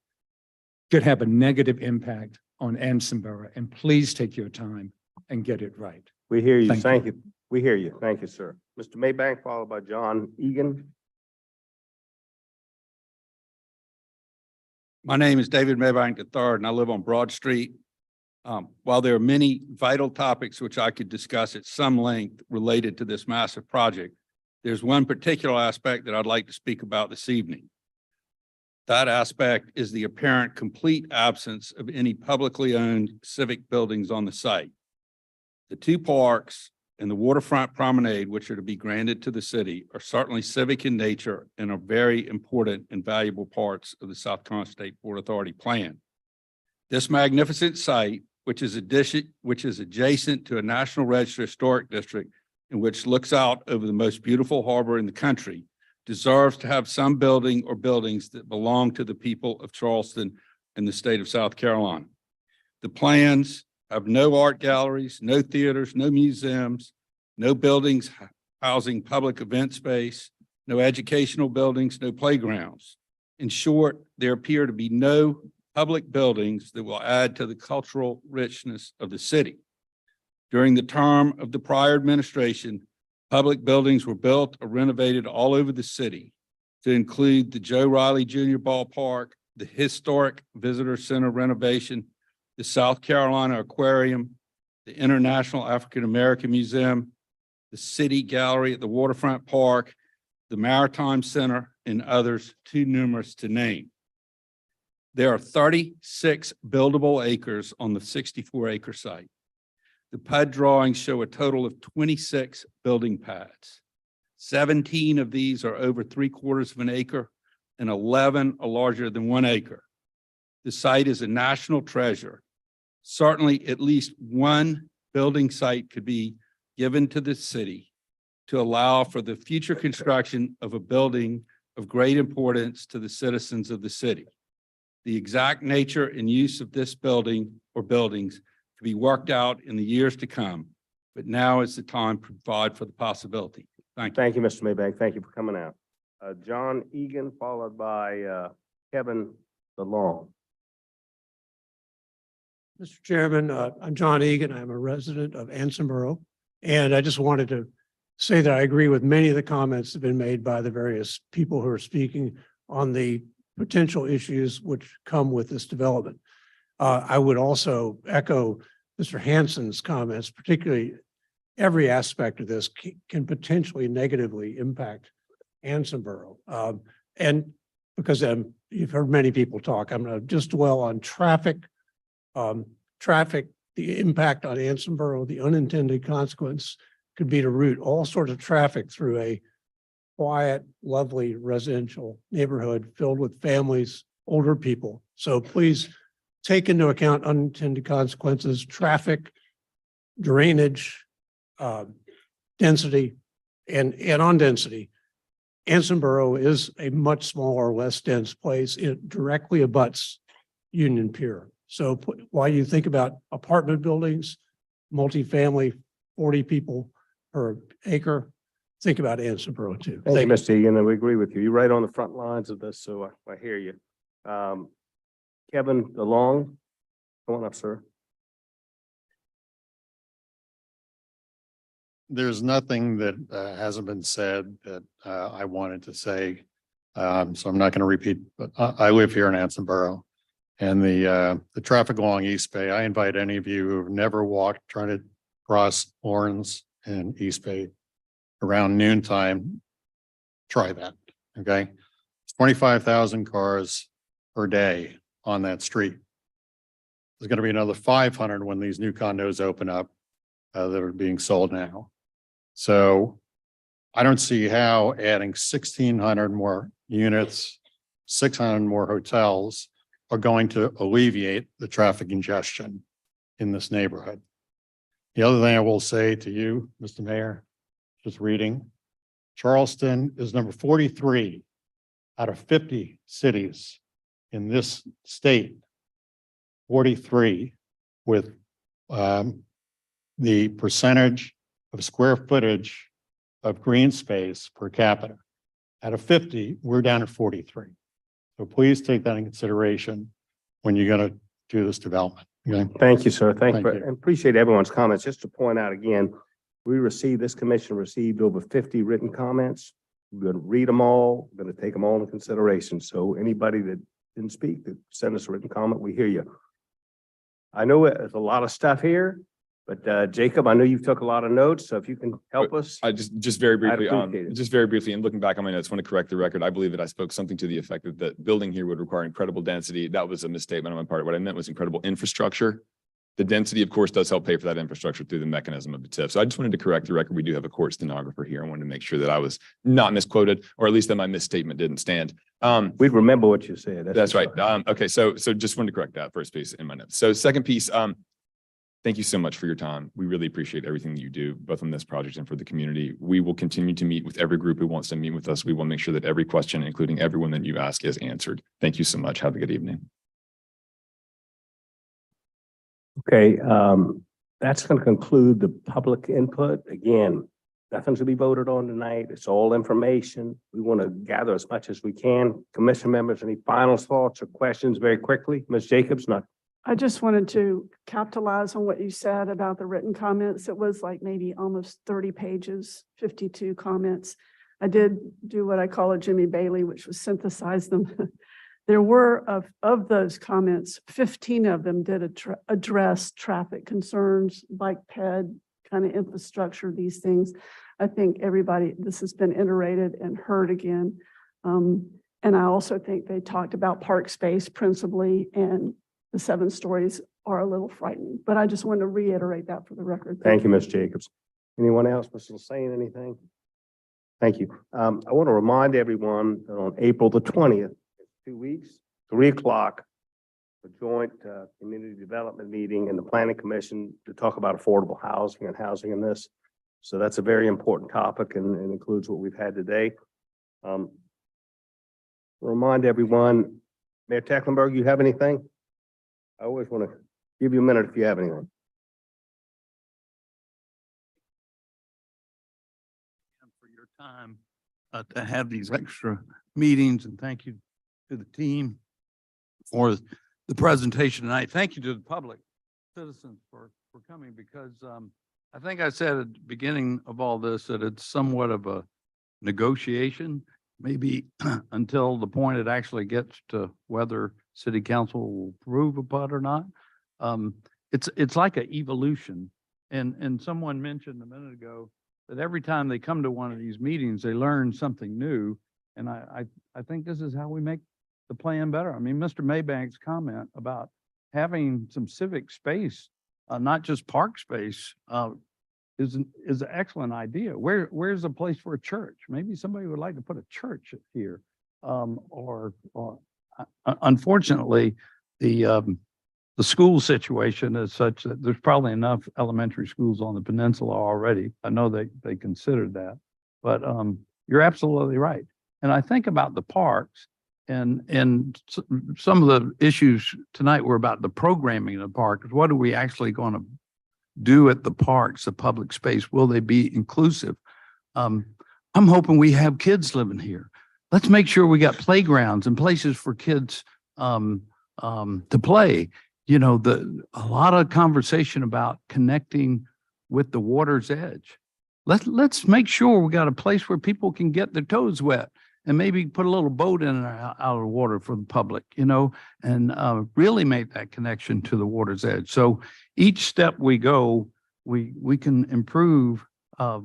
could have a negative impact on Ansonboro, and please take your time and get it right. We hear you. Thank you. We hear you. Thank you, sir. Mr. Maybank, followed by John Egan. My name is David Maybank III, and I live on Broad Street. While there are many vital topics which I could discuss at some length related to this massive project, there's one particular aspect that I'd like to speak about this evening. That aspect is the apparent complete absence of any publicly owned civic buildings on the site. The 2 parks and the waterfront promenade, which are to be granted to the city, are certainly civic in nature and are very important and valuable parts of the South Carolina State Port Authority plan. This magnificent site, which is adjacent to a National Register Historic District, and which looks out over the most beautiful harbor in the country deserves to have some building or buildings that belong to the people of Charleston and the state of South Carolina. The plans have no art galleries, no theaters, no museums, no buildings housing public event space, no educational buildings, no playgrounds. In short, there appear to be no public buildings that will add to the cultural richness of the city. During the term of the prior administration, public buildings were built or renovated all over the city to include the Joe Riley Jr. Ballpark, the historic Visitor Center renovation, the South Carolina Aquarium, the International African American Museum, the City Gallery at the Waterfront Park, the Maritime Center, and others too numerous to name. There are 36 buildable acres on the 64-acre site. The PUD drawings show a total of 26 building pads. 17 of these are over 3/4 of an acre and 11 are larger than 1 acre. The site is a national treasure. Certainly at least one building site could be given to the city to allow for the future construction of a building of great importance to the citizens of the city. The exact nature and use of this building or buildings to be worked out in the years to come, but now is the time to provide for the possibility. Thank you. Thank you, Mr. Maybank. Thank you for coming out. John Egan, followed by Kevin DeLong. Mr. Chairman, I'm John Egan. I'm a resident of Ansonboro. And I just wanted to say that I agree with many of the comments that have been made by the various people who are speaking on the potential issues which come with this development. I would also echo Mr. Hansen's comments, particularly every aspect of this can potentially negatively impact Ansonboro. And because you've heard many people talk, I'm going to just dwell on traffic, the impact on Ansonboro, the unintended consequence could be to route all sorts of traffic through a quiet, lovely residential neighborhood filled with families, older people. So please take into account unintended consequences, traffic, drainage, density, and on density. Ansonboro is a much smaller, less dense place. It directly abuts Union Pier. So while you think about apartment buildings, multifamily, 40 people per acre, think about Ansonboro too. Thank you, Mr. Egan, and we agree with you. You're right on the front lines of this, so I hear you. Kevin DeLong, come on up, sir. There's nothing that hasn't been said that I wanted to say. So I'm not going to repeat, but I live here in Ansonboro. And the traffic along East Bay, I invite any of you who've never walked, trying to cross Lawrence and East Bay around noontime, try that, okay? It's 25,000 cars per day on that street. There's going to be another 500 when these new condos open up that are being sold now. So I don't see how adding 1,600 more units, 600 more hotels are going to alleviate the traffic congestion in this neighborhood. The other thing I will say to you, Mr. Mayor, just reading, Charleston is number 43 out of 50 cities in this state, 43 with the percentage of square footage of green space per capita. Out of 50, we're down at 43. So please take that in consideration when you're going to do this development. Okay? Thank you, sir. Thank you. Thank you. And appreciate everyone's comments. Just to point out again, this commission received over 50 written comments. We're going to read them all. We're going to take them all into consideration. So anybody that didn't speak, that send us a written comment, we hear you. I know there's a lot of stuff here, but Jacob, I know you took a lot of notes, so if you can help us. I just very briefly, appreciate it. just very briefly, and looking back on my notes, want to correct the record. I believe that I spoke something to the effect that the building here would require incredible density. That was a misstatement on my part. What I meant was incredible infrastructure. The density, of course, does help pay for that infrastructure through the mechanism of the TIF. So I just wanted to correct the record. We do have a court stenographer here. I wanted to make sure that I was not misquoted, or at least that my misstatement didn't stand. We'd remember what you said. That's right. Okay, so just wanted to correct that first piece in my notes. So second piece, Thank you so much for your time. We really appreciate everything that you do, both on this project and for the community. We will continue to meet with every group who wants to meet with us. We will make sure that every question, including everyone that you ask, is answered. Thank you so much. Have a good evening. Okay, that's going to conclude the public input. Again, nothing to be voted on tonight. It's all information. We want to gather as much as we can. Commission members, any final thoughts or questions very quickly? Ms. Jacobs, not. I just wanted to capitalize on what you said about the written comments. It was like maybe almost 30 pages, 52 comments. I did do what I call a Jimmy Bailey, which was synthesize them. There were of those comments, 15 of them did address traffic concerns, bike ped, kind of infrastructure, these things. I think everybody, this has been iterated and heard again. And I also think they talked about park space principally, and the 7 stories are a little frightening, but I just wanted to reiterate that for the record. Thank you, Ms. Jacobs. Anyone else wishing to say anything? Thank you. I want to remind everyone that on April the 20th, 2 weeks, 3 o'clock, a joint community development meeting in the Planning Commission to talk about affordable housing and housing in this. So that's a very important topic and includes what we've had today. Remind everyone, Mayor Tecklenburg, you have anything? I always want to give you a minute if you have anything. For your time to have these extra meetings, and thank you to the team for the presentation tonight. Thank you to the public citizens for coming, because I think I said at the beginning of all this that it's somewhat of a negotiation, maybe until the point it actually gets to whether city council will approve a PUD or not. It's like an evolution. And someone mentioned a minute ago that every time they come to one of these meetings, they learn something new. And I think this is how we make the plan better. I mean, Mr. Maybank's comment about having some civic space, not just park space, is an excellent idea. Where's a place for a church? Maybe somebody would like to put a church here. Unfortunately, the school situation is such that there's probably enough elementary schools on the peninsula already. I know they considered that, but you're absolutely right. And I think about the parks, and some of the issues tonight were about the programming of the parks. What are we actually going to do at the parks, the public space? Will they be inclusive? I'm hoping we have kids living here. Let's make sure we got playgrounds and places for kids to play. You know, a lot of conversation about connecting with the water's edge. Let's make sure we got a place where people can get their toes wet and maybe put a little boat in and out of the water for the public, you know, and really make that connection to the water's edge. So each step we go, we can improve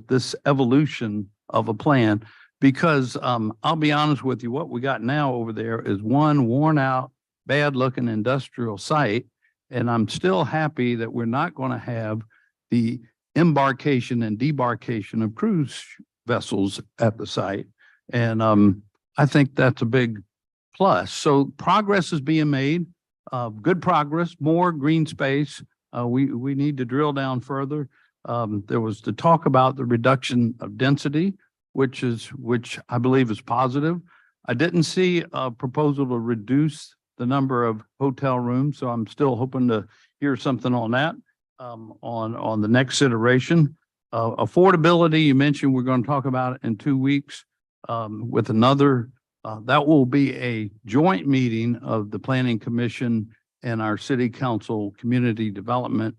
this evolution of a plan, because I'll be honest with you, what we got now over there is one worn out, bad looking industrial site. And I'm still happy that we're not going to have the embarkation and debarkation of cruise vessels at the site. And I think that's a big plus. So progress is being made, good progress, more green space. We need to drill down further. There was the talk about the reduction of density, which I believe is positive. I didn't see a proposal to reduce the number of hotel rooms, so I'm still hoping to hear something on that on the next iteration. Affordability, you mentioned we're going to talk about it in 2 weeks with another. That will be a joint meeting of the Planning Commission and our City Council Community Development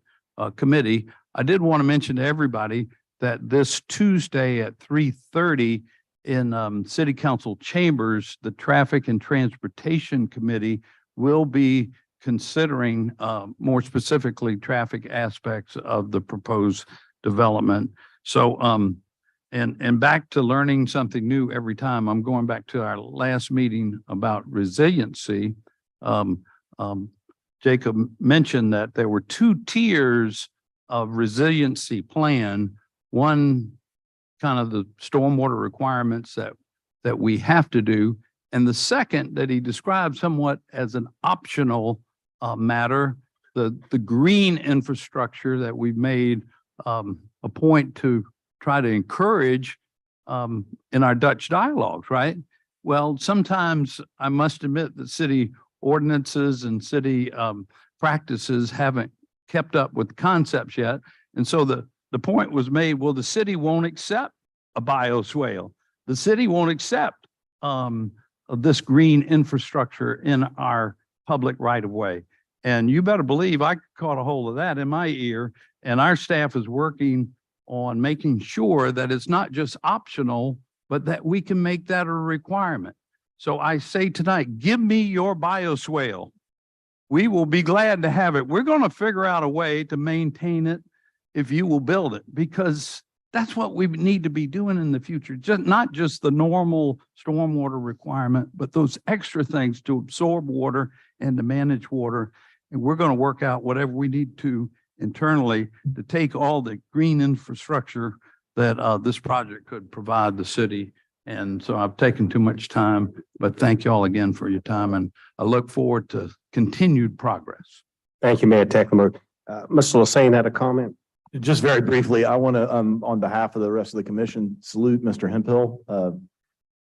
Committee. I did want to mention to everybody that this Tuesday at 3:30 in City Council chambers, the Traffic and Transportation Committee will be considering more specifically traffic aspects of the proposed development. So, and back to learning something new every time. I'm going back to our last meeting about resiliency. Jacob mentioned that there were 2 tiers of resiliency plan. One, kind of the stormwater requirements that we have to do. And the second that he described somewhat as an optional matter, the green infrastructure that we've made a point to try to encourage in our Dutch dialogues, right? Well, sometimes I must admit that city ordinances and city practices haven't kept up with concepts yet. And so the point was made, well, the city won't accept a bioswale. The city won't accept this green infrastructure in our public right of way. And you better believe I caught a hold of that in my ear, and our staff is working on making sure that it's not just optional, but that we can make that a requirement. So I say tonight, give me your bioswale. We will be glad to have it. We're going to figure out a way to maintain it if you will build it, because that's what we need to be doing in the future. Just not just the normal stormwater requirement, but those extra things to absorb water and to manage water. And we're going to work out whatever we need to internally to take all the green infrastructure that this project could provide the city. And so I've taken too much time, but thank you all again for your time. And I look forward to continued progress. Thank you, Mayor Techlemer. Mr. Lassane had a comment. Just very briefly, I want to, on behalf of the rest of the commission, salute Mr. Hemphill.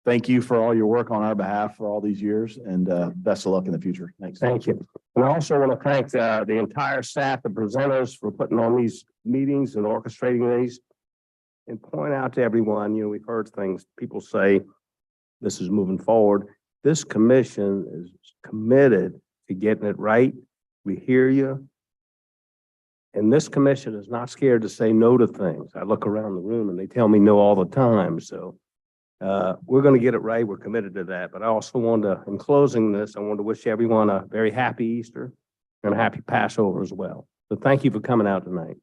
Thank you for all your work on our behalf for all these years, and best of luck in the future. Thanks. Thank you. And I also want to thank the entire staff, the presenters, for putting on these meetings and orchestrating these. And point out to everyone, we've heard things, people say this is moving forward. This commission is committed to getting it right. We hear you. And this commission is not scared to say no to things. I look around the room and they tell me no all the time. So we're going to get it right. We're committed to that. But I also want to, in closing this, I want to wish everyone a very happy Easter and a happy Passover as well. So thank you for coming out tonight.